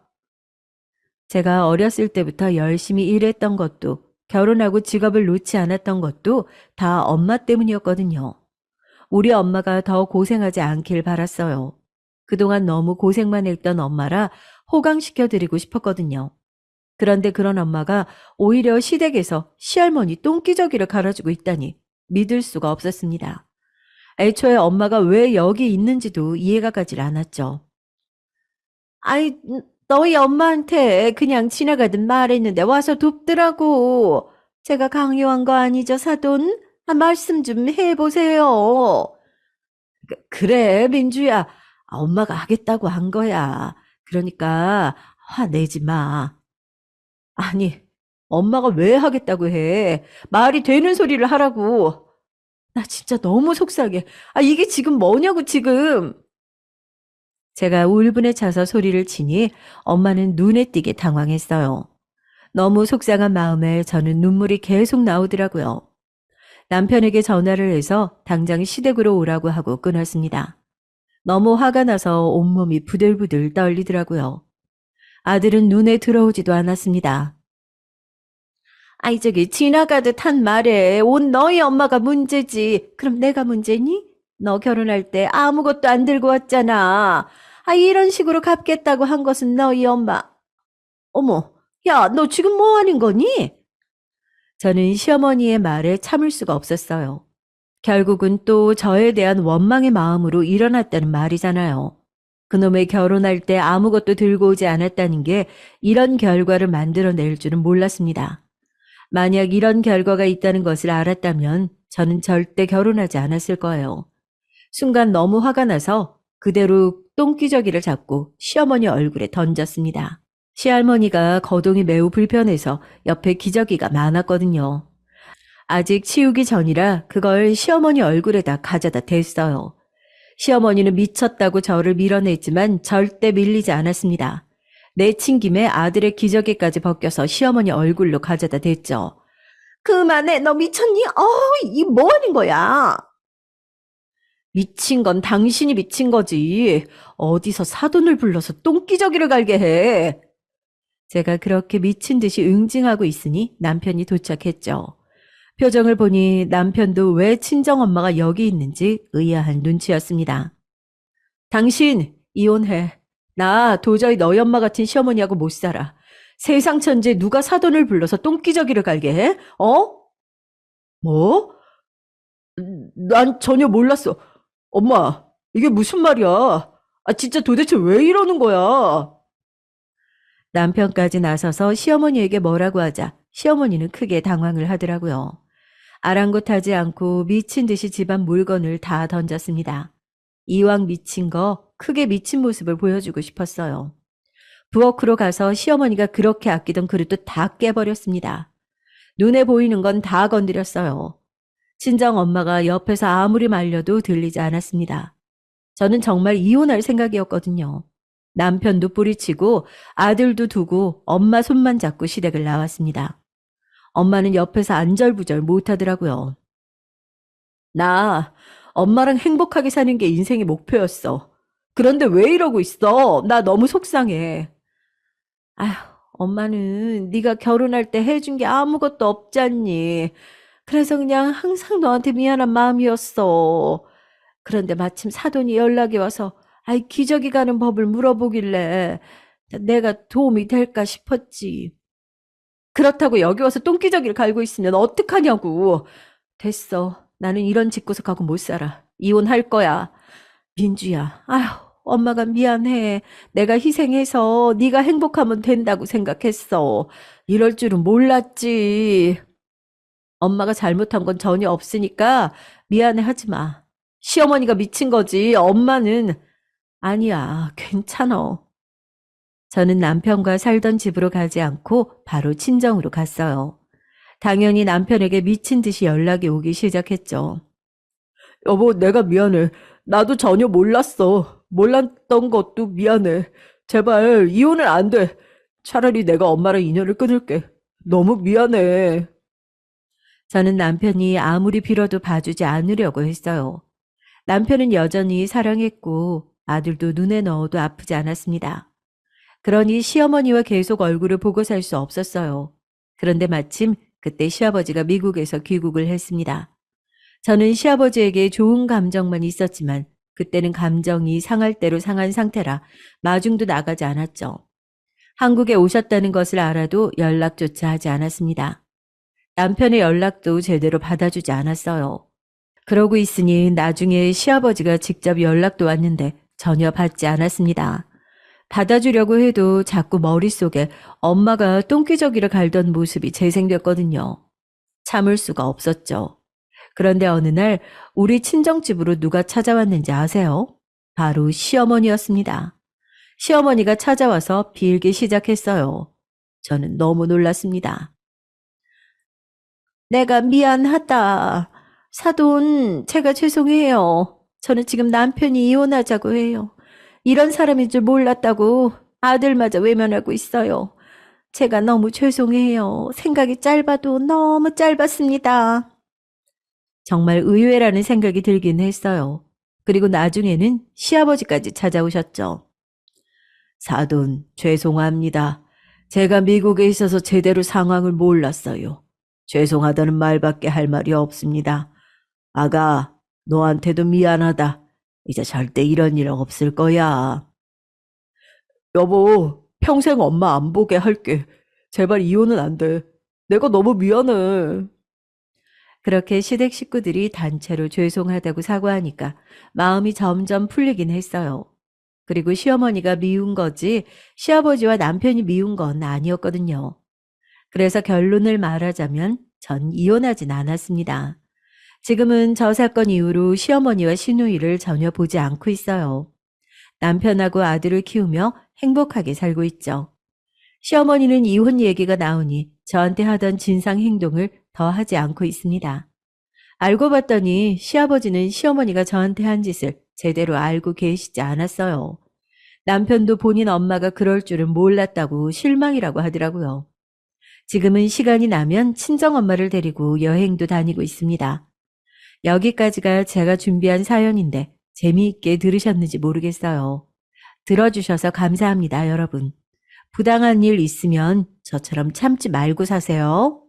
제가 어렸을 때부터 열심히 일했던 것도 결혼하고 직업을 놓지 않았던 것도 다 엄마 때문이었거든요. 우리 엄마가 더 고생하지 않길 바랐어요. 그동안 너무 고생만 했던 엄마라 호강시켜드리고 싶었거든요. 그런데 그런 엄마가 오히려 시댁에서 시할머니 똥기저귀를 갈아주고 있다니 믿을 수가 없었습니다. 애초에 엄마가 왜 여기 있는지도 이해가 가질 않았죠. 아이, 너희 엄마한테 그냥 지나가듯 말했는데 와서 돕더라고. 제가 강요한 거 아니죠, 사돈? 말씀 좀 해보세요. 그래, 민주야. 엄마가 하겠다고 한 거야. 그러니까 화내지 마. 아니, 엄마가 왜 하겠다고 해? 말이 되는 소리를 하라고. 나 진짜 너무 속상해. 이게 지금 뭐냐고, 지금. 제가 울분에 차서 소리를 치니 엄마는 눈에 띄게 당황했어요. 너무 속상한 마음에 저는 눈물이 계속 나오더라고요. 남편에게 전화를 해서 당장 시댁으로 오라고 하고 끊었습니다. 너무 화가 나서 온몸이 부들부들 떨리더라고요. 아들은 눈에 들어오지도 않았습니다. 저기 지나가듯 한 말에 온 너희 엄마가 문제지. 그럼 내가 문제니? 너 결혼할 때 아무것도 안 들고 왔잖아. 이런 식으로 갚겠다고 한 것은 너희 엄마. 어머, 야, 너 지금 뭐 하는 거니? 저는 시어머니의 말에 참을 수가 없었어요. 결국은 또 저에 대한 원망의 마음으로 일어났다는 말이잖아요. 그놈의 결혼할 때 아무것도 들고 오지 않았다는 게 이런 결과를 만들어낼 줄은 몰랐습니다. 만약 이런 결과가 있다는 것을 알았다면 저는 절대 결혼하지 않았을 거예요. 순간 너무 화가 나서 그대로 똥기저귀를 잡고 시어머니 얼굴에 던졌습니다. 시할머니가 거동이 매우 불편해서 옆에 기저귀가 많았거든요. 아직 치우기 전이라 그걸 시어머니 얼굴에다 가져다 댔어요. 시어머니는 미쳤다고 저를 밀어냈지만 절대 밀리지 않았습니다. 내친 김에 아들의 기저귀까지 벗겨서 시어머니 얼굴로 가져다 댔죠. 그만해, 너 미쳤니? 이 뭐 하는 거야? 미친 건 당신이 미친 거지. 어디서 사돈을 불러서 똥기저귀를 갈게 해. 제가 그렇게 미친 듯이 응징하고 있으니 남편이 도착했죠. 표정을 보니 남편도 왜 친정엄마가 여기 있는지 의아한 눈치였습니다. 당신 이혼해. 나 도저히 너희 엄마 같은 시어머니하고 못 살아. 세상 천지에 누가 사돈을 불러서 똥기저귀를 갈게 해? 뭐? 난 전혀 몰랐어. 엄마, 이게 무슨 말이야? 진짜 도대체 왜 이러는 거야? 남편까지 나서서 시어머니에게 뭐라고 하자 시어머니는 크게 당황을 하더라고요. 아랑곳하지 않고 미친 듯이 집안 물건을 다 던졌습니다. 이왕 미친 거 크게 미친 모습을 보여주고 싶었어요. 부엌으로 가서 시어머니가 그렇게 아끼던 그릇도 다 깨버렸습니다. 눈에 보이는 건 다 건드렸어요. 친정 엄마가 옆에서 아무리 말려도 들리지 않았습니다. 저는 정말 이혼할 생각이었거든요. 남편도 뿌리치고 아들도 두고 엄마 손만 잡고 시댁을 나왔습니다. 엄마는 옆에서 안절부절 못하더라고요. 나 엄마랑 행복하게 사는 게 인생의 목표였어. 그런데 왜 이러고 있어? 나 너무 속상해. 아휴, 엄마는 네가 결혼할 때 해준 게 아무것도 없잖니. 그래서 그냥 항상 너한테 미안한 마음이었어. 그런데 마침 사돈이 연락이 와서 기저귀 가는 법을 물어보길래 내가 도움이 될까 싶었지. 그렇다고 여기 와서 똥기저귀를 갈고 있으면 어떡하냐고. 됐어. 나는 이런 집구석하고 못 살아. 이혼할 거야. 민주야, 아휴, 엄마가 미안해. 내가 희생해서 네가 행복하면 된다고 생각했어. 이럴 줄은 몰랐지. 엄마가 잘못한 건 전혀 없으니까 미안해 하지 마. 시어머니가 미친 거지. 엄마는 아니야. 괜찮아. 저는 남편과 살던 집으로 가지 않고 바로 친정으로 갔어요. 당연히 남편에게 미친 듯이 연락이 오기 시작했죠. 여보, 내가 미안해. 나도 전혀 몰랐어. 몰랐던 것도 미안해. 제발 이혼은 안 돼. 차라리 내가 엄마랑 인연을 끊을게. 너무 미안해. 저는 남편이 아무리 빌어도 봐주지 않으려고 했어요. 남편은 여전히 사랑했고 아들도 눈에 넣어도 아프지 않았습니다. 그러니 시어머니와 계속 얼굴을 보고 살 수 없었어요. 그런데 마침 그때 시아버지가 미국에서 귀국을 했습니다. 저는 시아버지에게 좋은 감정만 있었지만 그때는 감정이 상할 대로 상한 상태라 마중도 나가지 않았죠. 한국에 오셨다는 것을 알아도 연락조차 하지 않았습니다. 남편의 연락도 제대로 받아주지 않았어요. 그러고 있으니 나중에 시아버지가 직접 연락도 왔는데 전혀 받지 않았습니다. 받아주려고 해도 자꾸 머릿속에 엄마가 똥기저귀를 갈던 모습이 재생됐거든요. 참을 수가 없었죠. 그런데 어느 날 우리 친정집으로 누가 찾아왔는지 아세요? 바로 시어머니였습니다. 시어머니가 찾아와서 빌기 시작했어요. 저는 너무 놀랐습니다. 내가 미안하다. 사돈, 제가 죄송해요. 저는 지금 남편이 이혼하자고 해요. 이런 사람인 줄 몰랐다고 아들마저 외면하고 있어요. 제가 너무 죄송해요. 생각이 짧아도 너무 짧았습니다. 정말 의외라는 생각이 들긴 했어요. 그리고 나중에는 시아버지까지 찾아오셨죠. 사돈, 죄송합니다. 제가 미국에 있어서 제대로 상황을 몰랐어요. 죄송하다는 말밖에 할 말이 없습니다. 아가, 너한테도 미안하다. 이제 절대 이런 일 없을 거야. 여보, 평생 엄마 안 보게 할게. 제발 이혼은 안 돼. 내가 너무 미안해. 그렇게 시댁 식구들이 단체로 죄송하다고 사과하니까 마음이 점점 풀리긴 했어요. 그리고 시어머니가 미운 거지 시아버지와 남편이 미운 건 아니었거든요. 그래서 결론을 말하자면 전 이혼하진 않았습니다. 지금은 저 사건 이후로 시어머니와 시누이를 전혀 보지 않고 있어요. 남편하고 아들을 키우며 행복하게 살고 있죠. 시어머니는 이혼 얘기가 나오니 저한테 하던 진상 행동을 더 하지 않고 있습니다. 알고 봤더니 시아버지는 시어머니가 저한테 한 짓을 제대로 알고 계시지 않았어요. 남편도 본인 엄마가 그럴 줄은 몰랐다고 실망이라고 하더라고요. 지금은 시간이 나면 친정엄마를 데리고 여행도 다니고 있습니다. 여기까지가 제가 준비한 사연인데 재미있게 들으셨는지 모르겠어요. 들어주셔서 감사합니다, 여러분. 부당한 일 있으면 저처럼 참지 말고 사세요.